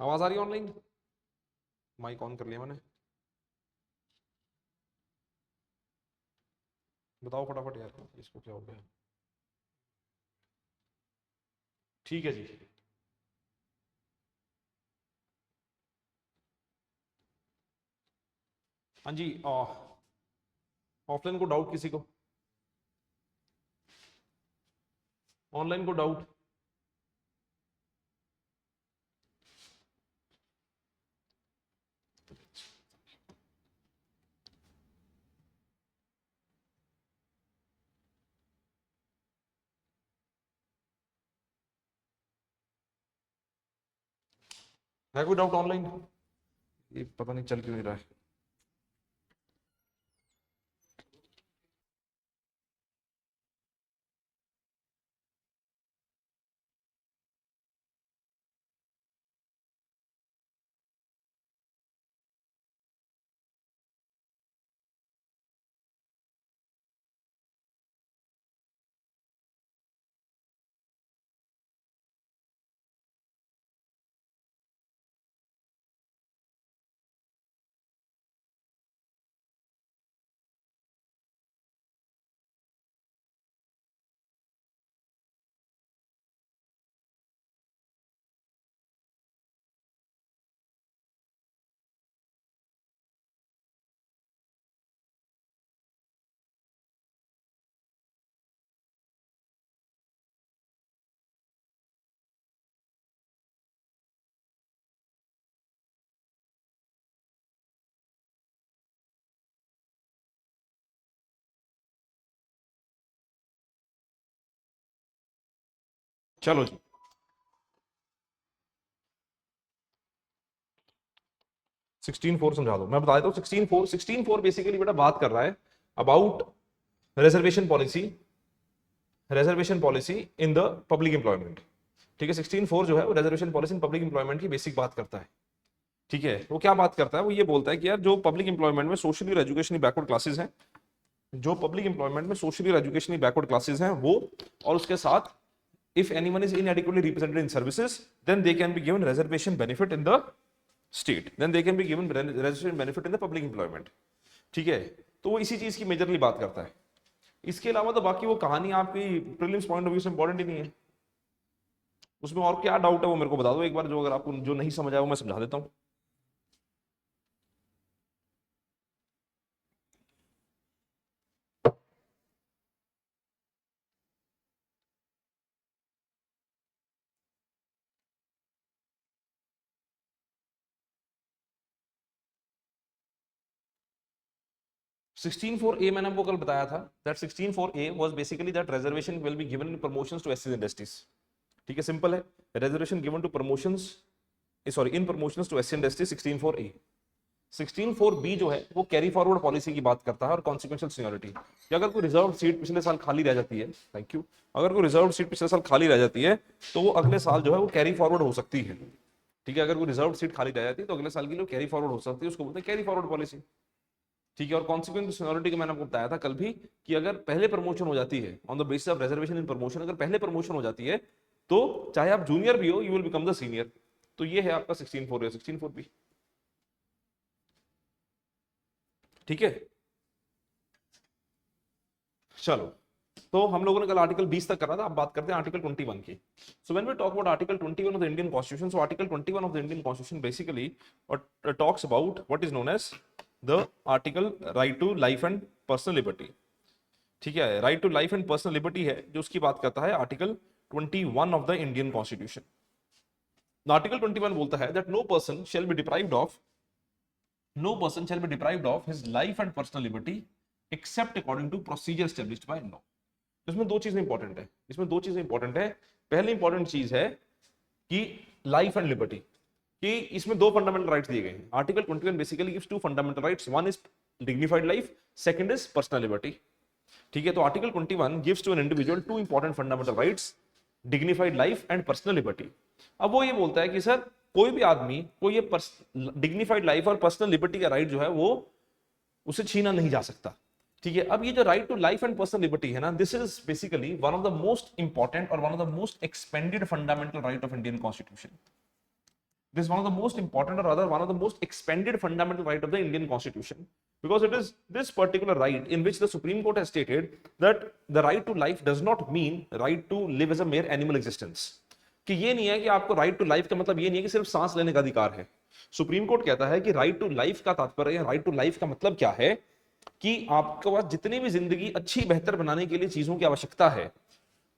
आवाज आ रही है ऑनलाइन? माइक ऑन कर लिया मैंने। बताओ फटाफट यार, इसको क्या हो गया? ठीक है जी। हाँ जी, ऑफलाइन को डाउट किसी को? ऑनलाइन को डाउट? है कोई डाउट ऑनलाइन? ये पता नहीं चल क्यों नहीं रहा है। चलो जी, 16.4 समझा दो। मैं बता देता हूँ 16.4 बेसिकली बेटा बात कर रहा है about reservation policy, reservation policy in the public employment. ठीक है, 16.4 जो है वो reservation policy in public employment की बेसिक बात करता है। ठीक है, वो क्या बात करता है? वो ये बोलता है कि यार जो पब्लिक एम्प्लॉयमेंट में सोशली और एजुकेशनली बैकवर्ड क्लासेस हैं, जो पब्लिक एम्प्लॉयमेंट में सोशली और एजुकेशनली बैकवर्ड क्लासेस हैं वो, और उसके साथ if anyone is inadequately represented in services, then they can be given reservation benefit in the state, then they can be given reservation benefit in the public employment। ठीक है, तो वो इसी चीज की मेजरली बात करता है। इसके अलावा तो बाकी वो कहानी आपकी प्रीलिम्स पॉइंट ऑफ व्यू से इंपॉर्टेंट ही नहीं है। उसमें और क्या डाउट है वो मेरे को बता दो एक बार, जो अगर आपको जो नहीं समझ आया वो मैं समझा देता हूँ। 16.4 ए मैंने आपको कल बताया था that 16.4 A was basically that reservation will be given in promotions to SC industries. ठीक है, सिंपल है, reservation given to promotions, sorry in promotions to SC industry 16.4 A. 16.4 B जो है वो कैरी फॉरवर्ड पॉलिसी की बात करता है और कॉन्सिक्वेंशियल सीनियरिटी, कि अगर कोई रिजर्व सीट पिछले साल खाली रह जाती है, थैंक यू, अगर कोई रिजर्व सीट पिछले साल खाली रह जाती है तो वो अगले साल जो है वो कैरी फॉरवर्ड हो सकती है। ठीक है, अगर कोई रिजर्व सीट खाली रह जाती है तो अगले साल के लिए कैरी फॉरवर्ड हो सकती है, उसको बोलते हैं कैरी फॉरवर्ड पॉलिसी। ठीक है, और कॉन्सिक्वेंशियल सीनियरिटी का मैंने आपको बताया था कल भी कि अगर पहले प्रमोशन हो जाती है on the basis of reservation in promotion, अगर पहले प्रमोशन हो जाती है तो चाहे आप जूनियर भी हो you will become the senior. तो ये है आपका 16.4 16.4 बी। ठीक है, चलो, तो हम लोगों ने कल आर्टिकल 20 तक करा था, अब बात करते हैं आर्टिकल 21 की। So when we talk about article 21 of the Indian constitution, so article 21 of the Indian constitution basically talks about what is known as the article right to life and personal liberty. ठीक है, right to life and personal liberty है जो उसकी बात करता है article 21 of the Indian constitution. Article 21 बोलता है that no person shall be deprived of his life and personal liberty except according to procedure established by law. इसमें दो चीजें इंपॉर्टेंट है, इसमें दो चीजें इंपॉर्टेंट है। पहली इंपॉर्टेंट चीज है कि लाइफ एंड लिबर्टी, कि इसमें दो फंडामेंटल राइट्स दिए गए हैं। Article 21 basically gives two fundamental rights, one is dignified life, second is personal liberty. ठीक है, तो article 21 gives to an individual two important fundamental rights, dignified life and personal liberty. अब वो ये बोलता है कि सर कोई भी आदमी को ये डिग्निफाइड लाइफ और पर्सनल लिबर्टी का राइट जो है वो उसे छीना नहीं जा सकता। ठीक है, अब ये जो right to life and personal liberty है ना, this is basically one of the most important और one of the most expanded fundamental right of Indian constitution. This is one of the most important, or rather one of the most expanded fundamental right of the Indian Constitution, because it is this particular right in which the Supreme Court has stated that the right to life does not mean right to live as a mere animal existence. कि ये नहीं है कि आपको right to life का मतलब ये नहीं है कि सिर्फ सांस लेने का अधिकार है. सुप्रीम कोर्ट कहता है कि राइट टू लाइफ का तात्पर्य, राइट टू लाइफ का मतलब क्या है कि आपके पास जितनी भी जिंदगी अच्छी बेहतर बनाने के लिए चीजों की आवश्यकता है,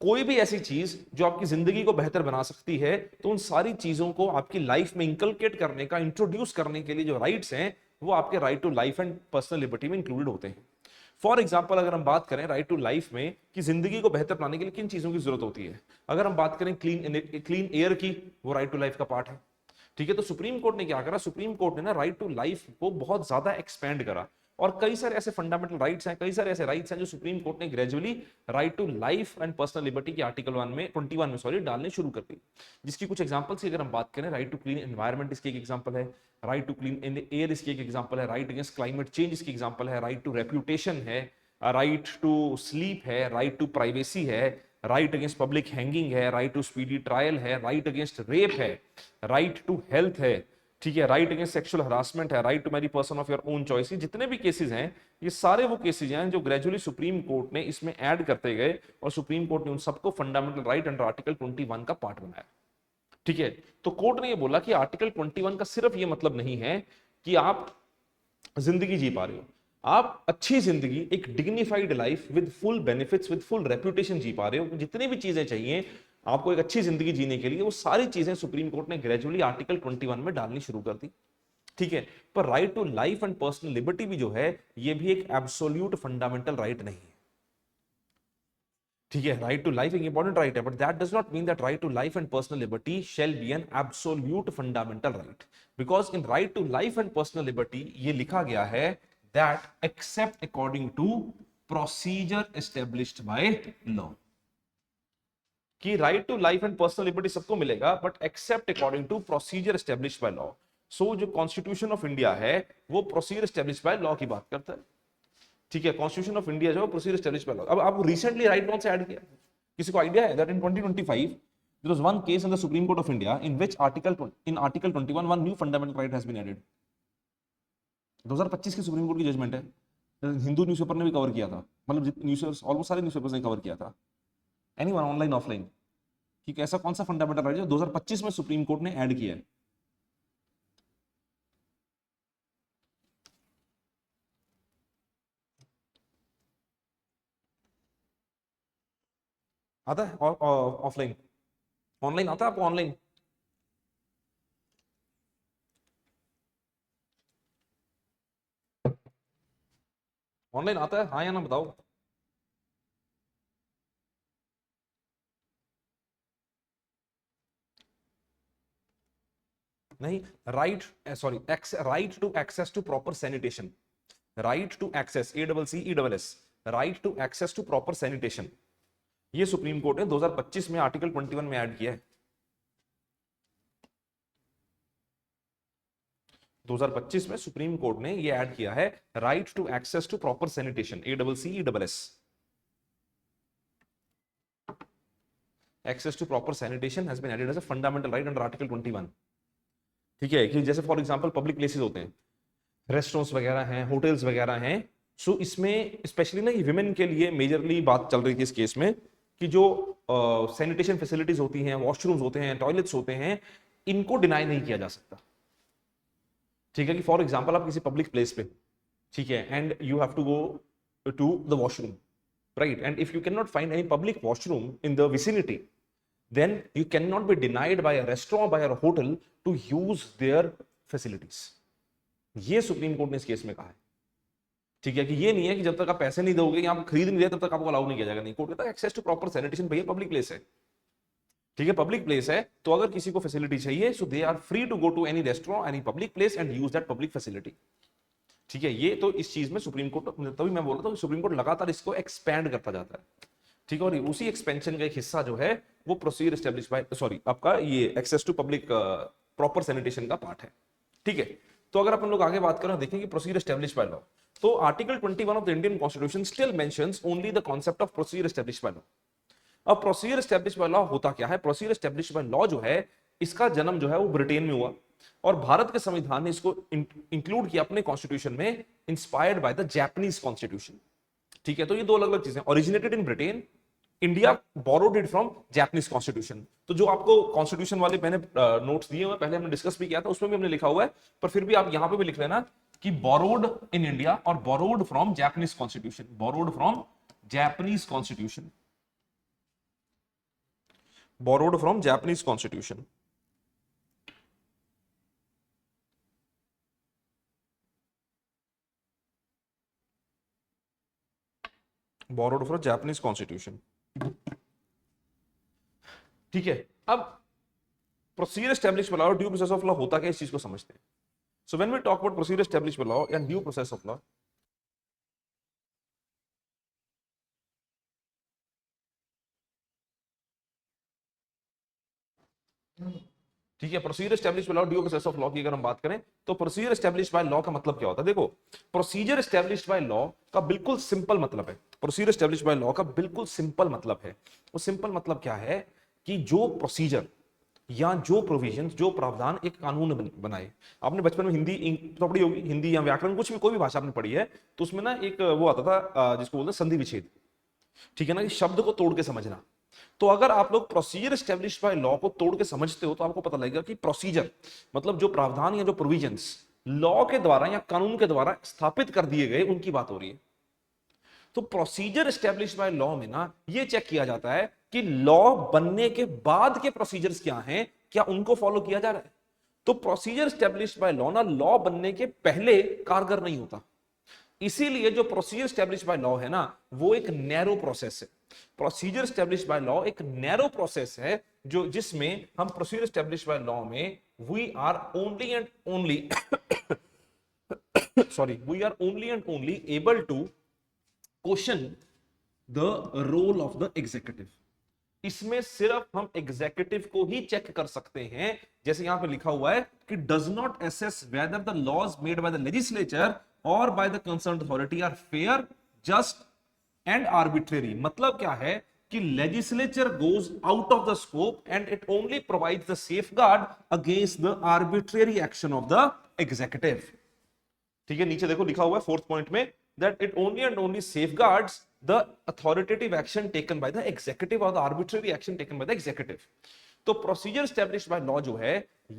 कोई भी ऐसी चीज जो आपकी जिंदगी को बेहतर बना सकती है, तो उन सारी चीजों को आपकी लाइफ में इंकलकेट करने का, इंट्रोड्यूस करने के लिए जो राइट्स हैं वो आपके right to life and personal liberty में इंक्लूडेड होते हैं. फॉर एग्जाम्पल अगर हम बात करें राइट टू लाइफ में कि जिंदगी को बेहतर बनाने के लिए किन चीजों की जरूरत होती है, अगर हम बात करें क्लीन एयर की, वो राइट टू लाइफ का पार्ट है. ठीक है, तो सुप्रीम कोर्ट ने क्या करा, सुप्रीम कोर्ट ने ना राइट टू लाइफ को बहुत ज्यादा एक्सपेंड करा, और कई सारे ऐसे फंडामेंटल राइट्स हैं, कई सारे ऐसे राइट्स हैं जो सुप्रीम कोर्ट ने gradually right to life and personal liberty के आर्टिकल 21 में सॉरी डालने शुरू कर दी. जिसकी कुछ एग्जांपल्स की अगर हम बात करें, राइट टू क्लीन एनवायरनमेंट इसकी एक एग्जांपल है, राइट टू क्लीन एयर इसकी एक एग्जांपल है, राइट अगेंस्ट क्लाइमेट चेंज इसकी एग्जांपल है, राइट टू रेप्यूटेशन है, राइट टू स्लीप है, राइट टू प्राइवेसी है, राइट अगेंस्ट पब्लिक हैंगिंग है, राइट टू स्पीडी ट्रायल है, राइट अगेंस्ट रेप है, राइट टू हेल्थ है, ठीक है, राइट अगेंस्ट सेक्सुअल हरासमेंट है, right to marry person of your own choice. जितने भी केसेस हैं, ये सारे वो केसेस हैं जो ग्रेजुअली सुप्रीम कोर्ट ने इसमें ऐड करते गए, और सुप्रीम कोर्ट ने उन सबको फंडामेंटल राइट अंडर आर्टिकल 21 का पार्ट बनाया. ठीक है, तो कोर्ट ने ये बोला कि आर्टिकल 21 का सिर्फ ये मतलब नहीं है कि आप जिंदगी जी पा रहे हो, आप अच्छी जिंदगी, एक dignified life with full benefits, with full reputation जी पा रहे हो. जितनी भी चीजें चाहिए आपको एक अच्छी जिंदगी जीने के लिए, वो सारी चीजें सुप्रीम कोर्ट ने ग्रेजुअली आर्टिकल 21 में डालनी शुरू कर दी. ठीक है, पर right to life and personal liberty भी जो है, ये भी एक एब्सोल्यूट फंडामेंटल राइट नहीं है. ठीक है, राइट टू लाइफ एक इंपॉर्टेंट राइट है, but that does not mean that right to life and personal liberty shall be an absolute fundamental right, because in right to life and personal liberty ये लिखा गया है that except according to procedure established by law. कि right to life and personal liberty सबको मिलेगा, but except according to procedure established by law. So जो constitution of India है वो प्रोसीजर एस्टेब्लिश्ड बाय लॉ की बात करता है. ठीक है, कॉन्स्टिट्यूशन ऑफ इंडिया जो प्रोसीजर एस्टेब्लिश्ड बाय लॉ. अब आप रिसेंटली राइट कौन से ऐड किया, किसी को आइडिया है? That in 2025 there was one case in the supreme court of India in which article 21 one new fundamental right has been added. 2025 की सुप्रीम कोर्ट की जजमेंट है, हिंदू न्यूज़पेपर ने भी कवर किया था, मतलब न्यूज़पेपर्स ऑलमोस्ट सारे न्यूज़पेपर्स ने कवर किया था, एनीवन ऑनलाइन ऑफलाइन, कि ऐसा कौन सा फंडामेंटल राइट जो 2025 में सुप्रीम कोर्ट ने ऐड किया है. आता है ऑफलाइन, ऑनलाइन आता है आपको? ऑनलाइन ऑनलाइन आता है, हाँ या ना बताओ. नहीं, right sorry right to access to proper sanitation, right to access ACCESS, right to access to proper sanitation, ये सुप्रीम कोर्ट ने 2025 में आर्टिकल 21 में ऐड किया है. 2025 में सुप्रीम कोर्ट ने ये ऐड किया है, right to access to proper sanitation, ACCESS, access to proper sanitation has been added as a fundamental right under article 21. ठीक है, कि जैसे फॉर एग्जांपल पब्लिक प्लेसेस होते हैं, रेस्टोरेंट्स वगैरह हैं, होटल्स वगैरह हैं, सो इसमें स्पेशली ना विमेन के लिए मेजरली बात चल रही थी इस केस में, कि जो सैनिटेशन फैसिलिटीज होती हैं, वॉशरूम्स होते हैं, टॉयलेट्स होते हैं, इनको डिनाई नहीं किया जा सकता. ठीक है, कि फॉर एग्जांपल आप किसी पब्लिक प्लेस पे, ठीक है, and you have to go to the washroom, right, and if you can not find any public washroom in the vicinity, then you cannot be denied by a restaurant, by a hotel to use their facilities. ये supreme court ने इस case में कहा है. ठीक है, कि ये नहीं है कि जब तक आप पैसे नहीं दोगे, आप खरीद नहीं रहे, तब तक आपको अलाउ नहीं किया जाएगा. नहीं, कोर्ट कहता है एक्सेस टू प्रॉपर सैनिटेशन, भैया पब्लिक प्लेस है. ठीक है, पब्लिक प्लेस है, तो अगर किसी को फैसिलिटी चाहिए, so they are free to go to any restaurant, any public place and use that public facility. ठीक है, ये तो इस चीज में सुप्रीम कोर्ट, तभी मैं बोल रहा था सुप्रीम कोर्ट लगातार इसको एक्सपैंड करता जाता है. ठीक है, और उसी एक्सपेंशन का एक हिस्सा जो है वो प्रोसीजर एस्टेब्लिश्ड बाय सॉरी आपका ये access to public proper sanitation का पार्ट है. ठीक है, तो अगर अपन लोग आगे बात करें, देखें कि प्रोसीजर एस्टेब्लिश्ड बाय लॉ, तो article 21 of the Indian constitution still mentions only the concept of procedure established by law. अब प्रोसीजर एस्टेब्लिश्ड बाय लॉ होता क्या है? प्रोसीजर एस्टेब्लिश्ड बाय लॉ जो है, इसका जन्म जो है वो ब्रिटेन में हुआ. और भारत के संविधान ने इसको इंक्लूड किया अपने कॉन्स्टिट्यूशन में, inspired by the Japanese constitution. ठीक है, तो ये दो अलग अलग चीजें, originated in Britain, India borrowed it from Japanese constitution. तो जो आपको कॉन्स्टिट्यूशन वाले मैंने नोट्स दिए हुए पहले हमने डिस्कस भी किया था, उसमें भी हमने लिखा हुआ है, पर फिर भी आप यहां पे भी लिख लेना कि बोरोड इन इंडिया और borrowed from Japanese constitution, borrowed from Japanese constitution, borrowed from Japanese constitution. Borrowed from Japanese constitution. ठीक है, अब procedure establish by law, due process of law होता क्या, इस चीज को समझते हैं। So when we talk about procedure establish by law and due process of law, ठीक है, procedure establish by law, due process of law की अगर हम बात करें तो प्रोसीजर एस्टैब्लिश बाय लॉ का मतलब क्या होता है। देखो, प्रोसीजर एस्टैब्लिश बाय लॉ का बिल्कुल सिंपल मतलब है, प्रोसीजर एस्टैब्लिश बाय लॉ का बिल्कुल सिंपल मतलब है, वो सिंपल मतलब क्या है कि जो प्रोसीजर या जो प्रोविजन, जो प्रावधान एक कानून बनाए। आपने बचपन में हिंदी तो पढ़ी होगी, हिंदी या व्याकरण कुछ भी कोई भी भाषा आपने पढ़ी है, तो उसमें ना एक वो आता था जिसको बोलते हैं संधि विच्छेद, ठीक है ना, कि शब्द को तोड़ के समझना। तो अगर आप लोग प्रोसीजर एस्टैब्लिश बाय लॉ को तोड़ के समझते हो तो आपको पता लगेगा कि प्रोसीजर मतलब जो प्रावधान या जो प्रोविजंस लॉ के द्वारा या कानून के द्वारा स्थापित कर दिए गए, उनकी बात हो रही है। तो प्रोसीजर एस्टैब्लिश बाय लॉ में ना ये चेक किया जाता है कि लॉ बनने के बाद के प्रोसीजर्स क्या हैं, क्या उनको फॉलो किया जा रहा है। तो प्रोसीजर एस्टैब्लिश बाय लॉ ना लॉ बनने के पहले कारगर नहीं होता, इसीलिए जो प्रोसीजर एस्टैब्लिश बाय लॉ है ना वो एक नैरो प्रोसेस है। प्रोसीजर एस्टैब्लिश बाय लॉ एक नैरो प्रोसेस है, जो जिसमें हम प्रोसीजर एस्टैब्लिश बाय लॉ में we are only and only sorry we are only and only able to question the role of the executive. इसमें सिर्फ हम एग्जीक्यूटिव को ही चेक कर सकते हैं, जैसे यहां पे लिखा हुआ है कि does not assess whether the laws made by the legislature और by the concerned authority are fair, just and arbitrary. मतलब क्या है कि legislature goes out of the scope and it only provides the safeguard against the arbitrary action of the executive. ठीक है, नीचे देखो लिखा हुआ है फोर्थ पॉइंट में that it only and only safeguards the authoritative action taken by the executive or the arbitrary action taken by the executive। तो procedure established by law जो है,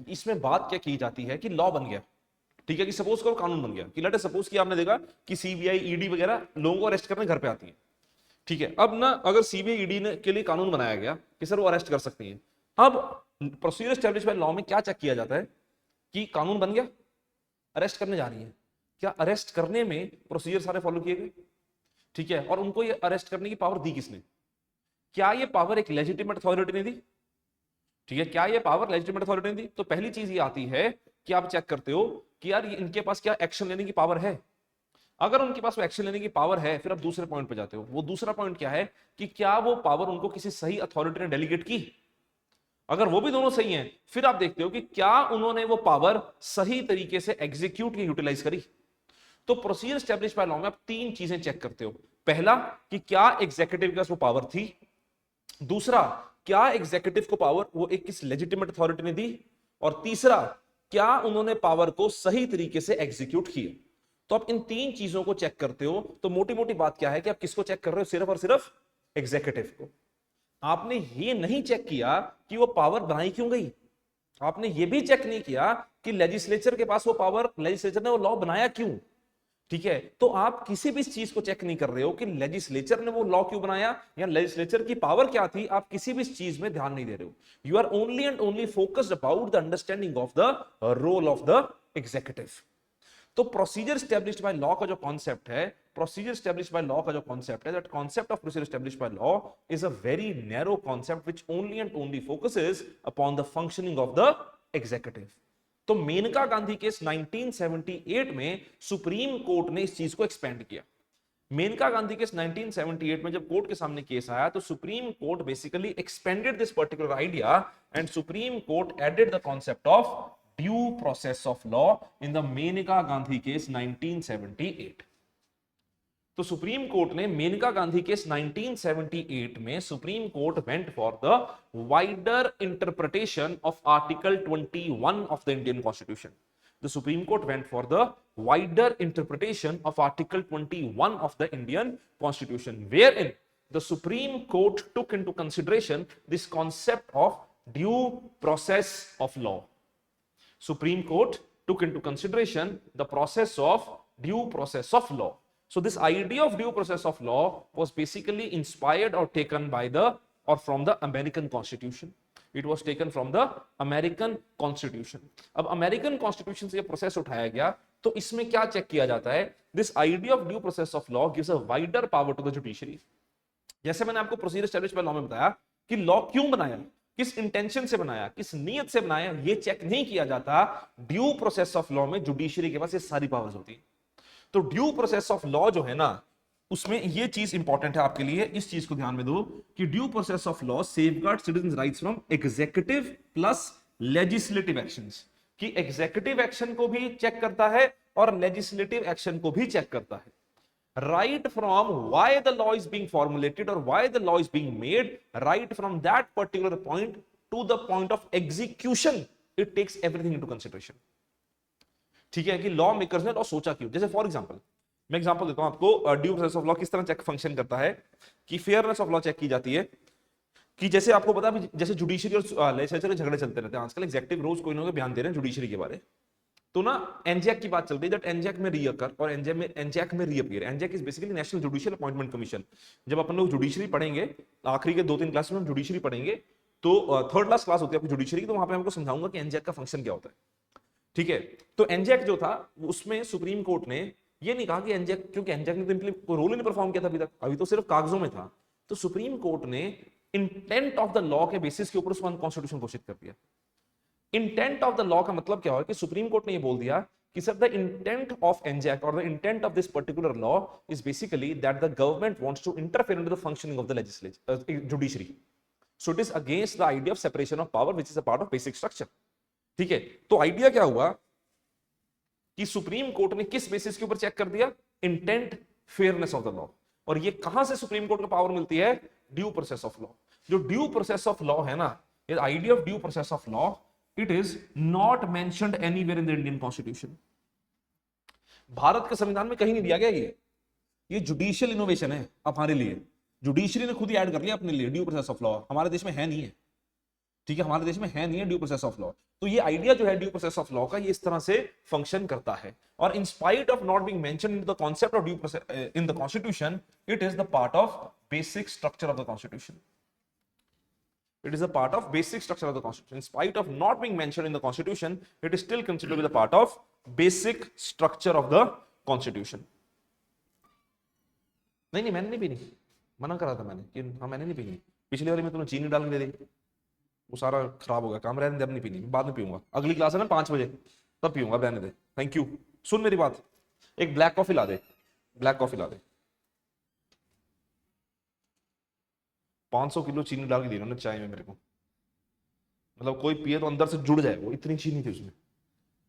इसमें बात क्या की जाती है कि लॉ बन गया, ठीक है, कि सपोज करो कानून बन गया, कि लेट सपोज कि आपने देखा कि सीबीआई ईडी वगैरह लोगों को अरेस्ट करने घर पे आती है, ठीक है। अब ना अगर सीबीआई ईडी ने के लिए कानून बनाया गया कि सर वो अरेस्ट कर सकती है, अब प्रोसीजर एस्टैब्लिश्ड बाय लॉ में क्या चेक किया जाता है कि कानून बन गया, अरेस्ट करने जा रही है, क्या अरेस्ट करने में प्रोसीजर सारे फॉलो किए गए, ठीक है, और उनको ये अरेस्ट करने की पावर दी किसने, क्या ये पावर एक लेजिटिमेट अथॉरिटी ने दी, ठीक है, क्या ये पावर लेजिटिमेट अथॉरिटी ने दी। तो पहली चीज ये आती है कि आप चेक करते हो कि यार इनके पास क्या एक्शन लेने की पावर है। अगर उनके पास वो एक्शन लेने की पावर है, फिर आप दूसरे पॉइंट पे जाते हो। वो दूसरा पॉइंट क्या है कि क्या वो पावर उनको किसी सही अथॉरिटी ने डेलीगेट की। अगर वो भी दोनों सही हैं, फिर आप देखते हो कि क्या उन्होंने वो पावर सही तरीके से एग्जीक्यूट की, यूटिलाइज करी। तो प्रोसीजर एस्टैब्लिश बाय लॉ में आप तीन चीजें चेक करते हो। पहला कि क्या एग्जीक्यूटिव के पास वो पावर थी, दूसरा क्या एग्जीक्यूटिव को पावर वो एक किस लेजिटिमेट अथॉरिटी ने दी, और तीसरा क्या उन्होंने पावर को सही तरीके से एग्जीक्यूट किया। तो आप इन तीन चीजों को चेक करते हो। तो मोटी मोटी बात क्या है कि आप किसको चेक कर रहे हो, सिर्फ और सिर्फ एग्जीक्यूटिव को। आपने ये नहीं चेक किया कि वो पावर बनाई क्यों गई, आपने ये भी चेक नहीं किया कि लेजिस्लेचर के पास वो पावर, लेजिस्लेचर ने वो लॉ बनाया क्यों, ठीक है। तो आप किसी भी चीज को चेक नहीं कर रहे हो कि लेजिस्लेचर ने वो लॉ क्यों बनाया या लेजिस्लेचर की पावर क्या थी, आप किसी भी चीज में ध्यान नहीं दे रहे हो। You are only and only focused about the understanding of the role of the executive. तो प्रोसीजर एस्टैब्लिश्ड बाय लॉ का जो कॉन्सेप्ट है, प्रोसीजर एस्टैब्लिश्ड बाय लॉ का जो कॉन्सेप्ट है, that concept of procedure established by law is a very narrow concept which only and only focuses upon the functioning of the executive. तो Maneka Gandhi case 1978 में supreme court ने इस चीज को expand किया। मेनका गांधी केस 1978 में जब कोर्ट के सामने केस आया तो supreme court basically expanded this particular idea and supreme court added the concept of due process of law in the Maneka Gandhi case 1978। तो सुप्रीम कोर्ट ने मेनका गांधी केस 1978 में supreme court went for the wider interpretation of article 21 of the Indian constitution. The Supreme Court went for the wider interpretation of Article 21 of the Indian Constitution, wherein the Supreme Court took into consideration this concept of due process of law. Supreme Court took into consideration the process of due process of law. So this idea of due process of law was basically inspired or taken by the or from the American Constitution. It was taken from the American Constitution. अब American Constitution से ये process उठाया गया तो इसमें क्या check किया जाता है? This idea of due process of law gives a wider power to the judiciary. जैसे मैंने आपको प्रोसीजर एस्टैब्लिश्ड बाय लॉ में बताया कि लॉ क्यों बनाया, किस इंटेंशन से बनाया, किस नीयत से बनाया, ये चेक नहीं किया जाता. ड्यू प्रोसेस ऑफ लॉ में जुडिशरी के पास ये सारी पावर्स होती है. तो ड्यू प्रोसेस ऑफ लॉ जो है ना, उसमें ये चीज इंपॉर्टेंट है आपके लिए, इस चीज को ध्यान में दो कि due process of law safeguard citizens rights from executive plus legislative actions. कि एग्जीक्यूटिव एक्शन को भी चेक करता है और लेजिस्लेटिव एक्शन को भी चेक करता है. Right from why the law is being formulated or why the law is being made, right from that particular point to the point of execution, it takes everything into consideration. ठीक है कि law makers ने law सोचा क्यों. जैसे for example मैं example देता हूं आपको, ड्यू प्रोसेस ऑफ लॉ किस तरह चेक फंक्शन करता है कि फेयरनेस ऑफ लॉ चेक की जाती है. कि जैसे आपको पता है, जैसे जुडिशरी और लेजिस्लेचर के झगड़े चलते रहते हैं आजकल. एग्जीक्यूटिव रोज कोई ना कोई बयान दे रहे हैं जुडिशरी के बारे. तो ना एनजैक की बात चल रही है, दैट एनजैक में रीअकर और एनजैक में reappear. एनजैक is basically national judicial appointment commission. जब अपन लोग जुडिशरी पढ़ेंगे आखिरी के 2-3 क्लास में हम जुडिशरी पढ़ेंगे, तो थर्ड क्लास होती है आपकी जुडिशरी की, तो वहां पे हमको समझाऊंगा कि एनजैक का फंक्शन क्या होता है. ठीक है, तो एनजैक जो था उसमें सुप्रीम कोर्ट ने ये नहीं कहा कि एनजैक, क्योंकि एनजैक ने तो कोई रोल ही नहीं परफॉर्म किया था अभी तक, अभी तो सिर्फ कागजों में था. तो सुप्रीम कोर्ट ने इंटेंट ऑफ द लॉ के बेसिस के ऊपर उसको अनकॉन्स्टिट्यूशनल घोषित कर दिया. इंटेंट ऑफ द लॉ का मतलब क्या हुआ कि सुप्रीम कोर्ट ने ये बोल दिया कि sir the intent of NJAC और the intent of this particular law is basically that the government wants to interfere into the functioning of the legislature judiciary. So it is against the idea of separation of power which is a part of basic structure. ठीक है, तो idea क्या हुआ कि supreme court ने किस basis के ऊपर चेक कर दिया? Intent, fairness of the law. और ये कहां से सुप्रीम कोर्ट को पावर मिलती है? Due process of law. जो ड्यू प्रोसेस ऑफ लॉ है ना, ये idea of due process of law, it is not mentioned anywhere in the Indian constitution. Bharat के संविधान में कहीं नहीं दिया गया. ये जुडिशियल इनोवेशन है हमारे लिए. जुडिशरी ने खुद ही ऐड कर लिया अपने लिए ड्यू प्रोसेस ऑफ लॉ. हमारे देश में है नहीं है. ठीक है, हमारे देश में है नहीं है ड्यू प्रोसेस ऑफ लॉ. तो ये आइडिया जो है ड्यू प्रोसेस ऑफ लॉ का, ये इस तरह से फंक्शन करता है. और in spite of not being mentioned in the concept of due process in the constitution, it is the part of basic structure of the constitution. It is a part of basic structure of the constitution. In spite of not being mentioned in the constitution, it is still considered to be the part of basic structure of the constitution. नहीं मैंने नहीं पीनी, मना करा था मैंने कि हाँ मैंने नहीं पीनी. पिछली बार में तूने चीनी डाल के दे दी, वो सारा खराब हो गया काम. रहने दे, अब नहीं पीनी, बाद में पीऊंगा. अगली क्लास है ना 5 बजे, तब पीऊंगा. रहने दे. Thank you. सुन मेरी बात, एक ब्लैक कॉफी ला दे, ब्लैक कॉफी ला दे. 500 किलो चीनी डाल के दी उन्होंने चाय में मेरे को. मतलब कोई पिए तो अंदर से जुड़ जाए, वो इतनी चीनी थी उसमें.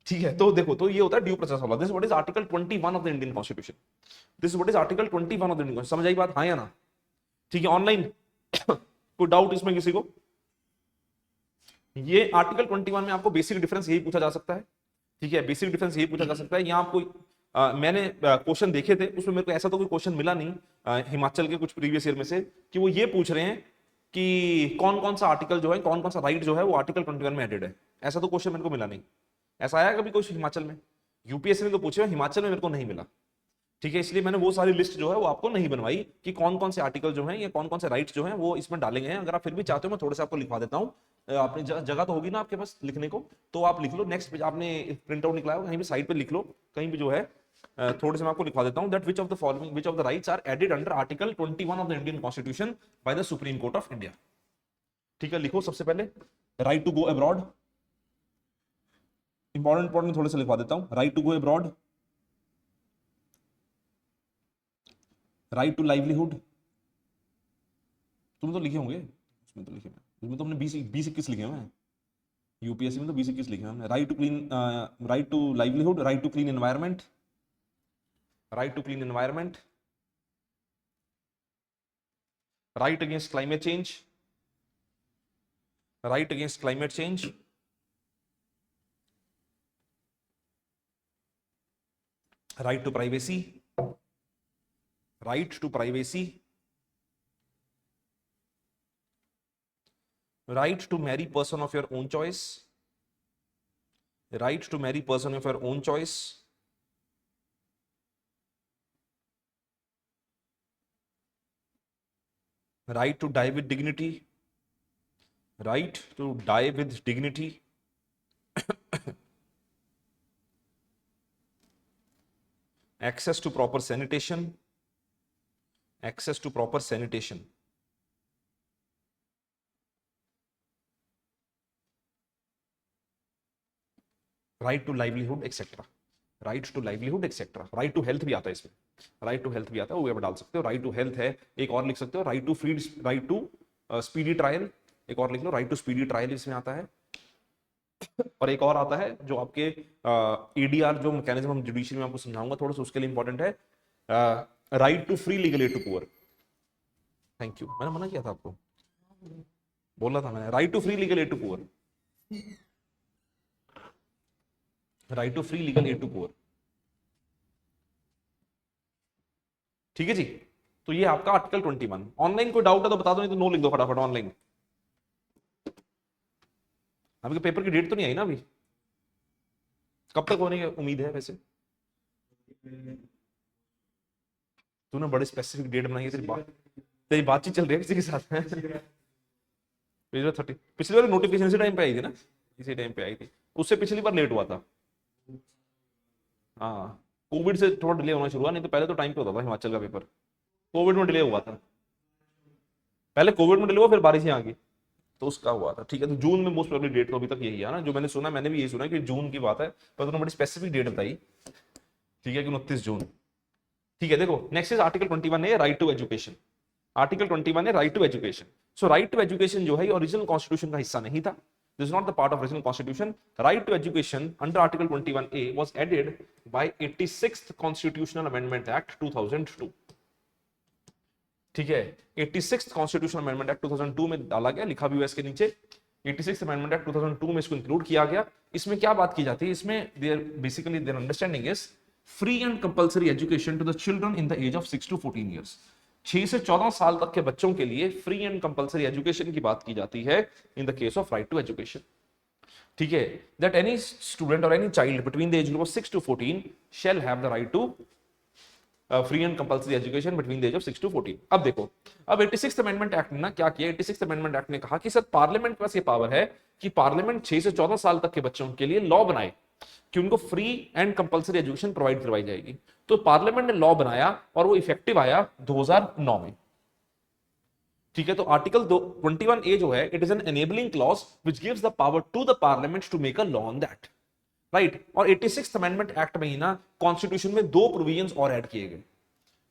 ठीक है, तो देखो, तो ये होता है due process of law. This what is article 21 of the Indian constitution. This what is article 21 of the Indian. समझ आई बात? हाँ या ना? ठीक है, ऑनलाइन कोई डाउट इसमें किसी को? ये आर्टिकल 21 में आपको बेसिक डिफरेंस यही पूछा जा सकता है. ठीक है, बेसिक डिफरेंस यही पूछा जा सकता है. यहाँ आपको मैंने क्वेश्चन देखे थे, उसमें मेरे को ऐसा तो कोई क्वेश्चन मिला नहीं हिमाचल के कुछ प्रीवियस ईयर में से कि वो ये पूछ रहे हैं कि कौन कौन सा आर्टिकल जो है, कौन कौन सा राइट जो है वो आर्टिकल 21 में एडेड है. ऐसा तो क्वेश्चन मेरे को मिला नहीं. ऐसा आया कभी कुछ हिमाचल में? यूपीएससी ने तो पूछे, हिमाचल में मेरे को नहीं मिला. ठीक है, इसलिए मैंने वो सारी लिस्ट जो है वो आपको नहीं बनवाई कि कौन कौन से आर्टिकल जो है या कौन कौन से राइट्स जो है वो इसमें डाले गए हैं. अगर आप फिर भी चाहते हो मैं थोड़े से आपको लिखवा देता हूँ. अपनी जगह तो होगी ना आपके पास लिखने को, तो आप लिख लो. नेक्स्ट पेज आपने प्रिंट आउट निकला कहीं भी साइड पे लिख लो, कहीं भी जो है थोड़े से मैं आपको लिखवा देता हूं. That which of the following, which of the rights are added under article 21 of the Indian constitution by the supreme court of India. ठीक है, लिखो. सबसे पहले right to go abroad. Important थोड़े से लिखवा देता हूं. Right to go abroad, right to livelihood. तुम तो लिखे होंगे उसमें, तो लिखे उसमें तो हमने 20-21 लिखे हैं. यूपीएससी में तो 20-21 लिखे हैं. Right to clean, right to livelihood, right to clean environment, right to clean environment, right against climate change, right against climate change, right to privacy, right to privacy, right to marry person of your own choice, right to marry person of your own choice, right to die with dignity, right to die with dignity, access to proper sanitation, access to proper sanitation, right to livelihood etcetera, right to livelihood etcetera, right to health भी आता है इसमें, right to health भी आता है, वो डाल सकते हो, राइट टू हेल्थ है, एक और लिख सकते हो right to free, right to speedy trial, एक और लिख लो राइट टू स्पीडी ट्रायल इसमें आता है, और एक और आता है जो आपके एडीआर जो मैकेनिज्म हम जुडिशियल में आपको समझाऊंगा थोड़ा सा, उसके लिए इंपॉर्टेंट है right to free legal aid to poor. Thank you, मैंने मना किया था आपको, बोला था मैंने, right to free legal aid to poor, right to free legal aid to poor. ठीक है जी, तो ये आपका आर्टिकल 21। ऑनलाइन कोई डाउट है तो बता दो, नहीं तो नो लिख दो फटाफट ऑनलाइन। आपके पेपर की डेट तो नहीं आई ना अभी, कब तक होने की उम्मीद है वैसे? तूने बड़ी स्पेसिफिक डेट बनाई है, तेरी बातचीत चल रही है किसी के साथ? पिछले 30, पिछली बार नोटिफिकेशन इसी टाइम पे आई थी ना, इसी टाइम पे आई थी, उससे पिछली बार लेट हुआ था। हाँ, कोविड से थोड़ा डिले होना शुरू हुआ, नहीं तो पहले तो टाइम पे होता था हिमाचल का पेपर, कोविड में डिले हुआ था, पहले कोविड में डिले हुआ फिर बारिशें आ गई तो उसका हुआ था। ठीक है, तो जून में मोस्ट प्रोबेबली डेट तो अभी तक यही है ना, जो मैंने सुना, मैंने भी यही सुना कि जून की बात है, पर तुमने बड़ी स्पेसिफिक डेट बताई, ठीक है कि 29 जून। ठीक है, देखो नेक्स्ट इज आर्टिकल 21 है राइट टू एजुकेशन। आर्टिकल 21 है right to education. So right to education जो है ओरिजिनल कॉन्स्टिट्यूशन का हिस्सा नहीं था, this is not the part of original constitution. Right to education under article 21A was added by 86th constitutional amendment act 2002। ठीक है, 86th constitutional amendment act 2002 में डाला गया, लिखा भी हुआ इसके नीचे, 86th अमेंडमेंट एक्ट 2002 में इसको इंक्लूड किया गया। इसमें क्या बात की जाती है, इसमें their basically their understanding is free and compulsory education to the children in the age of 6 to 14 years. 6 से 14 साल तक के बच्चों के लिए फ्री एंड कंपल्सरी एजुकेशन की बात की जाती है in the case of right to education. ठीक है, that any student or any child between the age group of 6 to 14 shall have the right to free and compulsory education between the age of 6 to 14। अब देखो, अब 86th amendment act ने ना क्या किया, 86th amendment act ने कहा कि सर पार्लियामेंट के पास ये पावर है कि पार्लियामेंट 6 से 14 साल तक के बच्चों के लिए लॉ बनाए कि उनको free and compulsory education provide करवाई जाएगी। तो पार्लियामेंट ने लॉ बनाया और वो इफेक्टिव आया 2009 में। ठीक है, तो आर्टिकल 21A जो है, it is an enabling clause which gives the power to the parliament to make a law on that, right. और 86th अमेंडमेंट एक्ट में ही ना कॉन्स्टिट्यूशन में 2 प्रोविजंस और ऐड किए गए।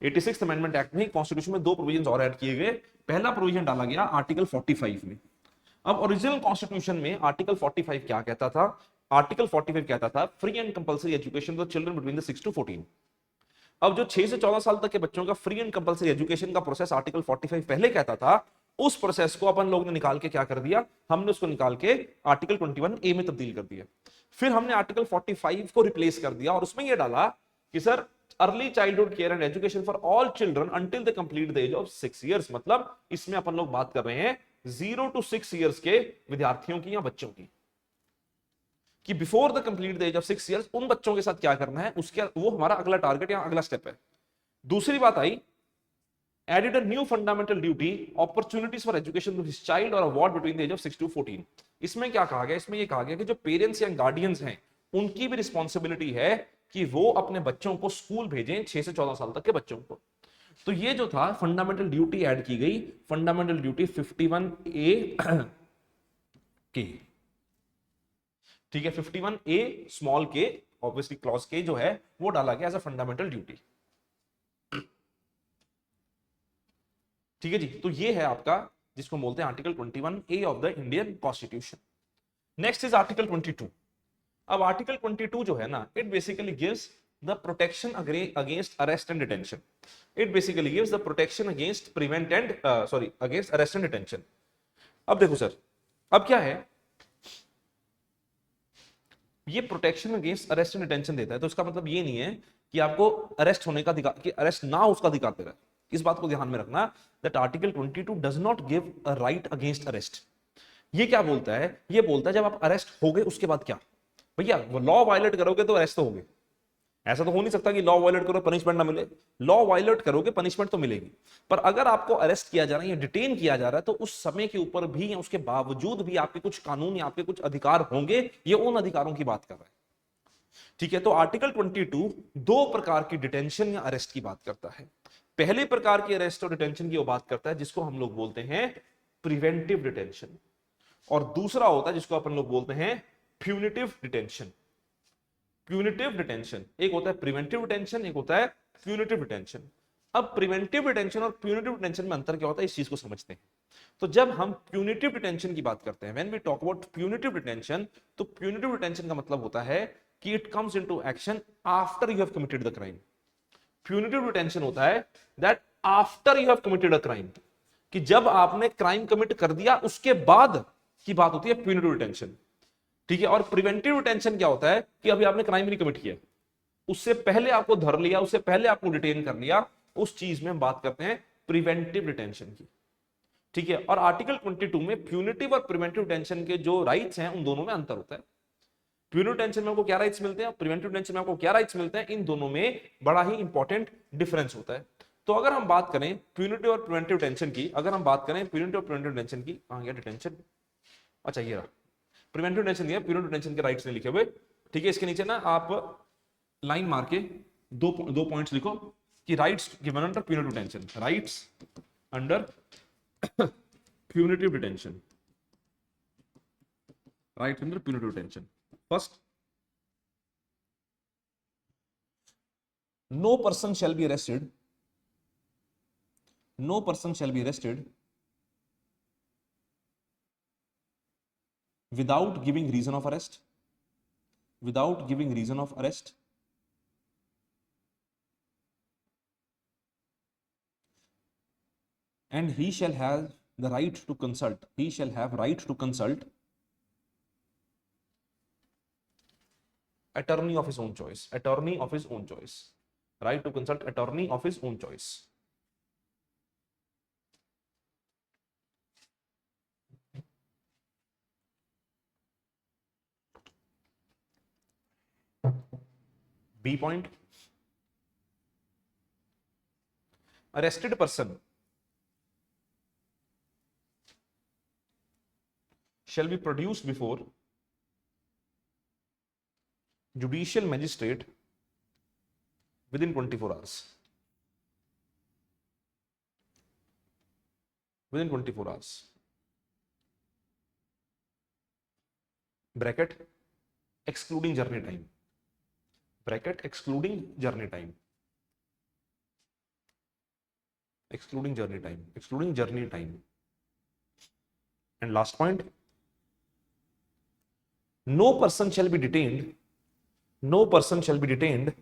86th अमेंडमेंट एक्ट में कॉन्स्टिट्यूशन में 2 प्रोविजंस और ऐड किए गए। पहला प्रोविजन डाला गया आर्टिकल 45 में। अब ओरिजिनल कॉन्स्टिट्यूशन में आर्टिकल 45 क्या कहता था, आर्टिकल 45 कहता था free and compulsory education for children between the 6 to 14। अब जो 6 से 14 साल तक के बच्चों का फ्री एंड कंपल्सरी एजुकेशन का प्रोसेस आर्टिकल 45 पहले कहता था, उस प्रोसेस को अपन लोग ने निकाल के क्या कर दिया, हमने उसको निकाल के आर्टिकल 21A में तब्दील कर दिया। फिर हमने आर्टिकल 45 को रिप्लेस कर दिया और उसमें यह डाला कि sir early childhood care and education for all children until they complete the age of 6 years। मतलब इसमें अपन लोग बात कर रहे हैं 0 to 6 years के विद्यार्थियों की या बच्चों की, कि before the complete the age of 6 years उन बच्चों के साथ क्या करना है, उसके वो हमारा अगला टारगेट या अगला स्टेप है। दूसरी बात आई, added a new fundamental duty opportunities for education to his child or award between the age of 6 to 14। इसमें क्या कहा गया, इसमें ये कहा गया कि जो पेरेंट्स या गार्डियंस हैं उनकी भी रिस्पॉन्सिबिलिटी है कि वो अपने बच्चों को स्कूल भेजें 6 से 14 साल तक के बच्चों को। तो ये जो था फंडामेंटल ड्यूटी ऐड की गई, फंडामेंटल ड्यूटी 51A के, ठीक है, 51A स्मॉल के, ऑब्वियसली क्लॉज के जो है वो डाला गया एज अ फंडामेंटल ड्यूटी। ठीक है जी, तो ये है आपका जिसको बोलते हैं article 21A of the Indian constitution. Next is article 22। अब आर्टिकल 22 जो है ना, it basically gives the protection against arrest and detention. It basically gives the protection against prevent and against arrest and detention. अब देखो sir, अब क्या है, ये protection against arrest and detention देता है, तो इसका मतलब ये नहीं है कि आपको अरेस्ट होने का अधिकार, कि अरेस्ट ना उसका अधिकार दे रहा है। इस बात को ध्यान में रखना that article 22 does not give a right against arrest. ये क्या बोलता है, ये बोलता है जब आप अरेस्ट हो गए उसके बाद क्या, भैया वो लॉ वायलेट करोगे तो अरेस्ट तो होगे, ऐसा तो हो नहीं सकता कि लॉ वायलेट करो पनिशमेंट ना मिले, लॉ वायलेट करोगे पनिशमेंट तो मिलेगी, पर अगर आपको अरेस्ट किया जा रहा है या डिटेन किया जा रहा है तो उस समय के ऊपर भी या उसके बावजूद भी आपके कुछ कानून या आपके कुछ अधिकार होंगे, ये उन अधिकारों की बात कर रहा है। ठीक है, तो आर्टिकल 22 दो प्रकार की डिटेंशन या अरेस्ट की बात करता है। पहले प्रकार की अरेस्ट और डिटेंशन की वो बात करता है जिसको हम लोग बोलते हैं प्रिवेंटिव डिटेंशन, और दूसरा होता है जिसको अपन लोग बोलते हैं प्यूनिटिव डिटेंशन। प्यूनिटिव डिटेंशन एक होता है प्रिवेंटिव डिटेंशन, एक होता है प्यूनिटिव डिटेंशन। अब प्रिवेंटिव डिटेंशन और प्यूनिटिव डिटेंशन में अंतर क्या होता है, इस चीज को समझते हैं। तो जब हम प्यूनिटिव डिटेंशन की बात करते हैं, when we talk about punitive detention, तो प्यूनिटिव डिटेंशन का मतलब होता है कि it comes into action after you have committed the crime. Punitive detention होता है that after you have committed a crime, कि जब आपने क्राइम कमिट कर दिया उसके बाद की बात होती है प्यूनिटिव डिटेंशन। ठीक है, और प्रिवेंटिव डिटेंशन क्या होता है कि अभी आपने क्राइम नहीं कमिट किया, उससे पहले आपको धर लिया, उससे पहले आपको डिटेन कर लिया, उस चीज में हम बात करते हैं प्रिवेंटिव डिटेंशन की। ठीक है, और आर्टिकल 22 में प्यूनिटिव और प्रिवेंटिव डिटेंशन के जो राइट्स हैं उन दोनों में अंतर होता है। प्यूनिटिव डिटेंशन में आपको क्या राइट्स मिलते हैं, प्रिवेंटिव डिटेंशन में आपको क्या राइट्स मिलते हैं, इन दोनों में बड़ा ही इंपॉर्टेंट डिफरेंस होता है। तो अगर हम बात करें प्यूनिटिव और प्रिवेंटिव डिटेंशन की, अगर हम बात करें प्यूनिटिव और प्रिवेंटिव डिटेंशन की, कहां गया डिटेंशन, अच्छा ये रहा, प्रिवेंटिव डिटेंशन दिया, प्यूनिटिव डिटेंशन के राइट्स नहीं लिखे हुए। ठीक है, इसके नीचे ना आप लाइन मार के दो पॉइंट्स लिखो कि rights given under punitive detention, rights under punitive detention, rights under punitive detention. First, no person shall be arrested, no person shall be arrested without giving reason of arrest, without giving reason of arrest, and he shall have the right to consult, he shall have right to consult attorney of his own choice, attorney of his own choice, right to consult attorney of his own choice. B point, arrested person shall be produced before judicial magistrate within 24 hours, within 24 hours, bracket excluding journey time, bracket excluding journey time, excluding journey time, excluding journey time. And last point, no person shall be detained, no person shall be detained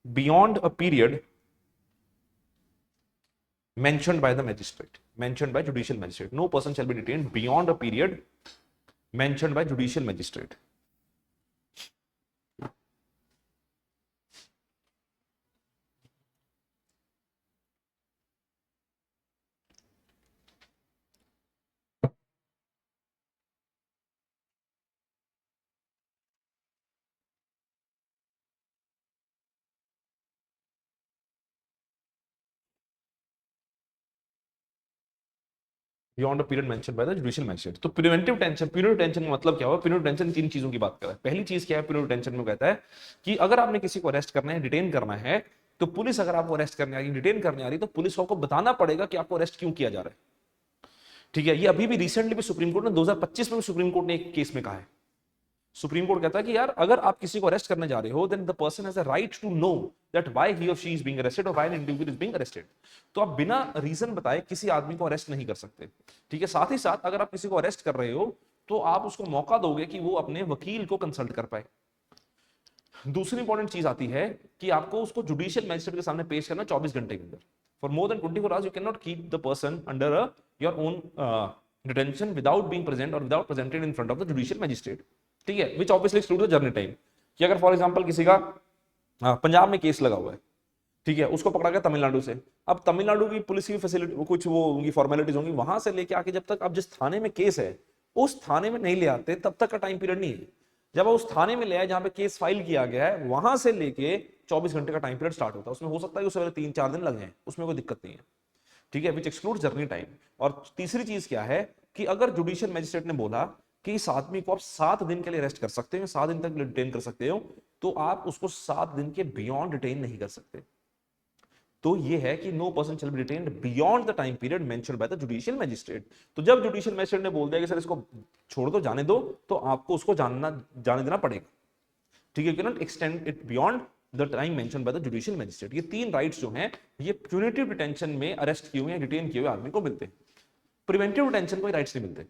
beyond a period mentioned by the magistrate, mentioned by judicial magistrate. No person shall be detained beyond a period mentioned by judicial magistrate. Beyond a period mentioned by the judicial magistrate. तो preventive tension, punitive tension का मतलब क्या हुआ, punitive tension तीन चीजों की बात कर रहा है। पहली चीज क्या है, प्यूनिटिव टेंशन में कहता है कि अगर आपने किसी को अरेस्ट करना है, डिटेन करना है, तो पुलिस अगर आपको अरेस्ट करने आ रही, डिटेन करने आ रही, तो पुलिस को आपको बताना पड़ेगा कि आपको अरेस्ट क्यों किया जा रहा है। ठीक है, ये अभी भी रिसेंटली भी सुप्रीम कोर्ट ने 2025 में भी सुप्रीम कोर्ट ने एक केस में कहा है। सुप्रीम कोर्ट कहता है कि यार अगर आप किसी को अरेस्ट करने जा रहे हो, then the person has a right to know that why he or she is being arrested or why an individual is being arrested. तो आप बिना रीजन बताए किसी आदमी को अरेस्ट नहीं कर सकते। ठीक है, साथ ही साथ अगर आप किसी को अरेस्ट कर रहे हो तो आप उसको मौका दोगे कि वो अपने वकील को कंसल्ट कर पाए। दूसरी इंपॉर्टेंट चीज आती है कि आपको उसको जुडिशियल मैजिस्ट्रेट के सामने पेश करना 24 घंटे के अंदर। For more than 24 hours you can not keep the person under your own detention without being present और without presented in front of the judicial magistrate. ठीक है, which obviously excludes the journey time. कि अगर for example किसी का पंजाब में case लगा हुआ है, ठीक है, उसको पकड़ा गया तमिलनाडु से। अब तमिलनाडु की पुलिस की फैसिलिटी कुछ वो उनकी फॉर्मेलिटीज होंगी, वहां से लेके आके जब तक अब जिस थाने में केस है उस थाने में नहीं ले आते तब तक का टाइम पीरियड नहीं है। जब उस थाने में ले आए जहां पे केस फाइल किया गया है, वहां से लेके 24 घंटे का टाइम पीरियड स्टार्ट होता है। उसमें हो सकता है उससे पहले 3-4 दिन लग जाए, उसमें कोई दिक्कत नहीं है। ठीक है, विच एक्सक्लूड्स जर्नी टाइम। और तीसरी चीज क्या है कि अगर जुडिशियल मैजिस्ट्रेट ने बोला कि इस आदमी को आप 7 दिन के लिए अरेस्ट कर सकते हो, 7 दिन तक डिटेन कर सकते हो, तो आप उसको 7 दिन के बियॉन्ड डिटेन नहीं कर सकते। तो ये है कि no person shall be detained beyond the time period mentioned by the judicial magistrate. तो जब जुडिशियल मैजिस्ट्रेट ने बोल दिया कि सर इसको छोड़ दो, जाने दो, तो आपको उसको जाने देना पड़ेगा। ठीक है, you can not extend it beyond the time mentioned by the judicial magistrate. ये 3 राइट्स जो हैं ये प्यूनिटिव डिटेंशन में अरेस्ट किए हुए या डिटेन किए हुए आदमी को मिलते हैं। प्रिवेंटिव डिटेंशन को राइट्स नहीं मिलते।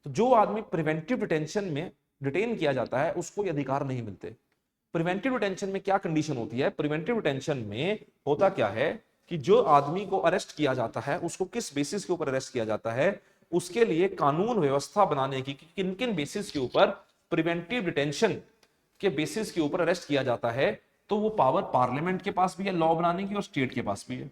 तो जो आदमी प्रिवेंटिव डिटेंशन में डिटेन किया जाता है उसको ये अधिकार नहीं मिलते। प्रिवेंटिव डिटेंशन में क्या कंडीशन होती है? प्रिवेंटिव डिटेंशन में होता क्या है कि जो आदमी को अरेस्ट किया जाता है उसको किस बेसिस के ऊपर अरेस्ट किया जाता है, उसके लिए कानून व्यवस्था बनाने की कि किन किन बेसिस के ऊपर प्रिवेंटिव डिटेंशन के बेसिस के ऊपर अरेस्ट किया जाता है। तो वो पावर पार्लियामेंट के पास भी है लॉ बनाने की और स्टेट के पास भी है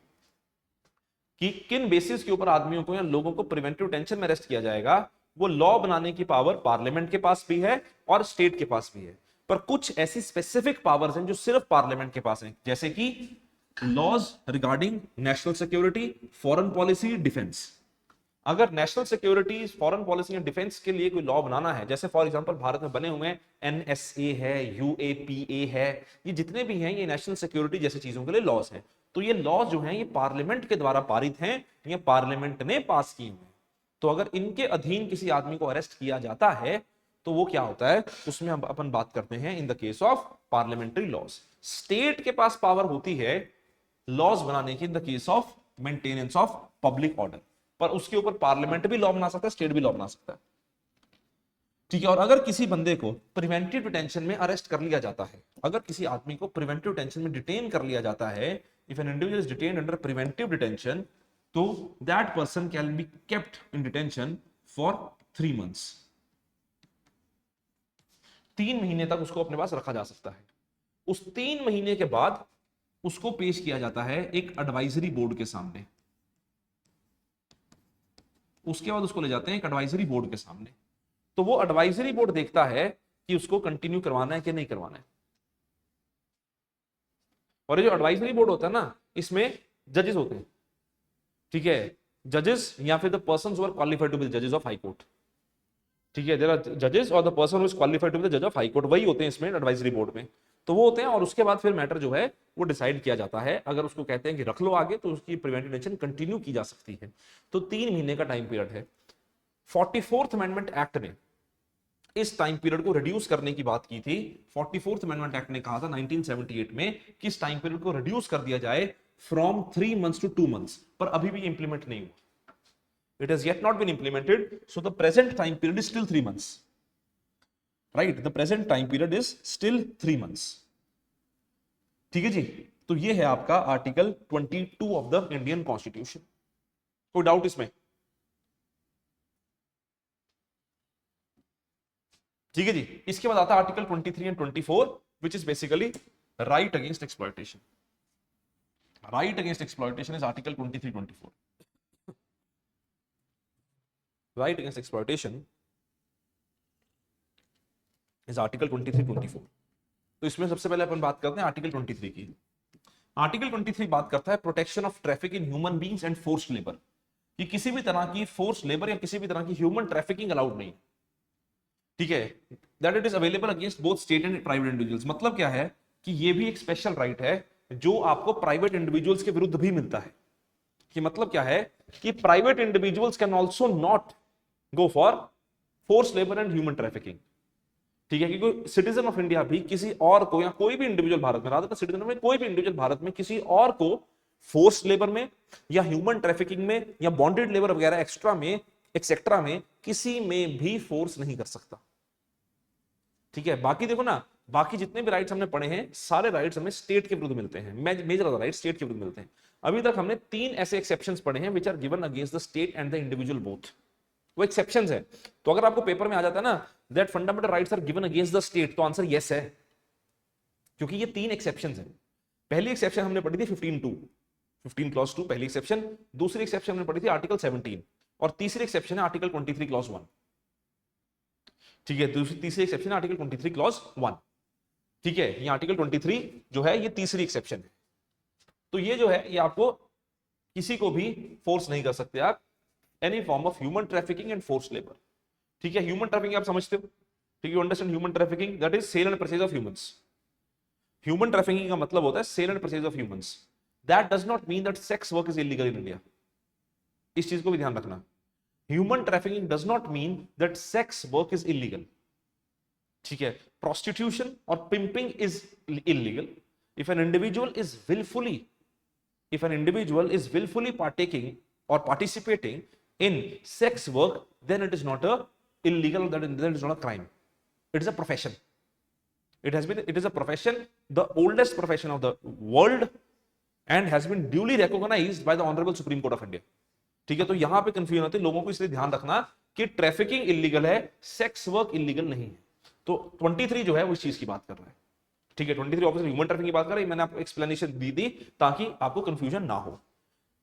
कि किन बेसिस के ऊपर आदमियों को या लोगों को प्रिवेंटिव डिटेंशन में अरेस्ट किया जाएगा। वो लॉ बनाने की पावर पार्लियामेंट के पास भी है और स्टेट के पास भी है। पर कुछ ऐसी स्पेसिफिक पावर्स हैं जो सिर्फ पार्लियामेंट के पास हैं, जैसे कि laws regarding national security, foreign policy, defence. अगर नेशनल सिक्योरिटी, फॉरेन पॉलिसी या डिफेंस के लिए कोई लॉ बनाना है, जैसे फॉर एग्जांपल भारत में बने हुए हैं एनएसए है, यूएपीए है, ये जितने भी हैं ये नेशनल सिक्योरिटी जैसी चीजों के लिए लॉज हैं। तो ये लॉ जो हैं ये पार्लियामेंट के द्वारा पारित हैं, ये पार्लियामेंट ने पास किए हुए। तो अगर इनके अधीन किसी आदमी को अरेस्ट किया जाता है तो वो क्या होता है, उसमें हम अपन बात करते हैं in the case of parliamentary laws. State के पास पावर होती है लॉज बनाने की in the case of maintenance of public order, पर उसके ऊपर पार्लियामेंट भी लॉ बना सकता है, स्टेट भी लॉ बना सकता है। ठीक है, और अगर किसी बंदे को प्रिवेंटिव डिटेंशन में अरेस्ट कर लिया जाता है, अगर किसी आदमी को प्रिवेंटिव डिटेंशन में डिटेन कर लिया जाता है, if an individual is detained under preventive detention, तो that person can be kept in detention for 3 months। 3 महीने तक उसको अपने पास रखा जा सकता है। उस 3 महीने के बाद उसको पेश किया जाता है एक एडवाइजरी बोर्ड के सामने। उसके बाद उसको ले जाते हैं एक एडवाइजरी बोर्ड के सामने। तो वो एडवाइजरी बोर्ड देखता है कि उसको कंटिन्यू करवाना है कि नहीं करवाना है। और ये जो एडवाइजरी बोर्ड होता है ना, इसमें जजेस होते हैं। ठीक है, जजेस या फिर the persons who are qualified to be जजेस ऑफ हाई कोर्ट। ठीक है, देयर आर जजेस और the person who is qualified to be the जज ऑफ हाई कोर्ट, वही होते हैं इसमें एडवाइजरी बोर्ड में। तो वो होते हैं और उसके बाद फिर मैटर जो है वो डिसाइड किया जाता है। अगर उसको कहते हैं कि रख लो आगे तो उसकी प्रिवेंटिव डिटेंशन कंटिन्यू की जा सकती है। तो 3 महीने का टाइम पीरियड है। 44th अमेंडमेंट एक्ट ने इस टाइम पीरियड को रिड्यूस करने की बात की थी। 44th अमेंडमेंट एक्ट ने कहा था 1978 में कि इस टाइम पीरियड को रिड्यूस कर दिया जाए फ्रॉम 3 months to 2 months, पर अभी भी इंप्लीमेंट नहीं हुआ। It has yet not been implemented, so the present time period is still 3 months. Right? The present time period is still 3 months. ठीक है जी, तो ये है आपका article 22 of the Indian constitution. कोई डाउट इसमें? ठीक है जी, इसके बाद आता है article 23 and 24 which is basically right against exploitation. Right against exploitation is article 23-24. Right against exploitation is article 23-24. तो इसमें सबसे पहले अपन बात करते हैं आर्टिकल 23 की। आर्टिकल 23 बात करता है protection of traffic in human beings and forced labour, कि किसी भी तरह की फोर्स्ड लेबर या किसी भी तरह की ह्यूमन ट्रैफिकिंग अलाउड नहीं। ठीक है, that it is available against both state and private individuals. मतलब क्या है कि ये भी एक स्पेशल राइट है जो आपको प्राइवेट इंडिविजुअल्स के विरुद्ध भी मिलता है। कि मतलब क्या है कि private individuals can also not go for force labour and human trafficking. ठीक है, क्योंकि सिटीजन ऑफ इंडिया भी किसी और को या कोई भी इंडिविजुअल भारत में, रादर सिटीजन में कोई भी इंडिविजुअल भारत में किसी और को फोर्स लेबर में या ह्यूमन ट्रैफिकिंग में या बॉन्डेड लेबर वगैरह एक्स्ट्रा में एक्सेट्रा में किसी में भी फोर्स नहीं कर सकता। ठीक है, बाकी देखो ना, बाकी जितने भी राइट्स हमने पढ़े हैं सारे राइट्स हमें स्टेट के विरुद्ध मिलते हैं, मेजर राइट्स स्टेट के विरुद्ध मिलते हैं। अभी तक हमने 3 ऐसे एक्सेप्शंस पढ़े हैं which are given against the state and the individual both, वो एक्सेप्शंस है। तो अगर आपको पेपर में आ जाता है ना that fundamental rights are given against the state, तो आंसर यस है, क्योंकि ये 3 एक्सेप्शंस हैं। पहली एक्सेप्शन हमने पढ़ी थी 15 क्लॉज 2 पहली एक्सेप्शन, दूसरी एक्सेप्शन हमने पढ़ी थी आर्टिकल 17 और तीसरी एक्सेप्शन है आर्टिकल 23 क्लॉज 1। ठीक है, तीसरी एक्सेप्शन है आर्टिकल 23 क्लॉज 1। ठीक है, ये आर्टिकल 23 जो है ये तीसरी एक्सेप्शन है। तो ये जो है ये आपको किसी को भी फोर्स नहीं कर सकते आप, any form of human trafficking and force labour. ठीक है, ह्यूमन ट्रैफिकिंग आप समझते हो, ठीक है, you understand human trafficking, that is sale and purchase of humans. Human trafficking का मतलब होता है sale and purchase of humans. That does not mean that sex work is illegal in India, इस चीज को भी ध्यान रखना। Human trafficking does not mean that sex work is illegal. ठीक है, प्रोस्टिट्यूशन और pimping is illegal if an individual is willfully partaking or participating in sex work, then it is not a illegal, that is not a crime. It is a profession. It is a profession, the oldest profession of the world, and has been duly recognized by the honorable Supreme Court of India. ठीक है, तो यहां पे confusion होती है लोगों को, इसलिए ध्यान रखना कि ट्रैफिकिंग इलीगल है, सेक्स वर्क इलीगल नहीं है। तो 23 जो है वो इस चीज की बात कर रहा है। ठीक है, 23 ऑब्वियसली ह्यूमन ट्रैफिकिंग की बात कर रही है, मैंने आपको एक्सप्लेनेशन दी थी ताकि आपको कंफ्यूजन ना हो।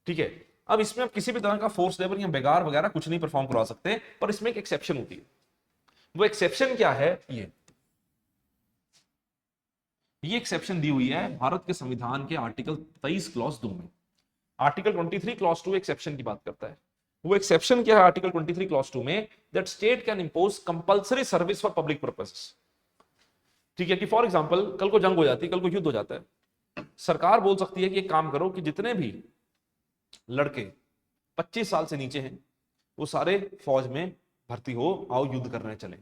ठीक है, अब इसमें आप किसी भी तरह का फोर्स लेबर या बेगार वगैरह कुछ नहीं परफॉर्म करवा सकते, पर इसमें एक एक्सेप्शन होती है। वो एक्सेप्शन क्या है? ये एक्सेप्शन दी हुई है भारत के संविधान के आर्टिकल 23 क्लॉज 2 में। आर्टिकल 23 क्लॉज 2 एक्सेप्शन की बात करता है। वो एक्सेप्शन क्या है आर्टिकल 23 क्लॉज 2 में? That state can impose compulsory service for public purposes. ठीक है, कि फॉर एग्जांपल कल को जंग हो जाती है, कल को युद्ध हो जाता है, सरकार बोल सकती है कि एक काम करो कि जितने भी लड़के 25 साल से नीचे हैं वो सारे फौज में भर्ती हो, आओ युद्ध करने चले।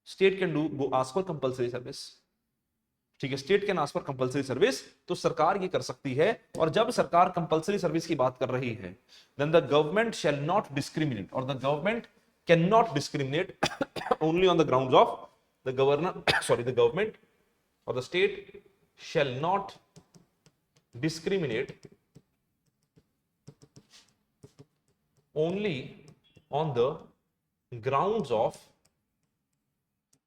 State can do ask for compulsory service. ठीक है, state can ask for compulsory service, तो सरकार ये कर सकती है। और जब सरकार कंपल्सरी सर्विस की बात कर रही है, then the government shall not discriminate, और the government can not discriminate only on the grounds of the government or the state shall not discriminate only on the grounds of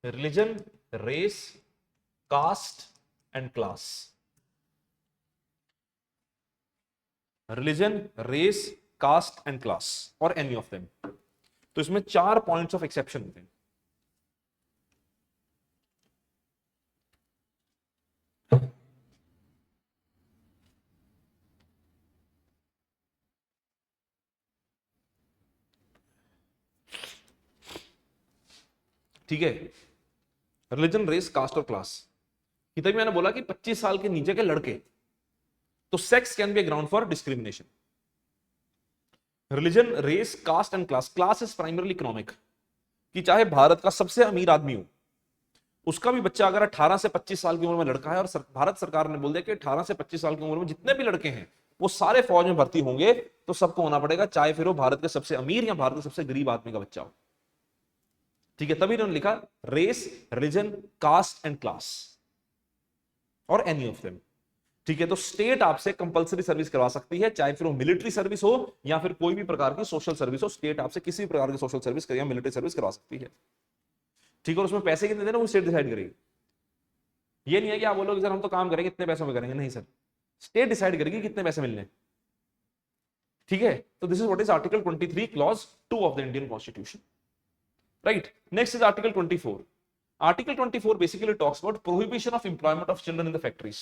religion, race, caste and class. Religion, race, caste and class or any of them. तो इसमें 4 points of exception होते हैं। ठीक है, religion, race, cast और class. तभी मैंने बोला कि 25 साल के नीचे के लड़के, तो sex can be a ground for discrimination. Religion, race, caste and class. Class is primarily economic, कि चाहे भारत का सबसे अमीर आदमी हो, उसका भी बच्चा अगर 18 से 25 साल की उम्र में लड़का है और भारत सरकार ने बोल दिया कि 18 से 25 साल की उम्र में जितने भी लड़के हैं वो सारे फौज में भर्ती होंगे, तो सबको होना पड़ेगा, चाहे फिर वो भारत के सबसे अमीर या भारत के सबसे गरीब आदमी का बच्चा हो। ठीक है, तभी इन्होंने लिखा race, religion, caste and class or any of them. ठीक है, तो स्टेट आपसे कंपलसरी सर्विस करवा सकती है, चाहे फिर वो मिलिट्री सर्विस हो या फिर कोई भी प्रकार की सोशल सर्विस हो, स्टेट आपसे किसी भी प्रकार की सोशल सर्विस या मिलिट्री सर्विस करवा सकती है। ठीक है, और उसमें पैसे कितने देना वो स्टेट डिसाइड करेगी। ये नहीं है कि आप बोलोगे सर हम तो काम करेंगे इतने पैसों में करेंगे, नहीं सर, स्टेट डिसाइड करेगी कितने पैसे मिलने। ठीक है, तो this is what is article 23 clause 2 of the Indian constitution. Right, next is article 24। Article 24 basically talks about prohibition of employment of children in the factories.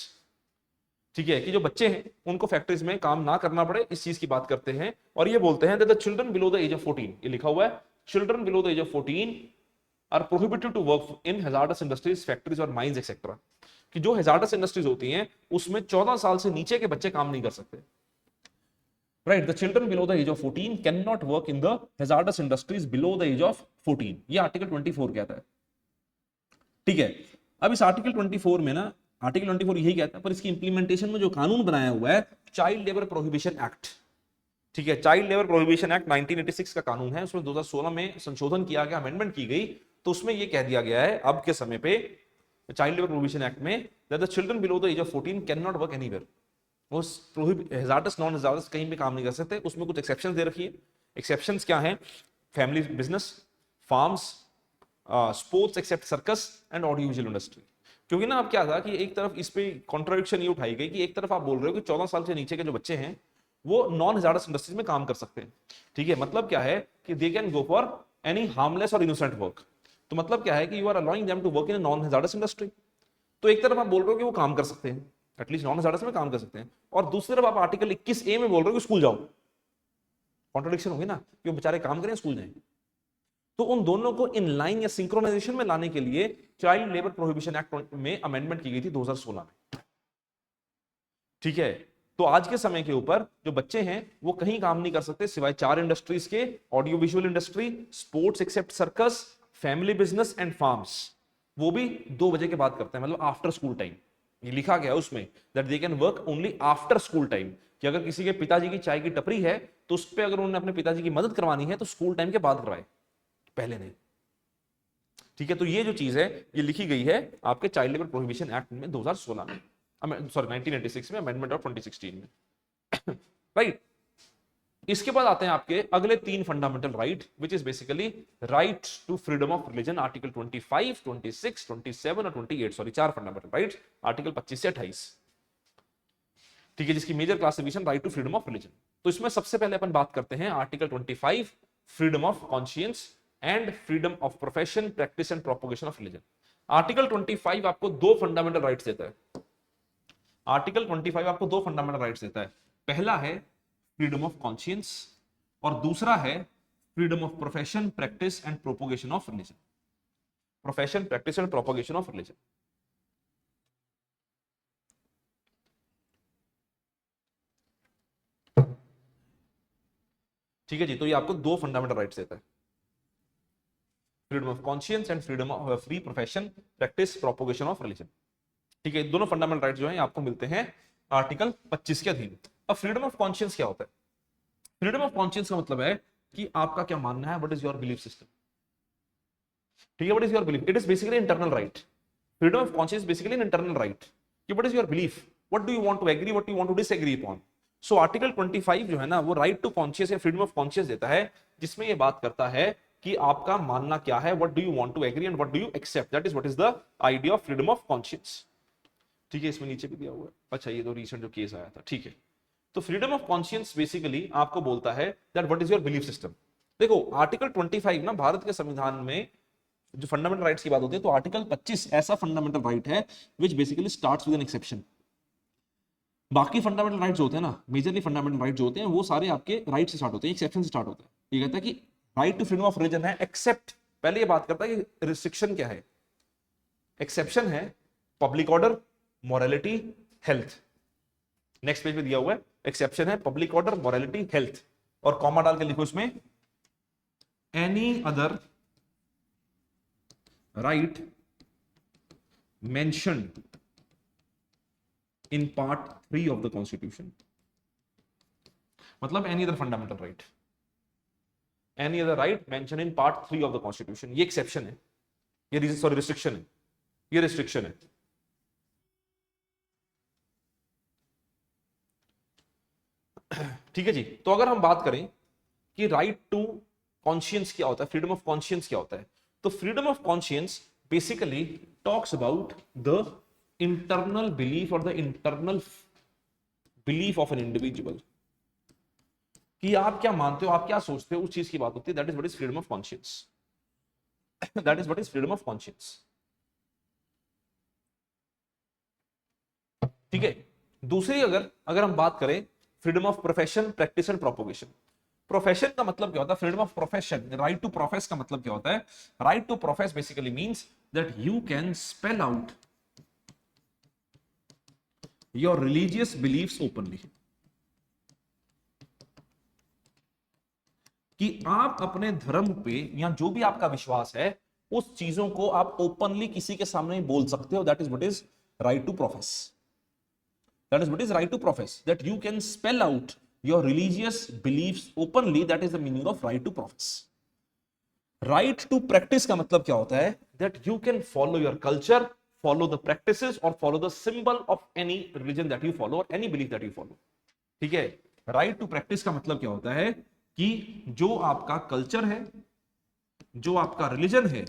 ठीक है, कि जो बच्चे हैं उनको फैक्ट्रीज में काम ना करना पड़े, इस चीज की बात करते हैं। और ये बोलते हैं that the children below the age of 14, ये लिखा हुआ है, children below the age of 14 are prohibited to work in hazardous industries, factories or mines etcetera. कि जो हैजार्डस इंडस्ट्रीज होती हैं उसमें 14 साल से नीचे के बच्चे काम नहीं कर सकते। Right, the children below the age of 14 can not work in the hazardous industries below the age of 14, ये आर्टिकल 24 कहता है। ठीक है, अब इस आर्टिकल 24 में ना, आर्टिकल 24 यही कहता है, पर इसकी इंप्लीमेंटेशन में जो कानून बनाया हुआ है चाइल्ड लेबर प्रोहिबिशन एक्ट। ठीक है, चाइल्ड लेबर प्रोहिबिशन एक्ट 1986 का कानून है, उसमें 2016 में संशोधन किया गया, अमेंडमेंट की गई, तो उसमें यह कह दिया गया है अब के समय पे चाइल्ड लेबर प्रोहिबिशन एक्ट में that the children below the age of 14 can not work anywhere, वो हैजार्डस नॉन हैजार्डस कहीं भी काम नहीं कर सकते। उसमें कुछ एक्सेप्शंस दे रखी है। एक्सेप्शंस क्या हैं? Family business, farms, sports except circus and audio visual industry. क्योंकि ना अब क्या था कि एक तरफ इस पे कॉन्ट्राडिक्शन ये उठाई गई कि एक तरफ आप बोल रहे हो कि 14 साल से नीचे के जो बच्चे हैं वो नॉन हैजार्डस इंडस्ट्रीज में काम कर सकते हैं, ठीक है। मतलब क्या है कि they can go for any harmless or innocent work. तो मतलब क्या है कि you are allowing them to work in non hazardous industry. तो एक तरफ आप बोल रहे हो कि वो काम कर सकते हैं, एटलीस्ट नॉन हैजार्डस में काम कर सकते हैं, और दूसरी तरफ आप आर्टिकल 21A में बोल रहे हो कि स्कूल जाओ। कॉन्ट्रडिक्शन होगी ना कि वो बेचारे काम करें स्कूल जाएं। तो उन दोनों को इन लाइन या सिंक्रोनाइजेशन में लाने के लिए चाइल्ड लेबर प्रोहिबिशन एक्ट में अमेंडमेंट की गई थी 2016 में, ठीक है। तो आज के समय के ऊपर जो बच्चे हैं वो कहीं काम नहीं कर सकते सिवाय 4 इंडस्ट्रीज के: audio visual industry, sports except circus, family business and farms. वो भी 2 बजे के बाद करते हैं, मतलब आफ्टर स्कूल टाइम। ये लिखा गया है उसमें that they can work only after school time, कि अगर किसी के पिताजी की चाय की टपरी है तो उस पर अगर उन्होंने अपने पिताजी की मदद करवानी है तो स्कूल टाइम के बाद करवाए, पहले नहीं, ठीक है। तो ये जो चीज है ये लिखी गई है आपके चाइल्ड लेबर प्रोहिबिशन एक्ट में 2016 में, सॉरी 1986 में, अमेंडमेंट ऑफ 2016 में, राइट। इसके बाद आते हैं आपके अगले 3 fundamental right, which is basically right to freedom of religion, article 25, 26, 27 और 28, सॉरी 4 फंडामेंटल राइट, आर्टिकल 25 से 28, ठीक है, जिसकी major classification right to freedom of religion. तो इसमें सबसे पहले अपन बात करते हैं article 25, freedom of conscience and freedom of profession, practice and propagation of religion. Article 25 आपको 2 फंडामेंटल राइट्स देता है। आर्टिकल 25 आपको 2 फंडामेंटल राइट्स देता है। पहला है फ्रीडम ऑफ कॉन्शियंस और दूसरा है freedom of profession, practice and propagation of religion. Profession, practice and propagation of religion, ठीक है जी। तो ये आपको 2 फंडामेंटल राइट्स देता है, freedom of conscience and freedom of free profession, practice, propagation of religion, ठीक है। दोनों फंडामेंटल राइट्स जो हैं आपको मिलते हैं आर्टिकल 25 के अधीन। अब फ्रीडम ऑफ कॉन्शियंस क्या होता है? फ्रीडम ऑफ कॉन्शियंस का मतलब है कि आपका क्या मानना है, what is your belief system, ठीक है। What is your belief, it is basically internal right. Freedom of conscience basically internal right कि what is your belief, what do you want to agree, what you want to disagree upon. So article 25 जो है ना वो right to conscious या freedom of conscious देता है, जिसमें ये बात करता है कि आपका मानना क्या है, what do you want to agree and what do you accept, that is what is the idea of freedom of conscious, ठीक है। इसमें नीचे भी दिया हुआ है, अच्छा ये तो रिसेंट जो केस आया था, ठीक है। तो फ्रीडम ऑफ कॉन्शियंस बेसिकली आपको बोलता है that what is your belief system. देखो आर्टिकल 25 ना भारत के संविधान में जो फंडामेंटल राइट्स की बात होती है तो आर्टिकल 25 ऐसा फंडामेंटल राइट है which basically starts with an exception. बाकी फंडामेंटल राइट्स होते हैं ना, मेजरली फंडामेंटल राइट्स जो होते हैं वो सारे आपके राइट से स्टार्ट होते हैं, एक्सेप्शन से स्टार्ट होता है। ये कहता है कि right to freedom of religion है, एक्सेप्ट पहले ये बात करता है कि रिस्ट्रिक्शन क्या है, एक्सेप्शन है public order, morality, health. Next page पे दिया हुआ है एक्सेप्शन है पब्लिक ऑर्डर, मोरालिटी, हेल्थ, और कॉमा डाल के लिखो इसमें any other right mentioned in part 3 of the constitution, मतलब any other fundamental right, any other right mention in part 3 of the constitution. ये एक्सेप्शन है, ये सॉरी रिस्ट्रिक्शन है, ये रिस्ट्रिक्शन है, ठीक है जी। तो अगर हम बात करें कि राइट टू कॉन्शियंस क्या होता है, फ्रीडम ऑफ कॉन्शियंस क्या होता है, तो freedom of conscience basically talks about the internal belief और the internal belief of an individual, कि आप क्या मानते हो, आप क्या सोचते हो, उस चीज की बात होती है। That is what is freedom of conscience, that is what is freedom of conscience, ठीक है। दूसरी अगर हम बात करें freedom of profession, practice and propagation. Profession का मतलब क्या होता है, freedom of profession, right to profess का मतलब क्या होता है, right to profess basically means that you can spell out your religious beliefs openly, कि आप अपने धर्म पे या जो भी आपका विश्वास है उस चीजों को आप ओपनली किसी के सामने बोल सकते हो। That is what is right to profess, that is what is right to profess, that you can spell out your religious beliefs openly, that is the meaning of right to profess. Right to practice का मतलब क्या होता है, that you can follow your culture, follow the practices or follow the symbol of any religion that you follow or any belief that you follow. ठीक है, right to practice का मतलब क्या होता है कि जो आपका कल्चर है, जो आपका रिलीजन है,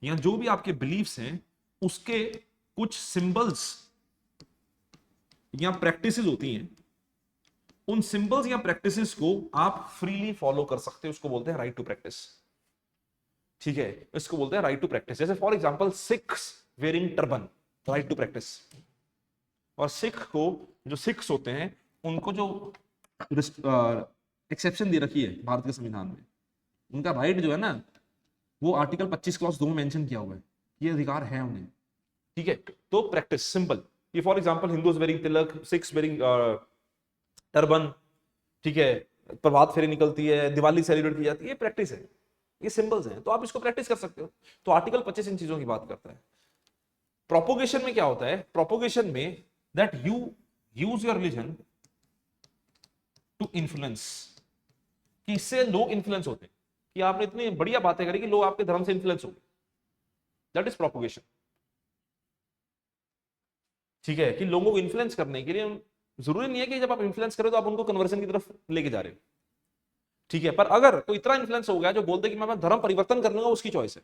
या जो भी आपके बिलीफ्स हैं, उसके कुछ सिंबल्स या प्रैक्टिसेस होती हैं, उन सिंबल्स या प्रैक्टिसेस को आप फ्रीली फॉलो कर सकते हो, उसको बोलते हैं राइट टू प्रैक्टिस। ठीक है, इसको बोलते हैं राइट टू प्रैक्टिस। जैसे for example Sikhs wearing turban, right to practice. और सिख को, जो सिख्स होते हैं, उनको जो एक्सेप्शन दे रखी है भारत के संविधान में, उनका राइट जो है ना, वो आर्टिकल 25 क्लॉज 2 में मेंशन किया हुआ है, ये अधिकार है उन्हें। ठीक है, तो प्रैक्टिस सिंपल, ये for example Hindus wearing Tilak, Sikhs wearing turban, ठीक है, प्रभात फेरी निकलती है, दिवाली सेलिब्रेट की जाती है, ये प्रैक्टिस है, ये सिंबल्स हैं, तो आप इसको प्रैक्टिस कर सकते हो। तो आर्टिकल 25 इन चीजों की बात करता है। प्रोपोगेशन में क्या होता है? प्रोपोगेशन में that you use your religion to influence, कि इससे लोग इन्फ्लुएंस होते हैं, कि आपने इतनी बढ़िया बातें करी कि लोग आपके धर्म से इन्फ्लुएंस हो गए, दैट इज प्रोपोगेशन। ठीक है, कि लोगों को इन्फ्लुएंस करने के लिए जरूरी नहीं है कि जब आप इन्फ्लुएंस करें तो आप उनको कन्वर्जन की तरफ लेके जा रहे हो। ठीक है, पर अगर कोई इतना इन्फ्लुएंस हो गया जो बोलते कि मैं धर्म परिवर्तन कर लूंगा, उसकी चॉइस है।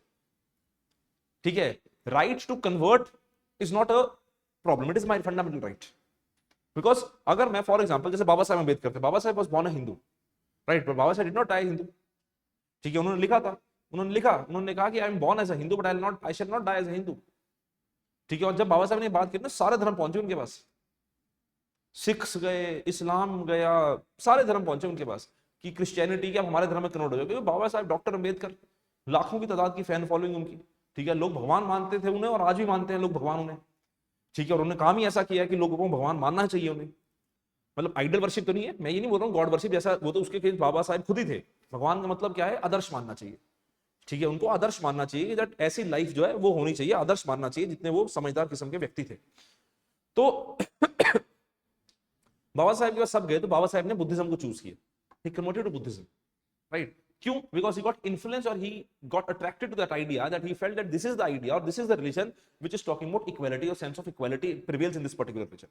ठीक है, right to convert is not a problem, it is my fundamental right. Because अगर मैं फॉर एग्जांपल, जैसे बाबा साहब अम्बेडकर थे, Baba Saheb was born a Hindu, right, but Baba Saheb did not die Hindu. ठीक है, उन्होंने लिखा था, उन्होंने कहा कि I am born as a Hindu but I shall not die as a Hindu. ठीक है, और जब बाबा साहब ने बात की ना, सारे धर्म पहुंचे उनके पास, सिख्स गए, इस्लाम गया, सारे धर्म पहुंचे उनके पास कि क्रिश्चियनिटी के आप हमारे धर्म में कन्वर्ट हो जाओ, क्योंकि बाबा साहब डॉक्टर अम्बेडकर, लाखों की तादाद की फैन फॉलोइंग उनकी। ठीक है, लोग भगवान मानते थे उन्हें, और आज भी मानते हैं लोग भगवान उन्हें। ठीक है, और उन्होंने काम ही ऐसा किया कि लोगों को भगवान मानना चाहिए उन्हें। मतलब आइडल वर्शिप तो नहीं है, मैं ये नहीं बोल रहा हूँ गॉड वर्शिप जैसा, वो तो उसके केस बाबा साहब खुद ही थे। भगवान का मतलब क्या है? आदर्श मानना चाहिए। ठीक है, उनको आदर्श मानना चाहिए, दैट ऐसी लाइफ जो है वो होनी चाहिए, आदर्श मानना चाहिए, जितने वो समझदार किस्म के व्यक्ति थे। तो बाबा साहब के पास सब गए, तो बाबा साहब ने बुद्धिज्म को चूज किया, he converted to Buddhism, right. क्यों? बिकॉज ही गॉट इन्फ्लुएंस और he got attracted to that idea, that he felt that this is the idea और this is the religion which is talking about equality और sense of equality prevails in this particular religion.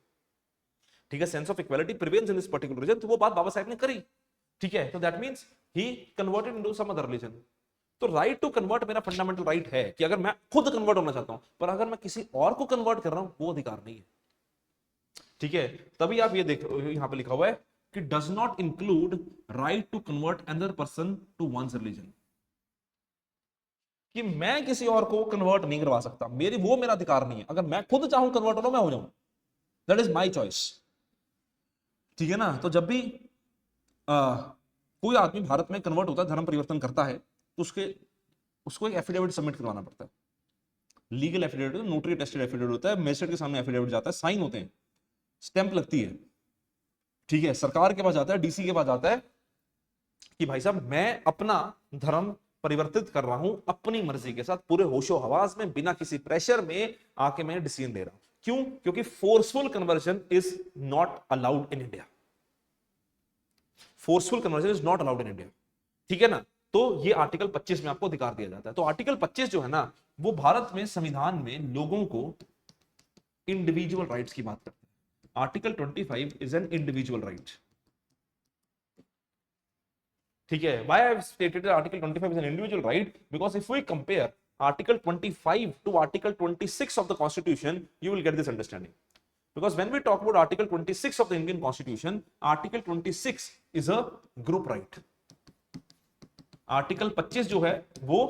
ठीक है, sense of equality prevails in this particular religion, तो वो बात बाबा साहब ने करी। ठीक है, तो that means he converted into some other religion. तो राइट टू कन्वर्ट मेरा फंडामेंटल राइट है कि अगर मैं खुद कन्वर्ट होना चाहता हूं, पर अगर मैं किसी और को कन्वर्ट कर रहा हूं, वो अधिकार नहीं है। ठीक है, तभी आप ये देखो, यहां पे लिखा हुआ है कि does not include right to convert another person to one's religion, कि मैं किसी और को कन्वर्ट नहीं करवा सकता, वो मेरा अधिकार नहीं है। अगर मैं खुद चाहूं कन्वर्ट होना, मैं हो जाऊं, दैट इज माई चॉइस। ठीक है ना, तो जब भी कोई आदमी भारत में कन्वर्ट होता है, धर्म परिवर्तन करता है, तो उसको एक एफिडेविट सबमिट करवाना पड़ता है, legal affidavit, notary tested affidavit होता है, मजिस्ट्रेट के सामने एफिडेविट जाता है, साइन होते हैं, स्टैंप लगती है। ठीक है, सरकार के पास जाता है, डीसी के पास जाता है कि भाई साहब मैं अपना धर्म परिवर्तित कर रहा हूं अपनी मर्जी के साथ, पूरे होशो हवास में, बिना किसी प्रेशर में आके मैं डिसीजन ले रहा हूं। क्यों? क्योंकि forceful conversion is not allowed in India. Forceful conversion is not allowed in India. ठीक है ना, तो ये आर्टिकल 25 में आपको अधिकार दिया जाता है। तो आर्टिकल 25 जो है ना, वो भारत में संविधान में लोगों को इंडिविजुअल राइट्स की बात करता है। Article 25 is an individual right. ठीक है, why I have stated that article 25 is an individual right, because if we compare article 25 to article 26 of the constitution, you will get this understanding. Because when we talk about article 26 of the Indian constitution, article 26 is a group right. Article 25 जो है वो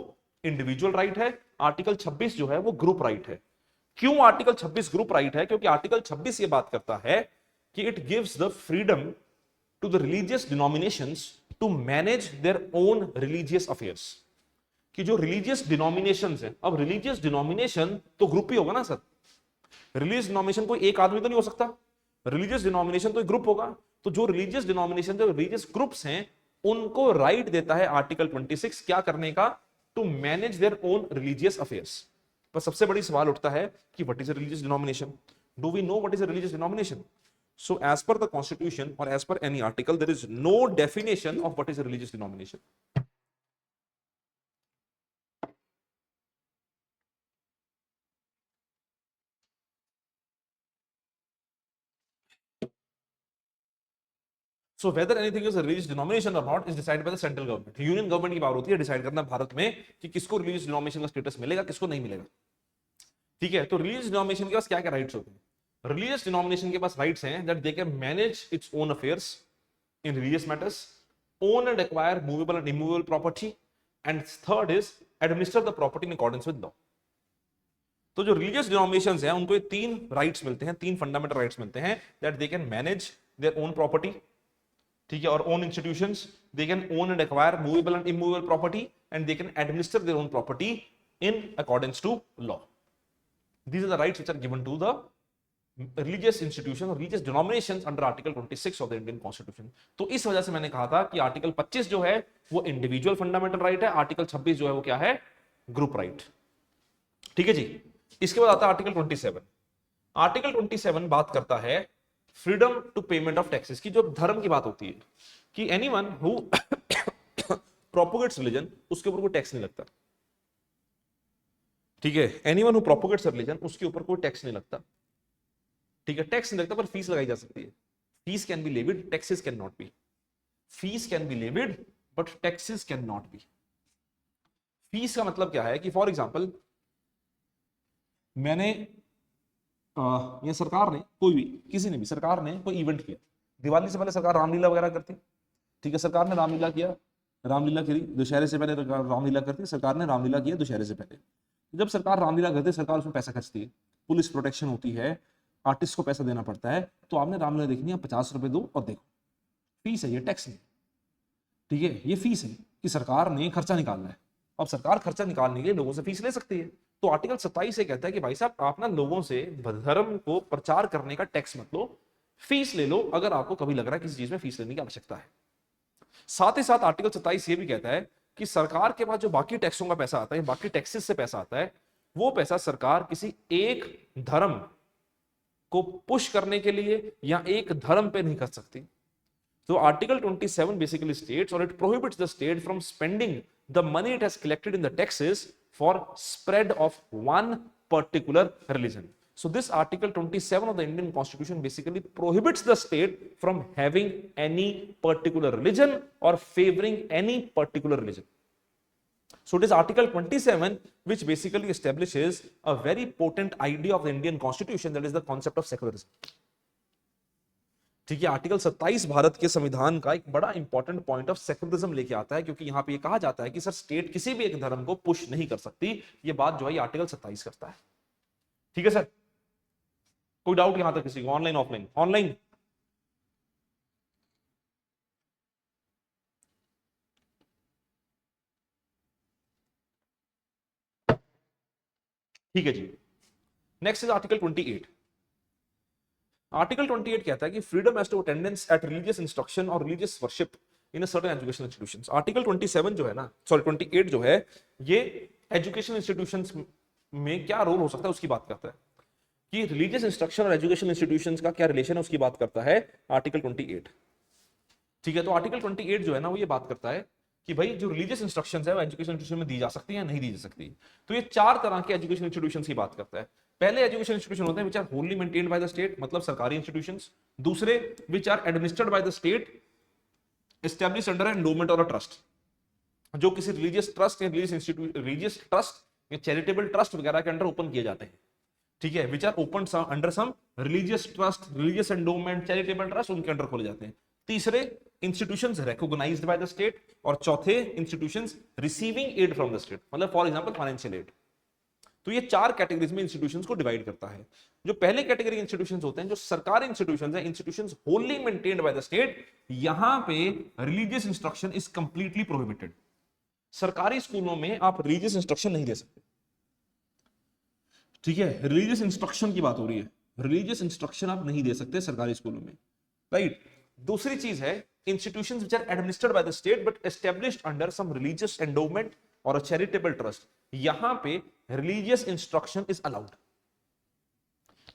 individual right है, article 26 जो है वो group right है। क्यों article 26 group right है? क्योंकि आर्टिकल 26 ये बात करता है कि it gives the freedom to the religious denominations to manage their own religious affairs. कि जो रिलीजियस डिनोमिनेशंस है, अब रिलीजियस डिनोमिनेशन तो ग्रुप ही होगा ना सर, रिलीजियस डिनोमिनेशन कोई एक आदमी तो नहीं हो सकता, रिलीजियस डिनोमिनेशन तो एक ग्रुप होगा। तो जो रिलीजियस डिनोमिनेशन, जो रिलीजियस ग्रुप्स हैं, उनको राइट देता है आर्टिकल 26 क्या करने का? To manage their own religious affairs. पर सबसे बड़ी सवाल उठता है कि what is a religious denomination? Do we know what is a religious denomination? So as per the constitution or as per any article, there is no definition of what is a religious denomination. So whether anything is religious denomination और not is decided by the central government. Union government की power होती है decide करना भारत में कि किसको religious denomination का status मिलेगा, किसको नहीं मिलेगा। ठीक है, तो रिलीजियस डिनोमिनेशन के पास क्या क्या राइट्स होते हैं? रिलीजियस डिनोमिनेशन के पास राइट्स हैं that they can manage its own affairs in religious matters, own and acquire movable and immovable property, and third is administer the property in accordance with law। तो जो religious denominations हैं उनको ये तीन rights मिलते हैं, तीन फंडामेंटल राइट्स मिलते हैं that they can manage their own property, ठीक है, और own institutions, they can own and acquire movable and immovable property, and they can administer their own property in accordance to law. These are the rights which are given to the religious institution और religious denominations under article 26 of the Indian constitution. तो इस वजह से मैंने कहा था कि article 25 जो है वो इंडिविजुअल फंडामेंटल राइट है, आर्टिकल 26 जो है वो क्या है, ग्रुप राइट। ठीक है जी। इसके बाद आता है आर्टिकल 27। आर्टिकल 27 बात करता है freedom to payment of taxes की। जो धर्म की बात होती है कि एनीवन हु प्रोपोगेट्स रिलीजन, उसके ऊपर कोई टैक्स नहीं लगता। ठीक है, एनीवन हु प्रोपोगेट्स रिलीजन, उसके ऊपर कोई टैक्स नहीं लगता। ठीक है, टैक्स नहीं लगता पर फीस लगाई जा सकती है। Fees can be levied, taxes can not B. Fees can be levied but taxes can not B. Fees का मतलब क्या है कि फॉर एग्जांपल मैंने या सरकार ने, कोई भी, किसी ने भी, सरकार ने कोई इवेंट किया, दिवाली से पहले सरकार रामलीला वगैरह करती, ठीक है, सरकार ने रामलीला किया, रामलीला करी, दशहरे से पहले रामलीला करती, सरकार ने रामलीला किया दशहरे से पहले। जब सरकार रामलीला करती है, सरकार उसमें पैसा खर्चती है, पुलिस प्रोटेक्शन होती है, आर्टिस्ट को पैसा देना पड़ता है, तो आपने रामलीला देखनी है, 50 रुपए दो और देखो, फीस है, ये टैक्स नहीं। ठीक है, ये फीस है कि सरकार ने खर्चा निकालना है। अब सरकार खर्चा निकालने के लिए लोगों से फीस ले सकती है। तो आर्टिकल 27 से कहता है कि भाई साहब आप ना लोगों से धर्म को प्रचार करने का टैक्स मत लो, फीस ले लो अगर आपको कभी लग रहा है किसी चीज में फीस लेने की आवश्यकता है। साथ ही साथ आर्टिकल 27 ये भी कहता है कि सरकार के पास जो बाकी टैक्सों का पैसा आता है, बाकी टैक्सेस से पैसा आता है, वो पैसा सरकार किसी एक धर्म को पुश करने के लिए या एक धर्म पे नहीं कर सकती। तो आर्टिकल 27 बेसिकली स्टेट्स और it prohibits the state from spending the money it has collected in the taxes for spread of one particular religion. So this article 27 of the Indian Constitution basically prohibits the state from having any particular religion or favoring any particular religion. So it is article 27 which basically establishes a very potent idea of the Indian Constitution, that is the concept of secularism. ठीक है, article 27 Bharat के संविधान का एक बड़ा important point of secularism लेके आता है, क्योंकि यहां पे ये कहा जाता है कि सर स्टेट किसी भी एक धर्म को पुश नहीं कर सकती। ये बात जो है आर्टिकल 27 करता है। ठीक है सर, कोई डाउट यहां तक किसी को? Online offline? ऑनलाइन। ठीक है जी। Next is article 28। आर्टिकल 28 कहता है कि freedom as to attendance at religious instruction और religious worship in a certain education institutions. Article 27 जो है ना, सॉरी 28 जो है, ये एजुकेशन इंस्टीट्यूशंस में क्या रोल हो सकता है उसकी बात करता है कि रिलीजियस इंस्ट्रक्शन और एजुकेशन इंस्टीट्यूशंस का क्या रिलेशन है उसकी बात करता है आर्टिकल 28। ठीक है, तो आर्टिकल 28 जो है ना वो ये बात करता है कि भाई जो रिलीजियस इंस्ट्रक्शंस है वो एजुकेशन इंस्टीट्यूशन में दी जा सकती है या नहीं दी जा सकती। तो ये चार तरह के एजुकेशन इंस्टीट्यूशंस की बात करता है। पहले एजुकेशन इंस्टीट्यूशन होते हैं which are wholly maintained by the state, मतलब सरकारी इंस्टीट्यूशंस। दूसरे which are administered by the state, established under endowment or a trust, जो किसी रिलीजियस ट्रस्ट या रिलीजियस ट्रस्ट या चैरिटेबल ट्रस्ट वगैरह के अंडर ओपन किए जाते हैं। ठीक है, which are open under some religious trust, religious endowment, charitable trust, उनके अंडर खोले जाते हैं। तीसरे institutions recognised by the state, और चौथे institutions receiving aid from the state, मतलब फॉर एग्जांपल फाइनेंशियल एड। तो ये चार कैटेगरीज में इंस्टीट्यूशंस को डिवाइड करता है। जो पहले कैटेगरी इंस्टीट्यूशंस होते हैं, जो सरकारी इंस्टीट्यूशंस हैं, institutions Holi maintained by the state, यहां पे religious instruction is completely prohibited. सरकारी स्कूलों में आप रिलीजियस इंस्ट्रक्शन नहीं दे सकते। ठीक है, रिलीजियस इंस्ट्रक्शन की बात हो रही है, रिलीजियस इंस्ट्रक्शन आप नहीं दे सकते सरकारी स्कूलों में, राइट। दूसरी चीज है institutions which are administered by the state but established under some religious endowment or a charitable trust, यहां पे रिलीजियस इंस्ट्रक्शन इज अलाउड।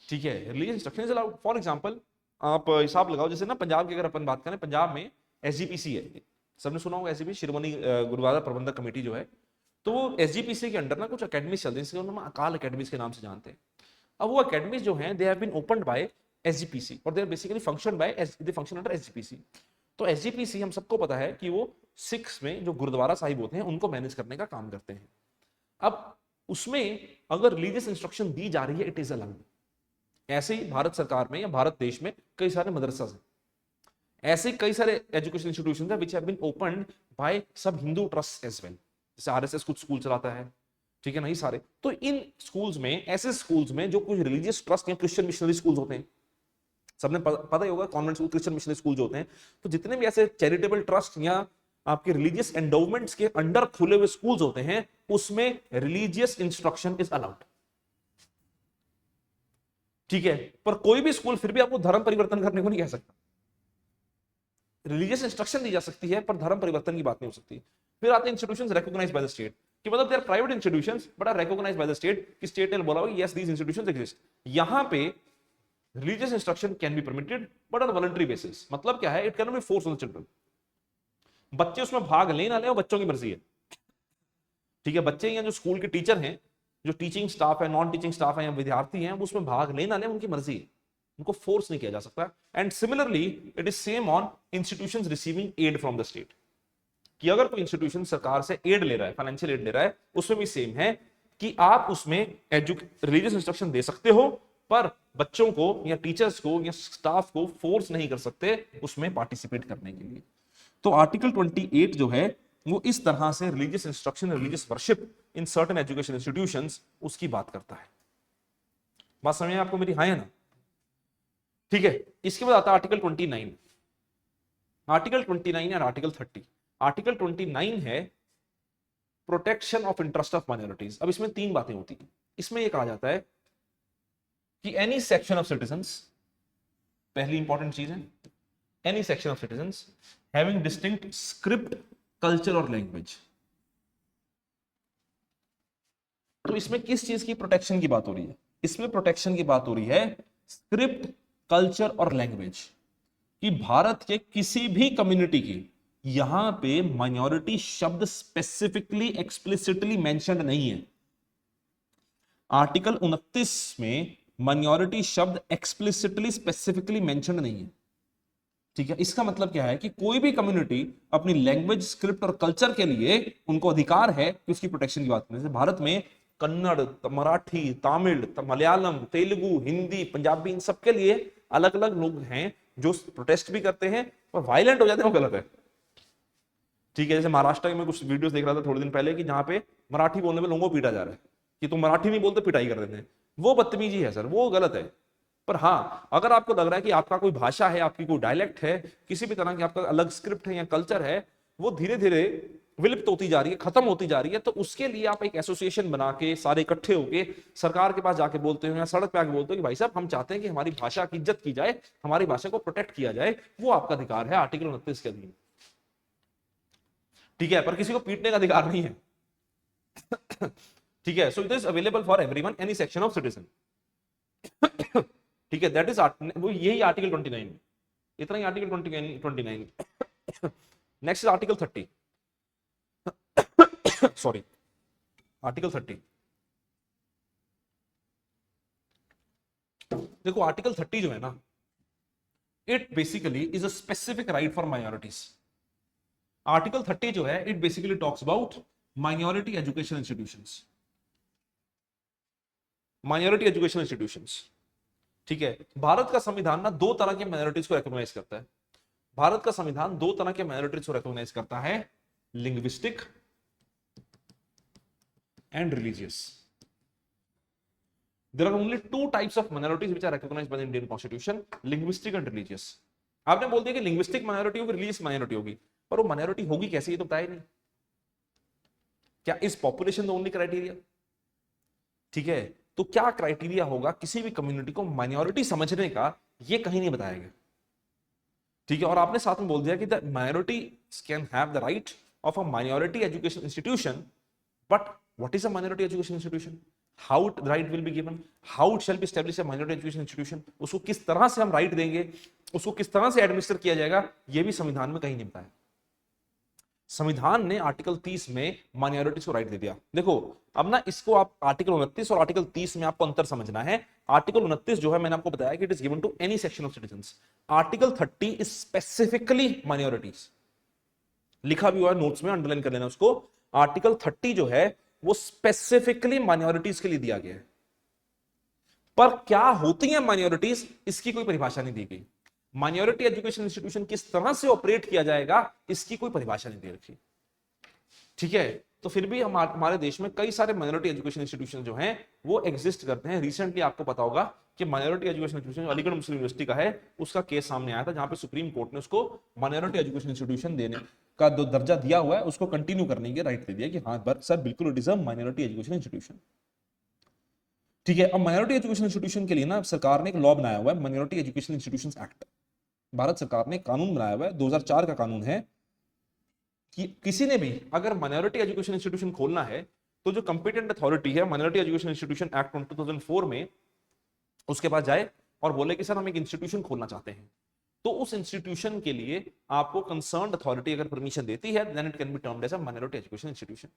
ठीक है, religious instruction is allowed. For example आप हिसाब लगाओ, जैसे ना पंजाब की अगर अपन बात करें, पंजाब में एसजीपीसी है, सबने सुना होगा एसजीपीसी, शिरोमणि गुरुद्वारा प्रबंधक कमेटी जो है, तो वो एसजीपीसी के अंडर ना कुछ अकेडमीज चलती हैं, जिसको हम अकाल अकेडमीज के नाम से जानते हैं। अब वो अकेडमीज जो हैं they have been opened by SGPC और they are basically function by, they function under SGPC. तो एसजीपीसी हम सबको पता है कि वो सिख्स में जो गुरुद्वारा साहिब होते हैं उनको मैनेज करने का काम करते हैं। अब उसमें अगर रिलीजियस इंस्ट्रक्शन दी जा रही है, इट इज अलाउड। ऐसे ही भारत सरकार में या भारत देश में कई सारे मदरसा हैं, ऐसे कई सारे एजुकेशन इंस्टीट्यूशन है which have been opened by सब हिंदू ट्रस्ट एज वेल। जैसे आरएसएस कुछ स्कूल चलाता है, ठीक है, नहीं सारे। तो इन स्कूल्स में, ऐसे स्कूल्स में जो कुछ रिलीजियस ट्रस्ट या क्रिश्चियन मिशनरी स्कूल्स होते हैं, सबने पता ही होगा convent school, Christian missionary school जो होते हैं, तो जितने भी ऐसे चैरिटेबल ट्रस्ट या आपके रिलीजियस एंडोवमेंट्स के अंडर खुले हुए स्कूल्स होते हैं, उसमें रिलीजियस इंस्ट्रक्शन इज अलाउड, ठीक है। पर कोई भी स्कूल फिर भी आपको धर्म परिवर्तन करने को नहीं कह सकता। रिलीजियस इंस्ट्रक्शन दी जा सकती है पर धर्म परिवर्तन की बात नहीं हो सकती। फिर आते हैं institutions recognised by the state, कि मतलब they are private institutions but are recognised by the state, कि स्टेट ने बोला यस दीस इंस्टीट्यूशंस एग्जिस्ट। यहां पे religious instruction can be permitted but on voluntary basis. मतलब क्या है, it can not be force on the children. बच्चे उसमें भाग लें ना लें, वो बच्चों की मर्जी है, ठीक है। बच्चे या जो स्कूल के टीचर हैं, जो टीचिंग स्टाफ है, नॉन टीचिंग स्टाफ है या विद्यार्थी हैं, वो उसमें भाग लें ना लें, उनकी मर्जी है, उनको फोर्स नहीं किया जा सकता। And similarly it is same on institutions receiving aid from the state, कि अगर कोई इंस्टीट्यूशन सरकार से एड ले रहा है, फाइनेंशियल एड ले रहा है, उसमें भी सेम है कि आप उसमें रिलीजियस इंस्ट्रक्शन दे सकते हो पर बच्चों को या टीचर्स को या स्टाफ को फोर्स नहीं कर सकते उसमें पार्टिसिपेट करने के लिए। तो आर्टिकल 28 जो है वो इस तरह से religious instruction, religious worship in certain education institutions उसकी बात करता है। बात समझ में आपको मेरी? हाँ या ना? ठीक है। इसके बाद आता है आर्टिकल 29। आर्टिकल 29 और आर्टिकल 30। आर्टिकल 29 है protection of interest of minorities. अब इसमें तीन बातें होती हैं। इसमें यह कहा जाता है कि एनी सेक्शन ऑफ सिटीजंस, पहली इंपॉर्टेंट चीज है, any section of citizens having distinct script, culture और लैंग्वेज। तो इसमें किस चीज की प्रोटेक्शन की बात हो रही है? इसमें प्रोटेक्शन की बात हो रही है स्क्रिप्ट, कल्चर और लैंग्वेज, कि भारत के किसी भी कम्युनिटी की यहां पे माइनॉरिटी शब्द स्पेसिफिकली एक्सप्लिसिटली मेंशन्ड नहीं है। आर्टिकल 29 में माइनॉरिटी शब्द एक्सप्लिसिटली स्पेसिफिकली मेंशन्ड नहीं है, ठीक है। इसका मतलब क्या है कि कोई भी कम्युनिटी अपनी लैंग्वेज, स्क्रिप्ट और कल्चर के लिए उनको अधिकार है कि उसकी प्रोटेक्शन की बात करें। जैसे भारत में कन्नड़, मराठी, तमिल, मलयालम, तेलुगु, हिंदी, पंजाबी, इन सबके लिए अलग अलग लोग हैं जो प्रोटेस्ट भी करते हैं और वायलेंट हो जाते हैं, वो गलत है, ठीक है। जैसे महाराष्ट्र में कुछ वीडियोस देख रहा था थोड़े दिन पहले कि जहां पे मराठी बोलने में लोगों को पीटा जा रहा है कि तुम मराठी नहीं बोलते, पिटाई कर देते हैं। वो बदतमीजी है सर, वो गलत है। पर हाँ, अगर आपको लग रहा है कि आपका कोई भाषा है, आपकी कोई डायलेक्ट है, किसी भी तरह की आपका अलग स्क्रिप्ट है या कल्चर है, वो धीरे धीरे विलुप्त होती जा रही है, खत्म होती जा रही है, तो उसके लिए आप एक एसोसिएशन बना के सारे इकट्ठे होके सरकार के पास जाके बोलते हो या सड़क पे आके बोलते हो कि भाई साहब हम चाहते हैं कि हमारी भाषा की इज्जत की जाए, हमारी भाषा को प्रोटेक्ट किया जाए, वो आपका अधिकार है आर्टिकल 29 के अधीन, ठीक है। पर किसी को पीटने का अधिकार नहीं है, ठीक है। सो it is available for everyone, any section of citizen, ठीक है। दैट इज वो यही आर्टिकल 29 में, इतना ही article 29। Next is article 30। Sorry, article 30। देखो आर्टिकल 30 जो है ना, it basically is a specific right for minorities. Article 30 जो है, it basically talks about minority education institutions, minority education institutions, ठीक है। भारत का संविधान ना दो तरह के माइनॉरिटीज को रिकॉग्नाइज करता है। भारत का संविधान दो तरह के माइनॉरिटीज को रिकॉग्नाइज करता है, linguistic and religious. There are only two types of minorities which are recognized by the Indian Constitution, linguistic and religious. आपने बोल दिया कि लिंग्विस्टिक माइनॉरिटी होगी, रिलीजियस माइनॉरिटी होगी, पर वो माइनॉरिटी होगी कैसे, ये तो बताया नहीं। क्या is population the only criteria? ठीक है, तो क्या क्राइटेरिया होगा किसी भी कम्युनिटी को माइनॉरिटी समझने का, ये कहीं नहीं बताया गया, ठीक है। और आपने साथ में बोल दिया कि the minority can have the right of a minority education institution, but what is a minority education institution, how the right will be given, how it shall be established a minority education institution, उसको किस तरह से हम right देंगे, उसको किस तरह से एडमिनिस्टर किया जाएगा, ये भी संविधान में कहीं नहीं बताया। संविधान ने आर्टिकल 30 में माइनॉरिटीज को राइट दे दिया। देखो अब ना इसको आप आर्टिकल 29 और आर्टिकल 30 में आपको अंतर समझना है। आर्टिकल 29 जो है मैंने आपको बताया कि it is given to any section of citizens. Article 30 is specifically minorities, लिखा भी हुआ है नोट्स में, अंडरलाइन कर लेना उसको। आर्टिकल 30 जो है वो स्पेसिफिकली माइनॉरिटीज के लिए दिया गया है, पर क्या होती है माइनॉरिटीज इसकी कोई परिभाषा नहीं दी गई। माइनॉरिटी एजुकेशन इंस्टीट्यूशन किस तरह से ऑपरेट किया जाएगा इसकी कोई परिभाषा नहीं दे रखी, ठीक है। तो फिर भी हमारे देश में कई सारे माइनॉरिटी एजुकेशन इंस्टीट्यूशन जो हैं वो एग्जिस्ट करते हैं। रिसेंटली आपको पता होगा कि माइनॉरिटी एजुकेशन इंस्टीट्यूशन अलीगढ़ मुस्लिम यूनिवर्सिटी का है, उसका केस सामने आया था जहां पे सुप्रीम कोर्ट ने उसको माइनॉरिटी एजुकेशन इंस्टीट्यूशन देने का जो दर्जा दिया हुआ है उसको कंटिन्यू करने के राइट दे दिया कि हाँ सर बिल्कुल it is a minority education institution, ठीक है। अब माइनॉरिटी एजुकेशन इंस्टीट्यूशन के लिए ना सरकार ने एक लॉ बनाया हुआ है, minority education institutions act. Bharat सरकार ने कानून बनाया हुआ है, 2004 का कानून है कि किसी ने भी अगर माइनॉरिटी एजुकेशन इंस्टीट्यूशन खोलना है तो जो कंपिटेंट अथॉरिटी है माइनॉरिटी एजुकेशन इंस्टीट्यूशन एक्ट 2004 में उसके पास जाए और बोले कि सर हम एक इंस्टीट्यूशन खोलना चाहते हैं, तो उस इंस्टीट्यूशन के लिए आपको कंसर्न्ड अथॉरिटी अगर परमिशन देती है then it can be termed as a minority education institution.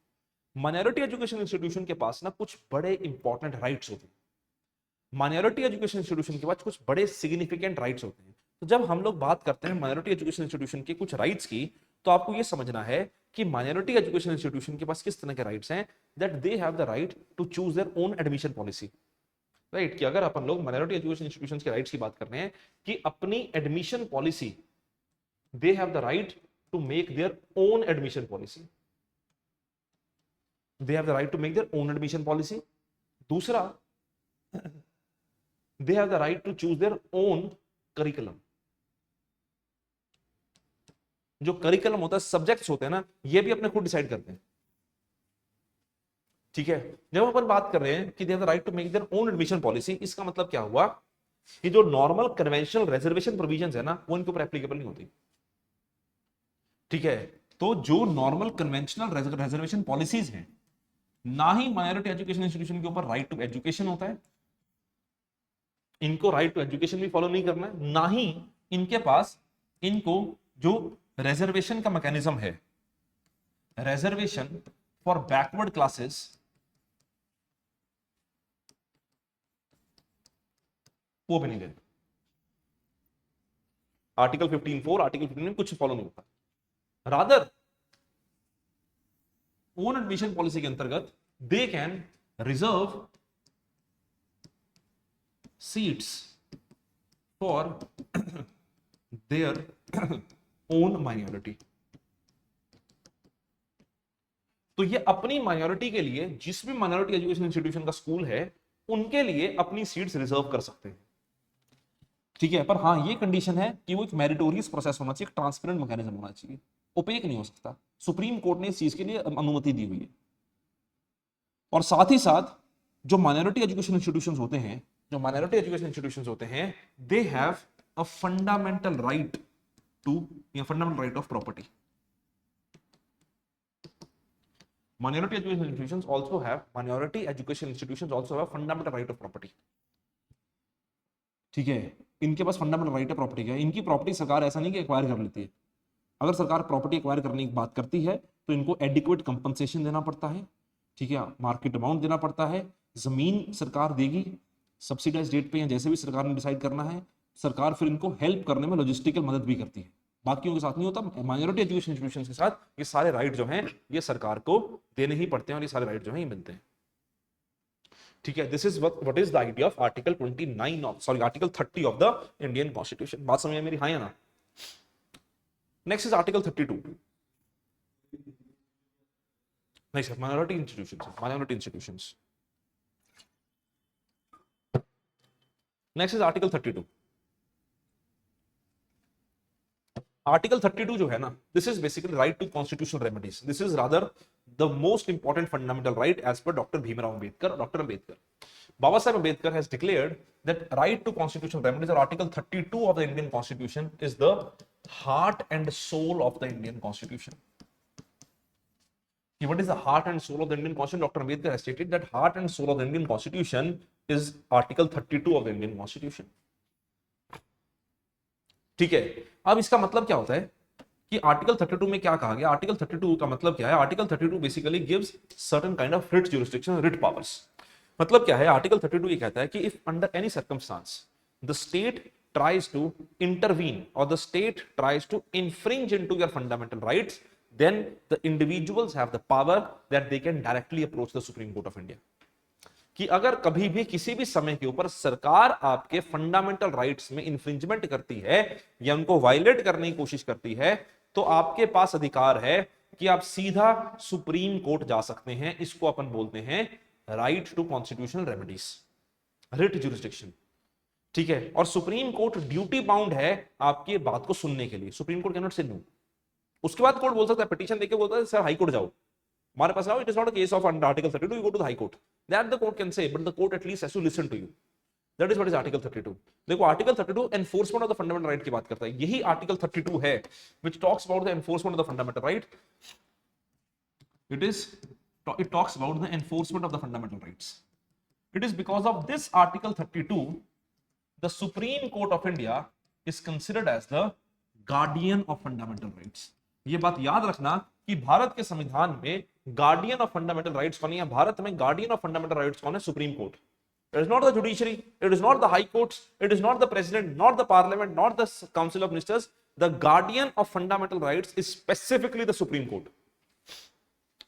Minority education institution के पास ना कुछ बड़े इंपॉर्टेंट राइट्स होते हैं, माइनॉरिटी एजुकेशन इंस्टीट्यूशन के पास कुछ बड़े सिग्निफिकेंट राइट्स होते हैं। तो जब हम लोग बात करते हैं माइनॉरिटी एजुकेशन इंस्टीट्यूशन के कुछ राइट्स की, तो आपको यह समझना है कि माइनॉरिटी एजुकेशन इंस्टीट्यूशन के पास किस तरह के राइट्स हैं, that they have the right to choose their own admission policy, right. कि अगर अपन लोग माइनॉरिटी एजुकेशन इंस्टीट्यूशंस के राइट्स की बात कर रहे हैं कि अपनी admission policy, they have the right to make their own admission policy, they have the right to make their own admission policy. दूसरा, they have the right to choose their own curriculum. जो curriculum होता है, subjects होते हैं ना, ये भी अपने खुद डिसाइड करते हैं, ठीक है। जब अपन बात कर रहे हैं कि they have the right to make their own admission policy, इसका मतलब क्या हुआ कि जो नॉर्मल कन्वेंशनल रिजर्वेशन प्रोविजंस है ना वो इनके ऊपर एप्लीकेबल नहीं होती, ठीक है। तो जो नॉर्मल कन्वेंशनल रिजर्वेशन पॉलिसीज हैं, ना ही माइनॉरिटी एजुकेशन इंस्टीट्यूशन के ऊपर राइट टू एजुकेशन होता है, इनको राइट टू एजुकेशन भी फॉलो नहीं करना है, ना ही इनके पास इनको जो रिजर्वेशन का मैकेनिज्म है, रिजर्वेशन फॉर बैकवर्ड क्लासेस, वो भी नहीं देते। आर्टिकल 15(4), आर्टिकल 15 में कुछ फॉलो नहीं होता। रादर ओन एडमिशन पॉलिसी के अंतर्गत they can reserve seats for their own minority. तो ये अपनी माइनॉरिटी के लिए, जिस भी माइनॉरिटी एजुकेशन इंस्टीट्यूशन का स्कूल है, उनके लिए अपनी सीट्स रिजर्व कर सकते हैं, ठीक है। पर हाँ ये कंडीशन है कि वो एक मेरिटोरियस प्रोसेस होना चाहिए, ट्रांसपेरेंट मैकेनिज्म होना चाहिए, ओपेक नहीं हो सकता। सुप्रीम कोर्ट ने इस चीज के लिए अनुमति दी हुई है। और साथ ही साथ जो माइनॉरिटी एजुकेशन इंस्टीट्यूशंस होते हैं, जो माइनॉरिटी एजुकेशन इंस्टीट्यूशंस होते हैं, they have a fundamental right to, या fundamental right of property. Minority education institutions also have fundamental right of property, ठीक है। इनके पास फंडामेंटल राइट है प्रॉपर्टी का। इनकी प्रॉपर्टी सरकार ऐसा नहीं कि एक्वायर कर लेती है, अगर सरकार प्रॉपर्टी एक्वायर करने की बात करती है तो इनको एडिक्वेट कंपनसेशन देना पड़ता है, ठीक है, मार्केट अमाउंट देना पड़ता है। जमीन सरकार देगी सब्सिडाइज रेट पे, या जैसे भी सरकार ने डिसाइड करना है। सरकार फिर इनको हेल्प करने में लॉजिस्टिकल मदद भी करती है, बाकियों के साथ नहीं होता। माइनॉरिटी एजुकेशन इंस्टीट्यूशंस के साथ ये सारे राइट जो हैं ये सरकार को देने ही पड़ते हैं, और ये सारे राइट जो हैं ये मिलते हैं, ठीक है। This is what is the idea of article 29 of, sorry, article 30 of the Indian constitution. बात समझ में मेरी, हाँ या ना? Next is article 32। नहीं sir, minority institutions, minority institutions. Next is article 32। Article 32 जो है ना, this is basically right to constitutional remedies. This is rather the most important fundamental right as पर doctor Bhimrao Ambedkar. Doctor Ambedkar, Baba Saheb Ambedkar has declared that right to constitutional remedies, or article 32 of the Indian constitution, is the heart and soul of the Indian constitution. What is the heart and soul of the Indian constitution? Dr. Ambedkar has stated that heart and soul of the Indian constitution is article 32 of the Indian constitution. ठीक है। अब इसका मतलब क्या होता है कि article 32 में क्या कहा गया। आर्टिकल 32 का मतलब क्या है? Article 32 basically gives certain kind of writ jurisdiction, writ powers. मतलब क्या है? आर्टिकल 32 ये कहता है कि if under any circumstance the state tries to intervene or the state tries to infringe into your fundamental rights, then the individuals have the power that they can directly approach the Supreme Court of India. कि अगर कभी भी किसी भी समय के ऊपर सरकार आपके फंडामेंटल राइट्स में इंफ्रिंजमेंट करती है या उनको वायलेट करने की कोशिश करती है, तो आपके पास अधिकार है कि आप सीधा सुप्रीम कोर्ट जा सकते हैं। इसको अपन बोलते हैं right to constitutional remedies, writ jurisdiction. ठीक है, और सुप्रीम कोर्ट ड्यूटी बाउंड है आपकी बात को सुनने के लिए। सुप्रीम कोर्ट कैन नॉट से नो। उसके बाद कोर्ट बोल सकता है, पिटीशन देके बोलता है सर हाई कोर्ट जाओ, हमारे पास आओ, it is not a case of under article 32 you go to the high court, that the court can say, but the court at least has to listen to you. That is what is article 32। देखो article 32 enforcement of the fundamental right की बात करता है। यही article 32 है which talks about the enforcement of the fundamental right. It talks about the enforcement of the fundamental rights. It is because of this article 32 the Supreme Court of India is considered as the guardian of fundamental rights। ये बात याद रखना कि भारत के संविधान में guardian of fundamental rights कौन है? भारत में गार्डियन ऑफ फंडामेंटल राइट्स कौन है? Supreme court. It is not the judiciary, it is not the high courts, it is not the president, not the parliament, not the council of ministers. The guardian of fundamental rights is specifically the supreme court.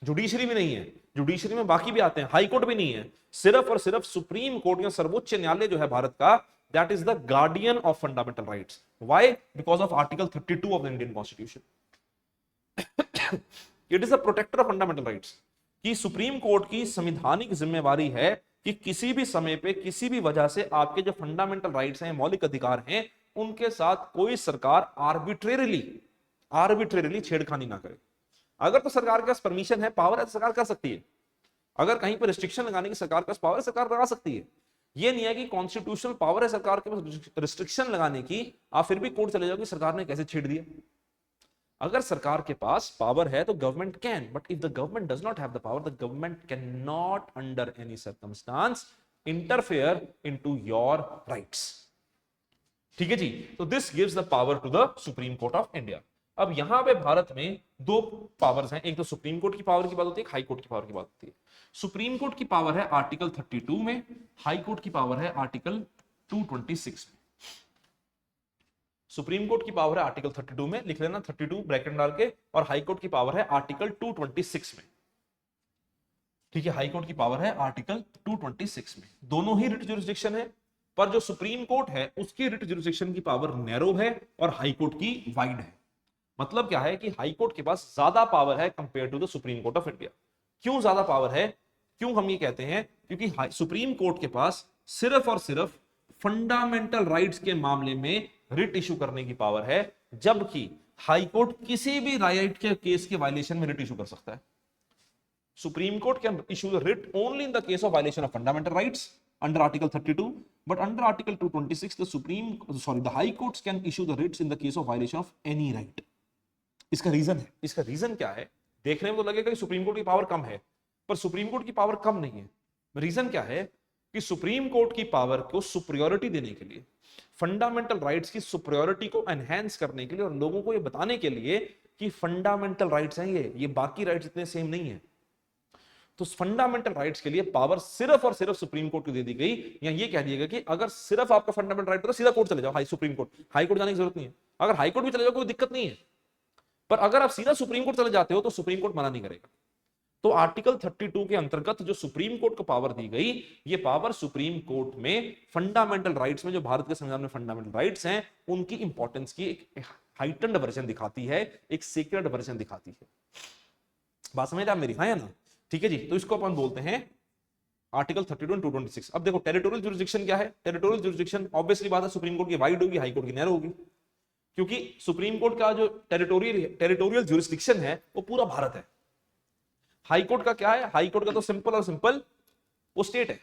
Judiciary भी नहीं है, judiciary में बाकी भी आते हैं, high court भी नहीं है, सिर्फ और सिर्फ सुप्रीम कोर्ट या सर्वोच्च न्यायालय जो है भारत का, that is the guardian of fundamental rights। why? because of article 32 of the Indian constitution। it is a protector of fundamental rights। कि सुप्रीम कोर्ट की संवैधानिक जिम्मेवारी है कि किसी भी समय पे किसी भी वजह से आपके जो फंडामेंटल राइट्स हैं, मौलिक अधिकार हैं, उनके साथ कोई सरकार आर्बिट्रेरली छेड़खानी ना करे। अगर तो सरकार के पास परमिशन है, पावर है, तो सरकार कर सकती है। अगर कहीं पर रिस्ट्रिक्शन लगाने की सरकार के पास पावर है, सरकार लगा सकती है। ये नहीं है कि कॉन्स्टिट्यूशनल पावर है सरकार के पास रिस्ट्रिक्शन लगाने की, आप फिर भी कोर्ट चले जाओ कि सरकार ने कैसे छेड़ दिया। अगर सरकार के पास पावर है तो government can, but if the government does not have the power, the government can not under any circumstances interfere into your rights. ठीक है जी, तो this gives the power to the supreme court of India. अब यहां पे भारत में दो powers हैं, एक तो सुप्रीम कोर्ट की पावर की बात होती है, एक हाई कोर्ट की पावर की बात होती है। सुप्रीम कोर्ट की पावर है आर्टिकल 32 में, हाई कोर्ट की पावर है आर्टिकल 226 में। सुप्रीम कोर्ट की पावर है आर्टिकल 32 में, लिख लेना 32 ब्रैकेट डाल के, और हाई कोर्ट की पावर है आर्टिकल 226 में। ठीक है, हाई कोर्ट की पावर है आर्टिकल 226 में। दोनों ही रिट ज्यूरिसडिक्शन है, पर जो सुप्रीम कोर्ट है उसकी रिट ज्यूरिसडिक्शन की पावर नैरो है और हाई कोर्ट की वाइड है। मतलब क्या है कि हाई कोर्ट के पास ज्यादा पावर है compare to the supreme court of India. क्यों ज्यादा पावर है? क्यों हम ये कहते हैं? क्योंकि सुप्रीम कोर्ट के पास सिर्फ और सिर्फ फंडामेंटल राइट्स के मामले में रिट इशू करने की पावर है, जबकि हाई कोर्ट किसी भी राइट के केस के वायलेशन में रिट इशू कर सकता है। Supreme court can issue the writ only in the case of violation of fundamental rights under article 32, but under article 226 the high courts can issue the writs in the case of violation of any right। इसका reason है, इसका reason क्या है? देखने में तो लगेगा कि सुप्रीम कोर्ट की पावर कम है, पर सुप्रीम कोर्ट की पावर कम नहीं है। रीजन क्या है कि सुप्रीम कोर्ट की पावर को सुप्रियोरिटी देने के लिए, फंडामेंटल राइट्स की सुप्रियोरिटी को एनहेंस करने के लिए, और लोगों को यह बताने के लिए कि फंडामेंटल राइट्स हैं ये बाकी राइट्स इतने सेम नहीं है, तो फंडामेंटल राइट्स के लिए पावर सिर्फ और सिर्फ सुप्रीम कोर्ट को दे दी गई। या ये कह दिया गया कि अगर सिर्फ आपका फंडामेंटल राइट हो तो सीधा कोर्ट चले जाओ, सुप्रीम कोर्ट, हाई कोर्ट जाने की जरूरत नहीं है। अगर हाई कोर्ट भी चले जाओ कोई दिक्कत नहीं है, पर अगर आप सीधा सुप्रीम कोर्ट चले जाते हो तो सुप्रीम कोर्ट मना नहीं करेगा। तो आर्टिकल 32 के अंतर्गत जो सुप्रीम कोर्ट को पावर दी गई, ये पावर सुप्रीम कोर्ट में फंडामेंटल राइट्स में, जो भारत के संविधान में फंडामेंटल राइट्स हैं, उनकी इंपॉर्टेंस की एक हाइटेंड वर्जन दिखाती है, एक सीक्रेट वर्जन दिखाती है। बात समझ आप मेरी? हाँ या ना? ठीक है जी, तो इसको अपन बोलते हैं आर्टिकल 32 और 226। अब देखो टेरिटोरियल जुरिसडिक्शन क्या है? टेरिटोरियल जुरिसडिक्शन ऑब्वियसली बात है सुप्रीम कोर्ट की वाइड होगी, हाई कोर्ट की नैरो होगी, क्योंकि सुप्रीम कोर्ट का जो टेरिटोरियल जुरिसडिक्शन है वो पूरा भारत है। हाई कोर्ट का क्या है? हाई कोर्ट का तो सिंपल और सिंपल वो स्टेट है।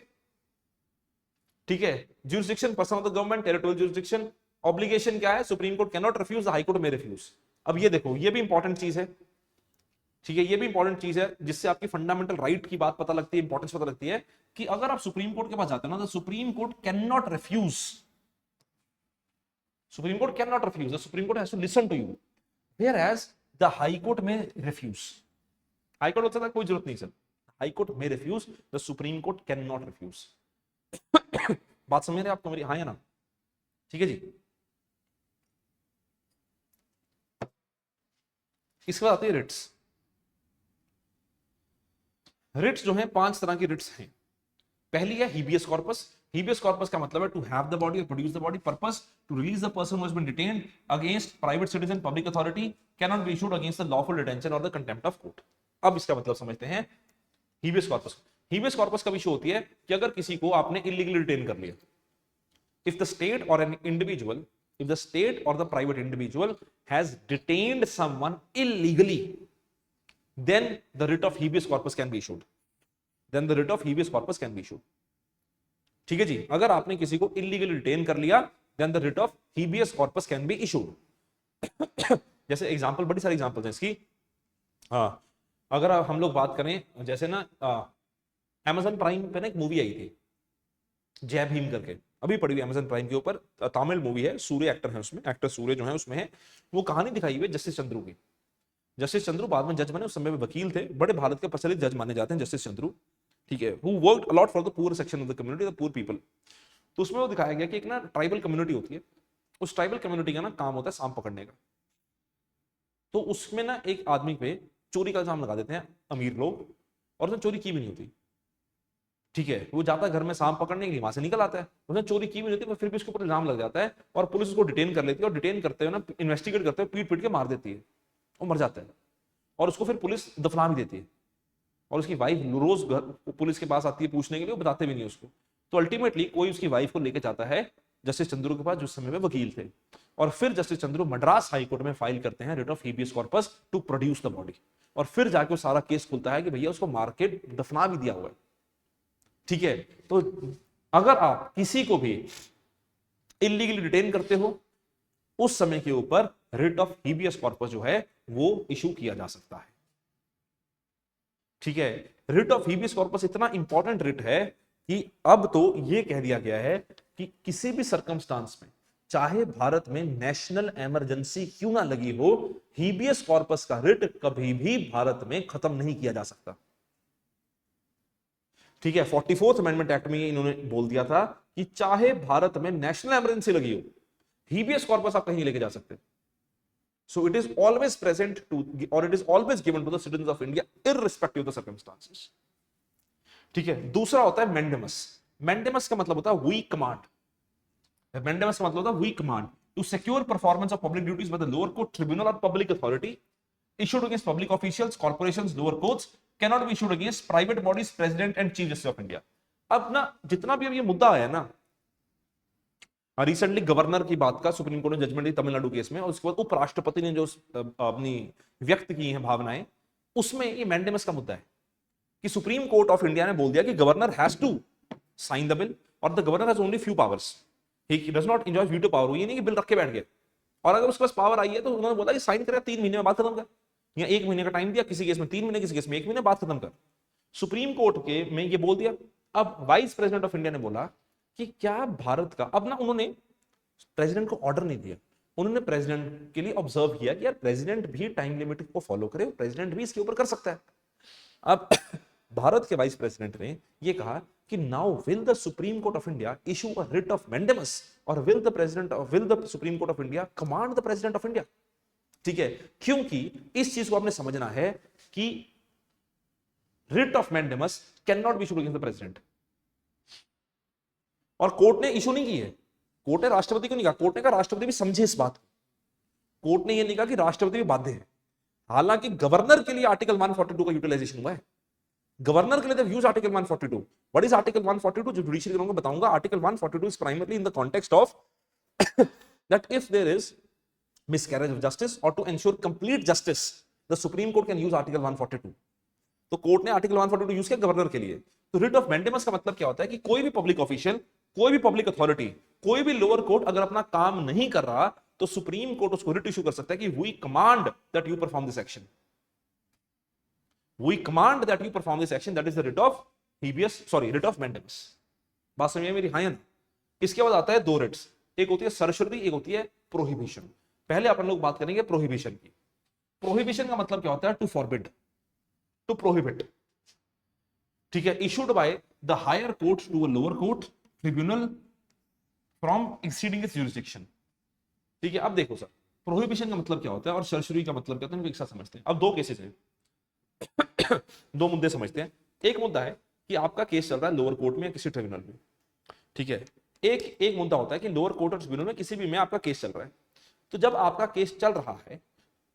ठीक है, jurisdiction person of the government, territorial jurisdiction. Obligation क्या है? Supreme court can not refuse, the high court में रिफ्यूज। अब ये देखो, ये भी इंपॉर्टेंट चीज है। ठीक है, ये भी इंपॉर्टेंट चीज है जिससे आपकी फंडामेंटल राइट की बात पता लगती है, इंपॉर्टेंस पता लगती है कि अगर आप सुप्रीम कोर्ट के पास जाते हो ना, तो supreme court can not refuse, supreme court can not refuse, the supreme court has to listen to you. Whereas the High Court may refuse. High Court बोलता था कोई जरूरत नहीं sir, High Court may refuse, the Supreme Court cannot refuse. बात समझ रहे आपको मेरी, हाँ या ना? ठीक है जी। इसके बाद आती है रिट्स। रिट्स जो है 5 तरह की रिट्स हैं। पहली है हीबियस कॉर्पस। हीबियस कॉर्पस का मतलब है टू हैव द बॉडी और produce the body, purpose to release the person who has been detained against private citizen public authority, can not be issued against the lawful detention और the contempt of court. अब इसका मतलब समझते हैं habeas corpus. Habeas corpus कब issue होती है कि अगर किसी को आपने इलीगली डिटेन कर लिया, if the state or an individual, if the state or the private individual has detained someone illegally, then the writ of habeas corpus can be issued. Then the writ of habeas corpus can be issued. ठीक है जी, अगर आपने किसी को illegally detain कर लिया, then the writ of habeas corpus can be issued. जैसे example, बड़ी सारी एग्जांपल्स हैं इसकी। हाँ, अगर हम लोग बात करें जैसे ना Amazon प्राइम पे ना एक मूवी आई थी जय भीम करके, अभी पड़ी हुई Amazon प्राइम के ऊपर, तमिल मूवी है, सूर्य एक्टर है उसमें, एक्टर सूर्य जो है उसमें है। वो कहानी दिखाई हुई है जस्टिस चंद्रू की। जस्टिस चंद्रू बाद में जज बने, उस समय में वकील थे, बड़े भारत के प्रचलित जज माने जाते हैं जस्टिस चंद्रू। ठीक है, who worked a lot for the poor section of the community, the poor people. तो उसमें वो दिखाया गया कि एक ना ट्राइबल कम्युनिटी होती है, उस ट्राइबल कम्युनिटी का ना काम होता है सांप पकड़ने का। तो उसमें ना एक आदमी पे चोरी का इल्जाम लगा देते हैं अमीर लोग, और उसने चोरी की भी नहीं होती। ठीक है, वो जाता है घर में सांप पकड़ने के लिए, वहां से निकल आता है, उसने चोरी की भी नहीं होती, फिर भी उसके ऊपर इल्जाम लग जाता है, और पुलिस उसको डिटेन कर लेती है, और डिटेन करते हुए ना इन्वेस्टिगेट करते हुए पीट पीट के मार देती है, वो मर जाता है। और उसको फिर पुलिस दफना भी देती है, और उसकी वाइफ रोज पुलिस के पास आती है पूछने के लिए, वो बताते भी नहीं उसको। तो अल्टीमेटली कोई उसकी वाइफ को लेकर जाता है जस्टिस चंद्रू के पास, जो समय में वकील थे, और फिर justice Chandru Madras high court में फाइल करते हैं writ of habeas corpus to produce the body, और फिर जाके सारा केस खुलता है कि भैया उसको मार के दफना भी दिया हुआ है। ठीक है, तो अगर आप किसी को भी इलीगली डिटेन करते हो, उस समय के ऊपर रिट ऑफ हेबियस कॉर्पस जो है वो इशू किया जा सकता है। ठीक है, रिट ऑफ हेबियस कॉर्पस इतना इंपॉर्टेंट रिट है कि अब तो यह कह दिया गया है कि किसी भी सर्कमस्टांस में, चाहे भारत में नेशनल इमरजेंसी क्यों ना लगी हो, हेबियस कॉर्पस का रिट कभी भी भारत में खत्म नहीं किया जा सकता। ठीक है, 44th अमेंडमेंट एक्ट में इन्होंने बोल दिया था कि चाहे भारत में नेशनल इमरजेंसी लगी हो, हेबियस कॉर्पस आप कहीं नहीं लेके जा सकते। So it is always present to, और it is always given to the citizens of India irrespective of the circumstances. ठीक है, दूसरा होता है मैंडेमस। मैंडेमस का मतलब होता है वी कमांड। मैंडेमस का मतलब होता है we command to secure performance of public duties by the lower court, tribunal और public authority issued against public officials, corporations, lower courts, cannot be issued against private bodies, president and chief justice of India. अब ना जितना भी अब ये मुद्दा आया ना, रिसेंटली गवर्नर की बात का सुप्रीम कोर्ट ने जजमेंट दी तमिलनाडु केस में, और उसके बाद उपराष्ट्रपति ने जो अपनी व्यक्त की हैं भावनाएं, उसमें ये मैंडेमस का मुद्दा है कि सुप्रीम कोर्ट ऑफ इंडिया ने बोल दिया कि governor has to sign the bill, और the governor has only few powers, he does not enjoy veto power. ये नहीं कि बिल रख के बैठ गए, और अगर उसके पास पावर आई है तो उन्होंने बोला कि साइन करेगा 3 महीने में, बात खत्म कर, या 1 महीने का टाइम दिया, किसी केस में 3 महीने, किसी केस में 1 महीने, बात खत्म कर। सुप्रीम कोर्ट के में ये बोल दिया। अब वाइस प्रेसिडेंट ऑफ इंडिया ने बोला कि क्या भारत का, अब ना उन्होंने प्रेसिडेंट को ऑर्डर नहीं दिया, उन्होंने प्रेसिडेंट के लिए ऑब्जर्व किया कि यार प्रेसिडेंट भी टाइम लिमिट को फॉलो करे, प्रेसिडेंट भी इसके ऊपर कर सकता है। अब भारत के वाइस प्रेसिडेंट ने यह कहा कि now will the supreme court of India issue a writ of mandamus, और will the supreme court of India command the president of India. ठीक है, क्योंकि इस चीज को आपने समझना है कि writ of mandamus can not be issued against the president, और कोर्ट ने इशू नहीं की है। कोर्ट ने राष्ट्रपति को नहीं कहा, कोर्ट ने कहा राष्ट्रपति भी समझे इस बात को। कोर्ट ने यह नहीं कहा कि राष्ट्रपति भी बाध्य है। हालांकि गवर्नर के लिए आर्टिकल 142 का यूटिलाइजेशन हुआ है, गवर्नर के लिए use article 142। What is article 142? जो जुडिशियरी करूंगा बताऊंगा। Article 142 is primarily in the context of that if there is miscarriage of justice or to ensure complete justice, the Supreme Court can use Article 142. तो court ने article 142 use किया governor के लिए। तो writ of mandamus का मतलब क्या होता है कि कोई भी पब्लिक ऑफिशियल, कोई भी पब्लिक अथॉरिटी, कोई भी लोअर कोर्ट अगर अपना काम नहीं कर रहा, तो सुप्रीम कोर्ट उसको रिट इशू कर सकता है कि we command that you perform this action, we command that you perform this action, that is the writ of habeas, sorry writ of mandamus. बात समझिए मेरी? हाँ या ना? इसके बाद आता है 2 रिट्स, एक होती है सरसरी, एक होती है प्रोहिबिशन। पहले अपन लोग बात करेंगे प्रोहिबिशन की। प्रोहिबिशन का मतलब क्या होता है? टू फॉरबिड, टू प्रोहिबिट, ठीक है, issued by the higher court to a lower court tribunal from exceeding its jurisdiction. ठीक है, अब देखो सर, प्रोहिबिशन का मतलब क्या होता है और सरसरी का मतलब क्या होता है, इनको एक साथ समझते हैं। अब दो केसेस हैं, दो मुद्दे समझते हैं। एक मुद्दा है कि आपका केस चल रहा है लोअर कोर्ट में या किसी ट्रिब्यूनल में, ठीक है। एक मुद्दा होता है कि लोअर कोर्ट और ट्रिब्यूनल में किसी भी में आपका केस चल रहा है। तो जब आपका केस चल रहा है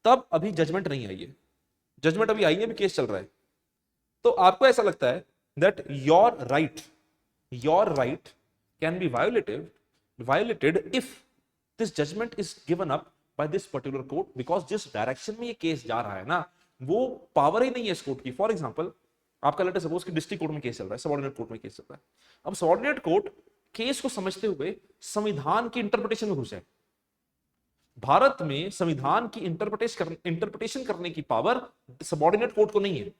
तब अभी जजमेंट नहीं आई है, जजमेंट अभी आई है, अभी केस चल रहा है, तो आपको ऐसा लगता है that your right can be violated if this judgement is given up by this particular court, because जिस डायरेक्शन में ये केस जा रहा है ना, वो पावर ही नहीं है इस कोर्ट की। फॉर एग्जाम्पल, आपका लेट सपोज कि डिस्ट्रिक्ट कोर्ट में केस चल रहा है, सबऑर्डिनेट कोर्ट में केस चल रहा है। अब सबऑर्डिनेट कोर्ट केस को समझते हुए संविधान की इंटरप्रिटेशन में घुस जाए। भारत में संविधान की इंटरप्रिटेशन करने की पावर सबऑर्डिनेट कोर्ट को नहीं है,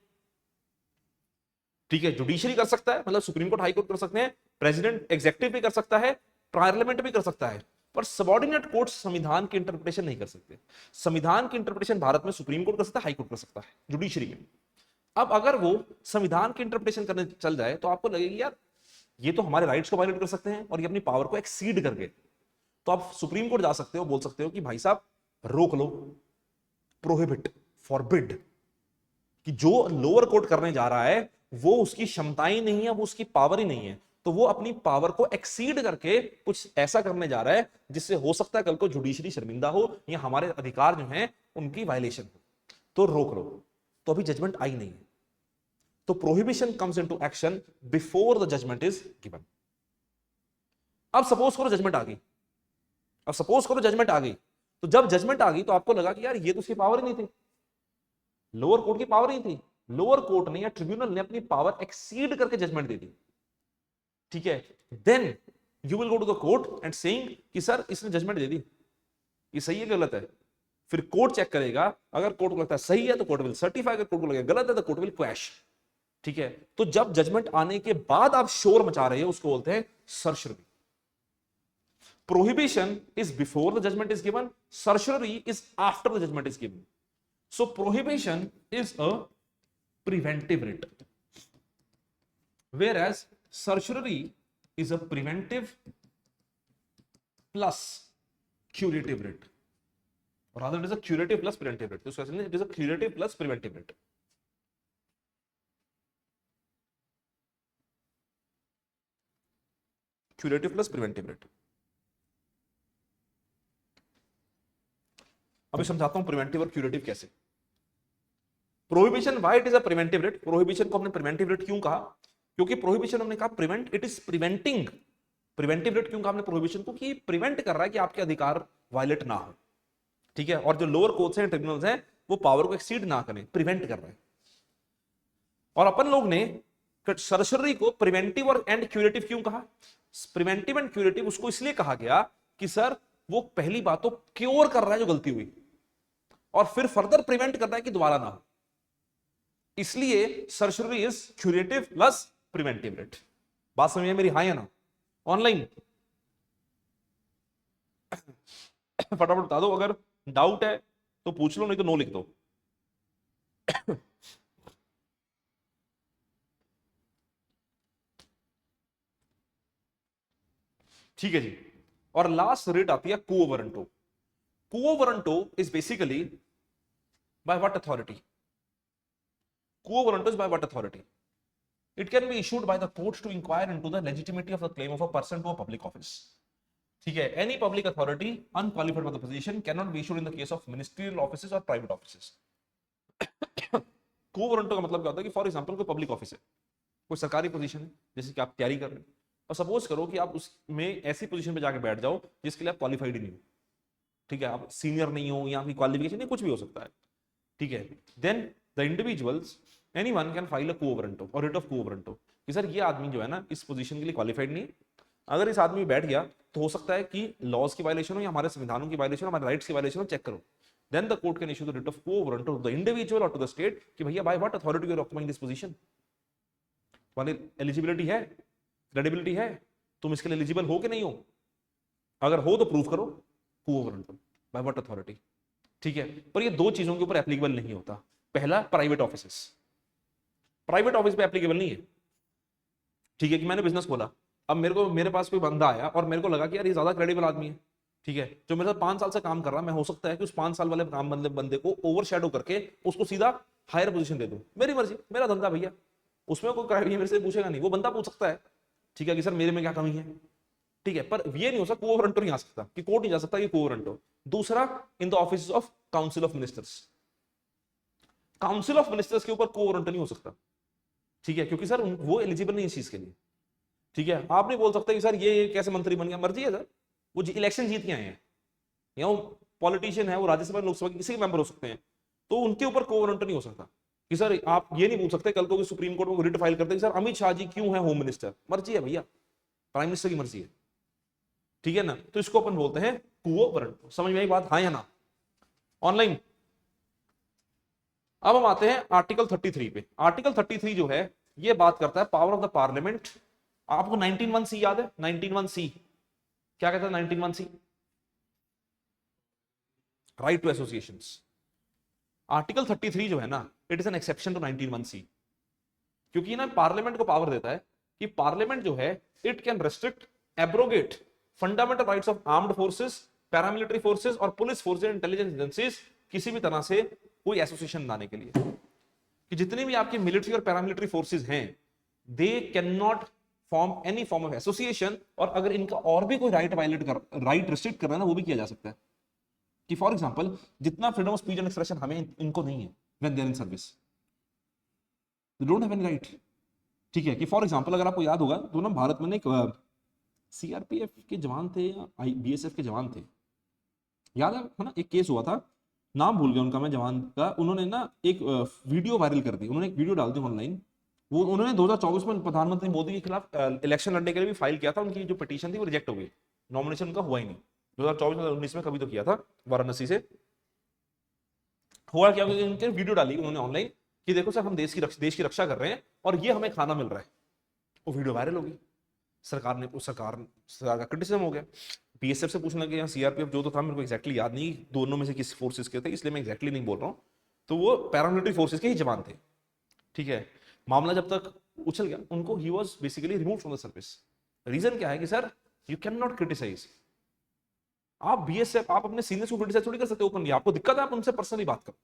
ठीक है। जुडिशरी कर सकता है, मतलब सुप्रीम कोर्ट, हाई कोर्ट कर सकते हैं, प्रेसिडेंट एग्जीक्यूटिव भी कर सकता है, पार्लियामेंट भी कर सकता है, पर सबऑर्डिनेट कोर्ट संविधान की इंटरप्रिटेशन नहीं कर सकते। संविधान की इंटरप्रिटेशन भारत में सुप्रीम कोर्ट कर सकता है, हाई कोर्ट कर सकता है, जुडिशरी में। अब अगर वो संविधान की इंटरप्रिटेशन करने चल जाए तो आपको लगेगा यार ये तो हमारे राइट्स को वायलेट कर सकते हैं और ये अपनी पावर को एक्सीड करके, तो आप सुप्रीम कोर्ट जा सकते हो, बोल सकते हो कि भाई साहब रोक लो, प्रोहिबिट, फॉरबिड, कि जो लोअर कोर्ट करने जा रहा है वो उसकी क्षमता ही नहीं है, वो उसकी पावर ही नहीं है, तो वो अपनी पावर को एक्सीड करके कुछ ऐसा करने जा रहा है जिससे हो सकता है कल को जुडिशरी शर्मिंदा हो या हमारे अधिकार जो हैं उनकी वायलेशन हो, तो रोक लो। तो अभी जजमेंट आई नहीं है, तो prohibition comes into action before the judgement is given. अब सपोज करो जजमेंट आ गई, अब सपोज करो जजमेंट आ गई, तो जब जजमेंट आ गई तो आपको लगा कि यार ये तो उसकी पावर ही नहीं थी, लोअर कोर्ट की पावर ही थी, लोअर कोर्ट ने या ट्रिब्यूनल ने अपनी पावर एक्सीड करके जजमेंट दे दी, ठीक है। Then you will go to the court and saying कि सर इसने जजमेंट दे दी, ये सही है गलत है। फिर कोर्ट चेक करेगा, अगर कोर्ट को लगता है सही है तो कोर्ट विल सर्टिफाई, अगर कोर्ट को लगेगा गलत है तो कोर्ट विल क्वैश, ठीक है। तो जब जजमेंट आने के बाद आप शोर मचा रहे हो उसको बोलते हैं सर्शरी। Prohibition is before the judgment is given, certiorari is after the judgment is given. So prohibition is a preventive writ, whereas certiorari is a preventive plus curative writ, or rather it is a curative plus preventive writ. So it is a curative plus preventive writ. Curative plus preventive writ. अभी समझाता हूं preventive और curative कैसे। Prohibition, why it is a preventive rate, prohibition को हमने preventive rate क्यों कहा? क्योंकि प्रोहिबिशन हमने कहा prevent, it is preventing, preventive rate क्यों कहा हमने प्रोहिबिशन को? कि प्रिवेंट कर रहा है कि आपके अधिकार वायलेट ना हो, ठीक है। और जो लोअर कोर्ट्स हैं, ट्रिब्यूनल्स हैं, वो पावर को एक्सीड ना करें, प्रिवेंट कर रहे हैं। और अपन लोग ने सर्जरी को प्रिवेंटिव और एंड क्यूरेटिव क्यों कहा? प्रिवेंटिव एंड क्यूरेटिव उसको इसलिए कहा गया कि सर वो पहली बात तो क्योर कर रहा है जो गलती हुई, और फिर फर्दर प्रिवेंट कर रहा है कि दोबारा ना हो, इसलिए surgery is curative plus preventive rate. बात समझ में मेरी? हाँ या ना? ऑनलाइन फटाफट बता दो, अगर डाउट है तो पूछ लो, नहीं तो नो लिख दो। ठीक है जी। और लास्ट रेट आती है quo warranto. Quo warranto is basically by what authority? Quo warranto is by what authority? It can be issued by the courts to inquire into the legitimacy of the claim of a person to a public office. ठीक है, any public authority unqualified for the position cannot be issued in the case of ministerial offices or private offices. को warranto का मतलब क्या होता है कि for example कोई पब्लिक ऑफिस है, कोई सरकारी पोजीशन है, जैसे कि आप तैयारी कर रहे हैं, और सपोज करो कि आप उसमें ऐसी पोजीशन पे जाके बैठ जाओ जिसके लिए आप क्वालिफाइड ही नहीं हो, ठीक है, आप सीनियर नहीं हो या आपकी क्वालिफिकेशन नहीं, कुछ भी हो सकता है, ठीक है। Then the individuals anyone can file a quo warranto और रिट ऑफ क्वो वारंटो कि सर ये आदमी जो है ना इस पोजीशन के लिए क्वालिफाइड नहीं, अगर इस आदमी बैठ गया तो हो सकता है कि लॉज की वायलेशन हो या हमारे संविधानों की वायलेशन हो, हमारे राइट्स की वायलेशन हो, चेक करो। Then the court can issue the writ of quo warranto to the individual और टू द स्टेट कि भैया by what authority you are occupying this position, वाली एलिजिबिलिटी है, क्रेडिबिलिटी है, तुम इसके लिए एलिजिबल हो कि नहीं हो, अगर हो तो प्रूव करो क्वो वारंटो बाय व्हाट अथॉरिटी। ठीक है, पर ये दो चीजों के ऊपर एप्लीकेबल नहीं होता। पहला, प्राइवेट ऑफिसेस, प्राइवेट ऑफिस पे एप्लीकेबल नहीं है। ठीक है, कि मैंने बिजनेस खोला, अब मेरे पास कोई बंदा आया और मेरे को लगा कि यार ये ज्यादा क्रेडिबल आदमी है, ठीक है, जो मेरे साथ 5 साल से काम कर रहा है, मैं हो सकता है कि उस 5 साल वाले काम बंदे को ओवरशैडो करके उसको सीधा हायर पोजीशन दे दूं। मेरी मर्जी, मेरा धंधा भैया, उसमें कोई क्राइम मेरे से पूछेगा नहीं, वो बंदा पूछ सकता है, ठीक है, कि सर मेरे में क्या कमी है, ठीक है, पर ये नहीं हो सकता, कोवरंटो नहीं आ सकता, कि कोर्ट नहीं जा सकता, ये कोवरंटो। दूसरा, in the office of council of ministers, council of ministers के ऊपर कोवरंटो नहीं हो सकता, ठीक है, क्योंकि सर वो एलिजिबल नहीं है इस चीज के लिए, ठीक है। आप नहीं बोल सकते कि सर ये कैसे मंत्री बन गया, मर्जी है सर, वो इलेक्शन जीत के आए हैं, या वो पॉलिटिशियन है, वो राज्यसभा लोकसभा के किसी के मेंबर हो सकते हैं, तो उनके ऊपर कोवरंटो नहीं हो सकता कि सर आप ये नहीं पूछ सकते कल को सुप्रीम कोर्ट में रिट फाइल करते कि सर अमित शाह जी क्यों है होम मिनिस्टर, मर्जी है भैया, प्राइम मिनिस्टर की मर्जी है, ठीक है ना। तो इसको अपन बोलते हैं कोवरंटो। समझ में आई बात, हाँ या ना? ऑनलाइन। अब हम आते हैं आर्टिकल 33 पे। आर्टिकल 33 जो है ये बात करता है पावर ऑफ द पार्लियामेंट। आपको 19(1)(c) याद है? 19(1)(c) क्या कहता है? 19(1)(c) right to associations. Article 33 जो है ना, it is an exception to 19(1)(c), क्योंकि ना पार्लियामेंट को पावर देता है कि पार्लियामेंट जो है it can restrict, abrogate fundamental rights of armed forces, paramilitary forces और पुलिस फोर्सेस, इंटेलिजेंस एजेंसीज किसी भी तरह से कोई एसोसिएशन बनाने के लिए, कि जितनी भी आपकी मिलिट्री और पैरामिलिट्री फोर्सेस हैं, they can not form any form of association, और अगर इनका और भी कोई राइट रेस्ट्रिक्ट कर रहा है ना, वो भी किया जा सकता है। कि फॉर एग्जांपल जितना freedom of speech and expression हमें इनको नहीं है when they are in service, they don't have any right, ठीक है। कि फॉर एग्जांपल अगर आपको याद होगा तो ना भारत में एक सीआरपीएफ के जवान थे या बीएसएफ के जवान थे, याद है ना? एक केस हुआ था, नाम भूल गया उनका मैं जवान का, उन्होंने ना एक वीडियो वायरल कर दी, उन्होंने एक वीडियो डाल दी ऑनलाइन। वो उन्होंने 2024 में प्रधानमंत्री मोदी के खिलाफ इलेक्शन लड़ने के लिए भी फाइल किया था, उनकी जो पिटीशन थी वो रिजेक्ट हो गई, नॉमिनेशन उनका हुआ ही नहीं। 2024-19 में कभी तो किया था वाराणसी से। हुआ क्या, उनके वीडियो डाली उन्होंने ऑनलाइन कि देखो सर हम देश की रक्षा कर रहे हैं और ये हमें खाना मिल रहा है। वो वीडियो वायरल होगी, सरकार का क्रिटिसिज्म हो गया। बीएसएफ से पूछने लगे, या सीआरपीएफ जो तो था, मेरे को एक्जैक्टली याद नहीं दोनों में से किस फोर्सेस के थे, इसलिए मैं एक्जैक्टली नहीं बोल रहा हूं, तो वो पैरामिलिट्री फोर्सेस के ही जवान थे, ठीक है। मामला जब तक उछल गया, उनको ही was basically remove from the service. Reason क्या है कि sir you can not criticise, आप बीएसएफ, आप अपने सीनियर्स को क्रिटिसाइज थोड़ी कर सकते ओपनली, आपको दिक्कत है आप उनसे पर्सनली बात करो,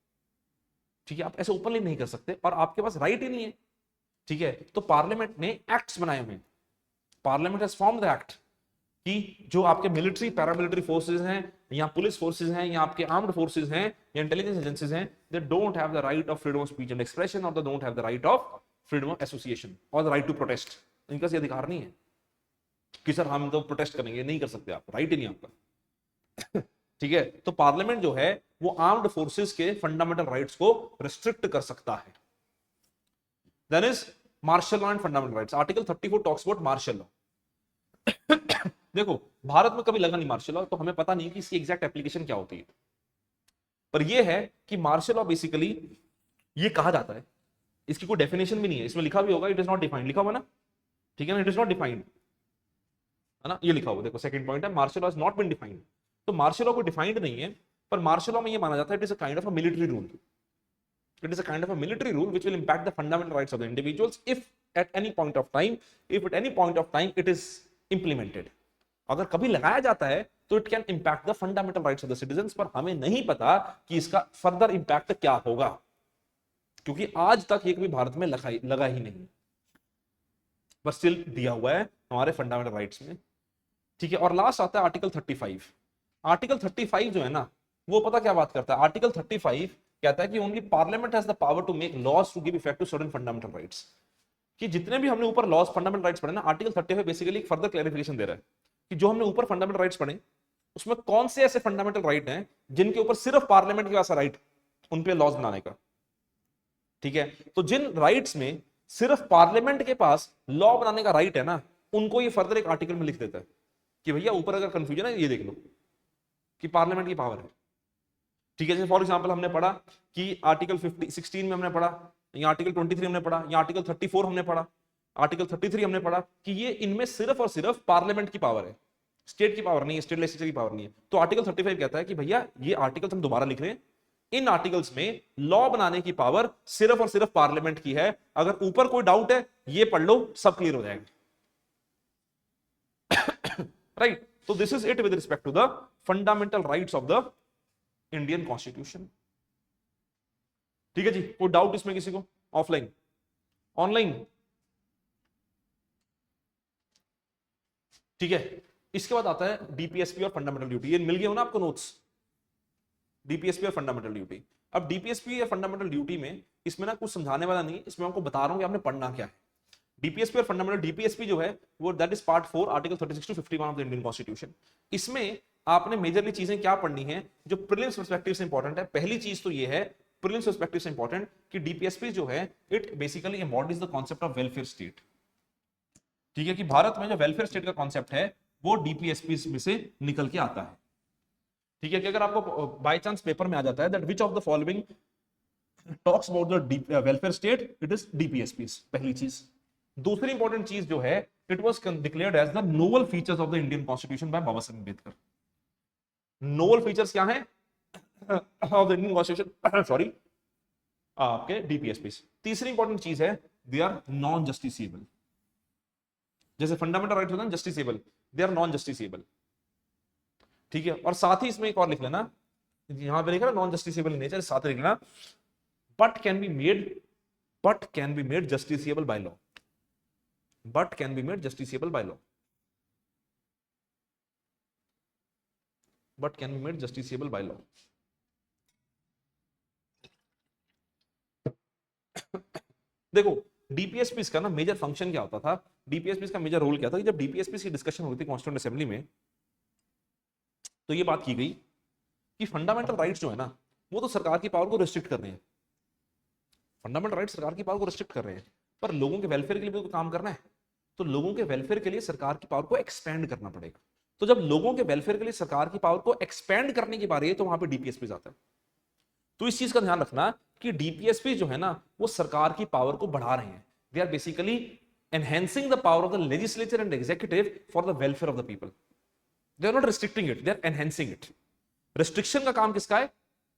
ठीक है, आप ऐसे ओपनली नहीं कर सकते, और आपके पास राइट ही नहीं है, ठीक है। तो पार्लियामेंट ने एक्ट्स बनाए हुए, parliament has formed the act कि जो आपके मिलिट्री पैरामिलिट्री फोर्सेस हैं, या पुलिस फोर्सेस हैं, या आपके आर्म्ड फोर्सेस हैं, या इंटेलिजेंस एजेंसीज हैं, they don't have the right of freedom of speech and expression, और they don't have the right of freedom of association और द राइट टू प्रोटेस्ट। इनका ये अधिकार नहीं है कि सर हम तो प्रोटेस्ट करेंगे, नहीं कर सकते, आप राइट ही नहीं आपका ठीक है। तो पार्लियामेंट जो है वो आर्म्ड फोर्सेस के फंडामेंटल राइट्स को रिस्ट्रिक्ट कर सकता है। Then is martial law and fundamental rights. Article 34 talks about martial law. देखो भारत में कभी लगा नहीं मार्शल लॉ, तो हमें पता नहीं कि इसकी एग्जैक्ट एप्लीकेशन क्या होती है, पर यह है कि मार्शल लॉ बेसिकली ये कहा जाता है, इसकी कोई डेफिनेशन भी नहीं है, इसमें लिखा भी होगा इट इज नॉट डिफाइंड, लिखा हुआ ना, ठीक है ना, इट इज नॉट डिफाइंड, है ना, ये लिखा हुआ देखो, सेकंड पॉइंट है martial law is not been defined. तो मार्शल लॉ को डिफाइंड नहीं है, पर मार्शल लॉ में ये माना जाता है it is a kind of a military rule, it is a kind of a military rule which will impact the fundamental rights of the individuals if at any point of time it is implemented। अगर कभी लगाया जाता है तो it can impact the fundamental rights of the citizens, पर हमें नहीं पता कि इसका फर्दर इंपैक्ट क्या होगा, क्योंकि आज तक ये कभी भारत में लगा ही नहीं, पर स्टिल दिया हुआ है हमारे फंडामेंटल राइट्स में, ठीक है। और लास्ट आता है आर्टिकल 35। आर्टिकल 35 जो है ना, वो पता क्या बात करता है, आर्टिकल 35 कहता है कि only parliament has the power to make laws to give effect to certain fundamental rights. कि जितने भी हमने ऊपर लॉज फंडामेंटल राइट्स पढ़े ना, आर्टिकल 35 बेसिकली एक फर्दर क्लैरिफिकेशन दे रहा है कि जो हमने ऊपर फंडामेंटल राइट्स पढ़े उसमें कौन से ऐसे फंडामेंटल राइट हैं जिनके ऊपर सिर्फ पार्लियामेंट के पास राइट उन पे लॉज बनाने का, ठीक है। तो जिन राइट्स में सिर्फ पार्लियामेंट के पास लॉ बनाने का राइट है ना, उनको ये फर्दर एक आर्टिकल में लिख देता है कि भैया ऊपर अगर कंफ्यूजन है ये देख लो कि पार्लियामेंट की पावर है, ठीक है। जैसे फॉर एग्जांपल हमने पढ़ा कि आर्टिकल 16 में हमने पढ़ा, या आर्टिकल 23 हमने पढ़ा, या आर्टिकल 34 हमने पढ़ा, आर्टिकल 33 हमने पढ़ा कि ये इनमें सिर्फ और सिर्फ पार्लियामेंट की पावर है, स्टेट की पावर नहीं है, स्टेट लेजिस्लेचर की पावर नहीं है। तो आर्टिकल 35 कहता है कि भैया ये आर्टिकल्स हम दोबारा लिख रहे हैं, इन आर्टिकल्स में लॉ बनाने की पावर सिर्फ और सिर्फ पार्लियामेंट की है। अगर ऊपर कोई डाउट है ये पढ़ लो, सब क्लियर हो जाएगा। राइट, तो this is it with respect to the fundamental rights of the Indian constitution. ठीक है जी, कोई डाउट इसमें किसी को? Offline, online? ठीक है, इसके बाद आता है डीपीएसपी और फंडामेंटल ड्यूटी। ये मिल गया हो ना आपको नोट्स, डीपीएसपी और फंडामेंटल ड्यूटी। अब डीपीएसपी या फंडामेंटल ड्यूटी में इसमें ना कुछ समझाने वाला नहीं, इसमें आपको बता रहा हूं कि आपने पढ़ना क्या है। डीपीएसपी और फंडामेंटल, डीपीएसपी जो है वो that is part 4 article 36 to 51 of the Indian constitution. इसमें आपने मेजरली चीजें क्या पढ़नी है जो प्रीलिम्स पर्सपेक्टिव से इंपॉर्टेंट है। पहली चीज तो ये है प्रीलिम्स पर्सपेक्टिव से इंपॉर्टेंट कि डीपीएसपी जो है it basically embodies the concept of welfare state. ठीक है, कि भारत में जो वेलफेयर स्टेट का कॉन्सेप्ट है वो डीपीएसपी में से निकल के आता है। ठीक है, कि अगर आपको बाय चांस पेपर में आ जाता है that which of the following talks about the welfare state, it is DPSP, पहली चीज। दूसरी इंपॉर्टेंट चीज जो है it was declared as the novel features of the Indian constitution by Baba Saheb Ambedkar. Novel features क्या है of the Indian constitution? Sorry, आपके DPSP. तीसरी इंपॉर्टेंट चीज है दे आर नॉन जस्टिसेबल। जैसे फंडामेंटल राइट्स होता है justiciable, they are non justiciable. ठीक है, और साथ ही इसमें एक और लिख लेना, यहां पे लिखा ना नॉन जस्टिसेबल इन नेचर, साथ लिखना but can be made justiciable by law, but can be made justiciable by law, but can be made justiciable by law. देखो डीपीएसपी का ना मेजर फंक्शन क्या होता था, डीपीएसपी का मेजर रोल क्या था कि जब डीपीएसपी की डिस्कशन होती थी कॉन्स्टिट्यूएंट असेंबली में, तो ये बात की गई कि फंडामेंटल राइट्स जो है ना वो तो सरकार की पावर को रिस्ट्रिक्ट कर रहे हैं, फंडामेंटल राइट्स सरकार की पावर को रिस्ट्रिक्ट कर रहे हैं, पर लोगों के वेलफेयर के लिए भी तो काम करना है। तो लोगों के वेलफेयर के लिए सरकार की पावर को एक्सपेंड करना पड़ेगा। तो जब लोगों के वेलफेयर के लिए सरकार की पावर को एक्सपेंड करने की बारी है तो वहां पे डीपीएसपी आता है। तो इस चीज का ध्यान रखना कि डीपीएसपी जो है ना वो सरकार की पावर को बढ़ा रहे हैं। They are basically enhancing the power of the legislature and executive for the welfare of the people. They are not restricting it, they are enhancing it. Restriction का काम किसका है?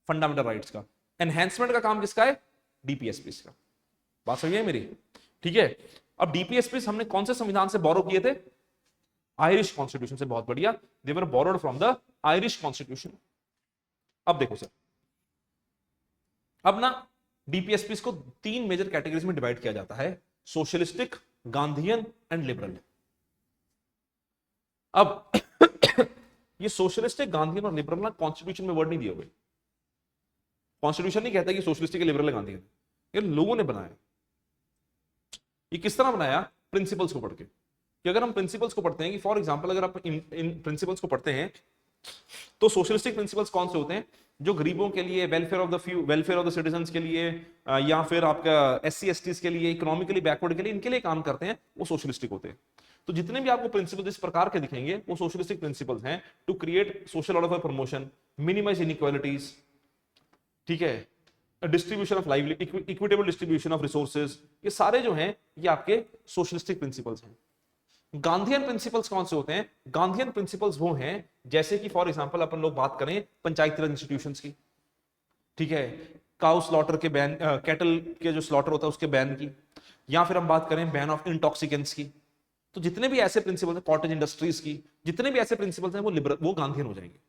फंडामेंटल राइट्स का। एनहेंसमेंट का काम किसका है? डीपीएसपी का। बात सही है मेरी? ठीक है, अब डीपीएसपी हमने कौन से संविधान से बोरो किए थे? आयरिश कॉन्स्टिट्यूशन से। बहुत बढ़िया, they were borrowed from the Irish constitution. अब देखो सर, अब ना डीपीएसपी को 3 मेजर कैटेगरीज में डिवाइड किया जाता है, सोशलिस्टिक, गांधीयन एंड लिबरल। अब ये सोशलिस्टिक, गांधीयन और लिबरल ना कॉन्स्टिट्यूशन में वर्ड नहीं दिए हुए। कॉन्स्टिट्यूशन नहीं कहता कि सोशलिस्टिक, लिबरल, गांधीयन, ये लोगों ने बनाया। ये किस तरह बनाया? प्रिंसिपल्स को पढ़ के। कि अगर हम प्रिंसिपल्स को पढ़ते हैं कि फॉर एग्जांपल अगर आप इन प्रिंसिपल्स को पढ़ते हैं तो सोशलिस्टिक प्रिंसिपल्स कौन से होते हैं? जो गरीबों के लिए, welfare of the few, welfare of the citizens के लिए, या फिर आपका एससी एसटीज के लिए, इकोनॉमिकली बैकवर्ड के लिए, इनके लिए काम करते हैं, वो सोशलिस्टिक होते हैं। तो जितने भी आपको प्रिंसिपल्स इस प्रकार के दिखेंगे वो सोशलिस्टिक प्रिंसिपल्स हैं। To create social order for promotion, minimise inequalities, ठीक है, distribution of lively, equitable distribution of resources, ये सारे जो हैं ये आपके सोशलिस्टिक प्रिंसिपल्स हैं। गांधीयन प्रिंसिपल्स कौन से होते हैं? गांधीयन प्रिंसिपल्स वो हैं जैसे कि फॉर एग्जांपल अपन लोग बात करें पंचायती राज इंस्टीट्यूशंस की, ठीक है, काउ स्लॉटर के बैन, कैटल के जो स्लॉटर होता है उसके बैन की, या फिर हम बात करें बैन ऑफ इंटॉक्सिकेंट्स की। तो जितने भी ऐसे प्रिंसिपल्स हैं, कॉटेज इंडस्ट्रीज की, जितने भी ऐसे प्रिंसिपल्स हैं वो लिबरल, वो गांधीयन हो जाएंगे।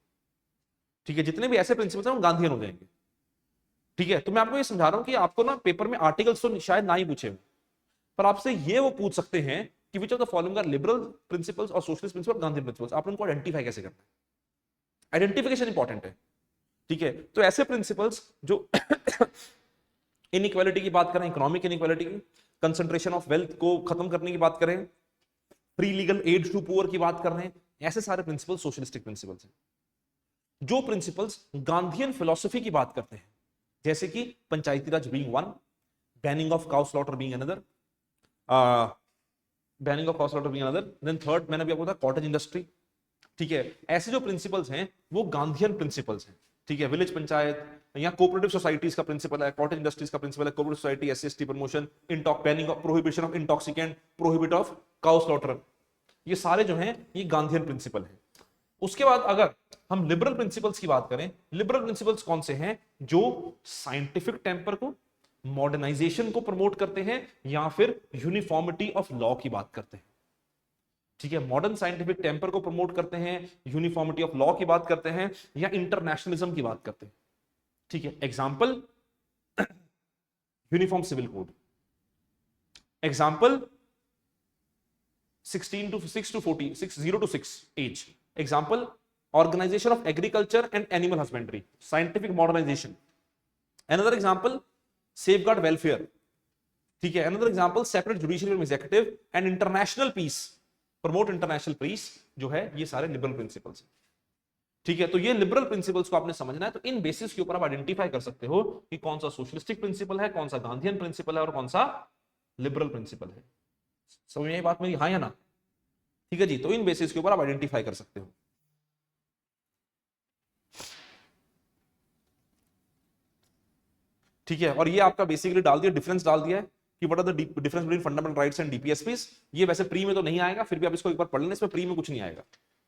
ठीक है, जितने भी ऐसे प्रिंसिपल्स हैं वो गांधीयन हो जाएंगे। ठीक है, तो मैं आपको ये समझा रहा हूं कि आपको ना पेपर में आर्टिकल्स तो शायद ना ही पूछे, पर आपसे ये वो पूछ सकते हैं कि which of the following are liberal principles और सोशलिस्ट प्रिंसिपल, गांधीयन प्रिंसिपल्स। आप उनको आइडेंटिफाई कैसे करना है? आइडेंटिफिकेशन इंपॉर्टेंट है। ठीक है, तो ऐसे प्रिंसिपल्स जो इनइक्वालिटी की बात करें, इकोनॉमिक इनइक्वालिटी की, कंसंट्रेशन ऑफ वेल्थ को खत्म करने की बात करें, free legal aid to poor की बात कर रहे हैं, ऐसे सारे प्रिंसिपल सोशलिस्टिक प्रिंसिपल्स हैं। जो प्रिंसिपल्स गांधीयन फिलॉसफी की बात करते हैं, जैसे कि Panchayati Raj being one, banning of cow slaughter being another, banning of cow slaughter being another, then third मैंने अभी आपको बताया कॉटेज इंडस्ट्री। ठीक है, ऐसे जो प्रिंसिपल्स हैं वो गांधीयन प्रिंसिपल्स हैं। ठीक है, विलेज पंचायत या कोऑपरेटिव सोसाइटीज का प्रिंसिपल है, कॉटेज इंडस्ट्रीज का प्रिंसिपल है, cooperative society, SC ST promotion, banning of, prohibition of intoxicant, prohibit of cow slaughter, ये सारे जो हैं ये गांधीयन प्रिंसिपल हैं। उसके बाद अगर हम लिबरल प्रिंसिपल्स की बात करें, लिबरल प्रिंसिपल्स कौन से हैं? जो साइंटिफिक टेम्पर को, मॉडर्नाइजेशन को प्रमोट करते हैं, या फिर यूनिफॉर्मिटी ऑफ लॉ की बात करते हैं। ठीक है, मॉडर्न साइंटिफिक टेम्पर को प्रमोट करते हैं, यूनिफॉर्मिटी ऑफ लॉ की बात करते हैं, या इंटरनेशनलिज्म की बात करते हैं। ठीक है, example uniform civil code, example 16 to 6 to 40, 0 to 6 age. Example, organization of agriculture and animal husbandry, scientific modernization. Another example, safeguard welfare. ठीक है, another example, separate judiciary from executive and international peace, promote international peace, जो है ये सारे liberal principles हैं। ठीक है, तो ये लिबरल प्रिंसिपल्स को आपने समझना है। तो इन बेसिस के ऊपर आप आइडेंटिफाई कर सकते हो कि कौन सा सोशलिस्टिक प्रिंसिपल है, कौन सा गांधीयन प्रिंसिपल है, और कौन सा लिबरल प्रिंसिपल है। समझ में ये बात मेरी, हाँ या ना? ठीक है जी, तो इन बेसिस के ऊपर आप आइडेंटिफाई कर सकते हो। ठीक है, और ये आपका बेसिकली डाल दिया, डिफरेंस डाल दिया है कि what are the difference between fundamental rights and DPSPs. ये वैसे प्री में तो नहीं आएगा, फिर भी आप इसको एक बार पढ़ लेना, इसमें प्री में कुछ नहीं आएगा।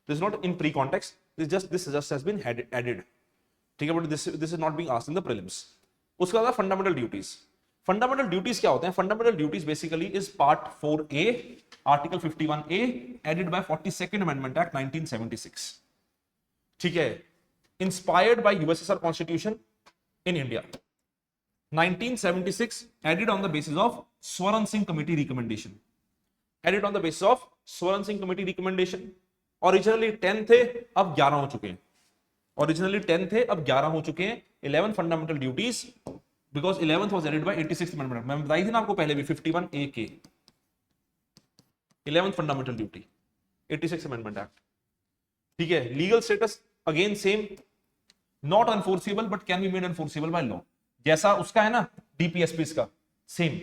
This is not in pre context, this just has been added. ठीक है, but this is not being asked in the prelims. उसके बाद फंडामेंटल ड्यूटीज। फंडामेंटल ड्यूटीज क्या होते हैं? Fundamental duties basically is part 4A, article 51A, added by 42nd amendment act 1976। ठीक है, inspired by USSR constitution in India, 1976, added on the basis of Swaran Singh Committee recommendation. Added on the basis of Swaran Singh Committee recommendation. Originally 10 थे, अब 11 हो चुके हैं। Originally 10 थे, अब 11 हो चुके हैं। 11 fundamental duties, because 11th was added by 86th amendment. मैं बताई थी ना आपको पहले भी 51A के 11th fundamental duty, 86th amendment act. ठीक है, legal status again same, not enforceable but can be made enforceable by law. जैसा उसका है ना डीपीएसपी का, सेम,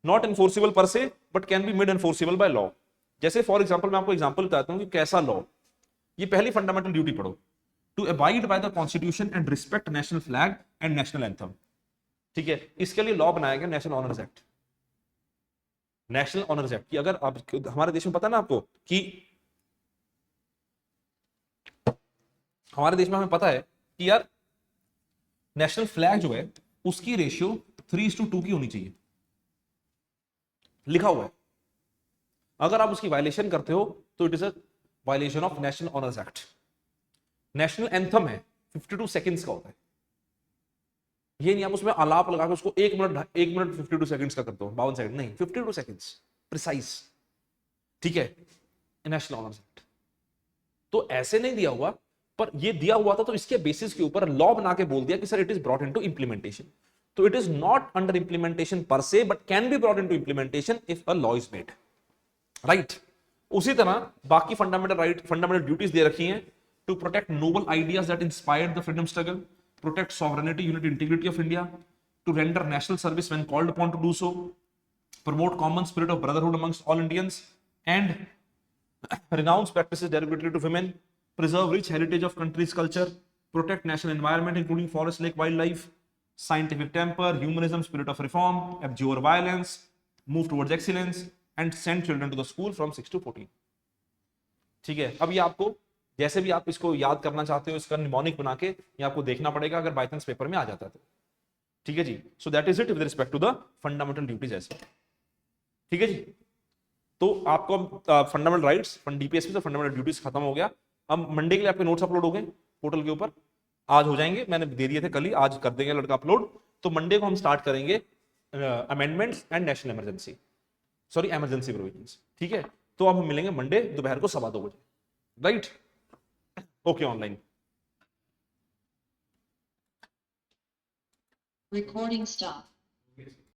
नॉट एनफोर्सेबल पर se but can be made enforceable by law. जैसे for example मैं आपको एग्जांपल बताता हूं कि कैसा लॉ। ये पहली फंडामेंटल ड्यूटी पढ़ो, to abide by the constitution and respect national flag and national anthem. ठीक है, इसके लिए लॉ बनाया गया national honours act. National honours act की अगर आप हमारे देश में पता ना आपको कि हमारे देश में हमें पता है कि यार नेशनल फ्लैग जो है उसकी रेशियो 3:2 की होनी चाहिए, लिखा हुआ है। अगर आप उसकी वायलेशन करते हो तो it is a violation of national honours act. National anthem है 52 सेकंड्स का होता है। ये नहीं आप उसमें आलाप लगा के उसको 1 मिनट 52 सेकंड्स का करते हो, 52 सेकंड नहीं, 52 सेकंड्स प्रिसाइज। ठीक है, नेशनल ऑनर्स एक्ट तो ऐसे नहीं दिया हुआ, पर ये दिया हुआ था तो इसके बेसिस के ऊपर लॉ बना के बोल दिया कि sir it is brought into implementation. तो it is not under implementation per se but can be brought into implementation if a law is made, right. उसी तरह बाकी फंडामेंटल ड्यूटीज दे रखी हैं, to protect noble ideas that inspired the freedom struggle, protect sovereignty, unity, integrity of India, to render national service when called upon to do so, promote common spirit of brotherhood amongst all Indians and renounce practices derogatory to women, preserve rich heritage of country's culture, protect national environment including forest, lake, wildlife, scientific temper, humanism, spirit of reform, abjure violence, move towards excellence and send children to the school from 6 to 14। ठीक है, अब ये आपको जैसे भी आप इसको याद करना चाहते हो, इसका निमोनिक बना के ये आपको देखना पड़ेगा अगर बाय चांस पेपर में आ जाता है तो। ठीक है जी, so that is it with respect to the fundamental duties ऐसे। ठीक है जी, तो आपको फंडामेंटल राइट्स, डीपीएसपी से फंडामेंटल ड्यूटीज खत्म हो गया। अब मंडे के लिए आपके नोट्स अपलोड हो गए पोर्टल के ऊपर, आज हो जाएंगे, मैंने दे दिए थे कल ही, आज कर देंगे लड़का अपलोड। तो मंडे को हम स्टार्ट करेंगे amendments and national emergency, sorry emergency provisions. ठीक है, तो अब हम मिलेंगे मंडे दोपहर को 2:15 बजे, right? Okay, online recording stop।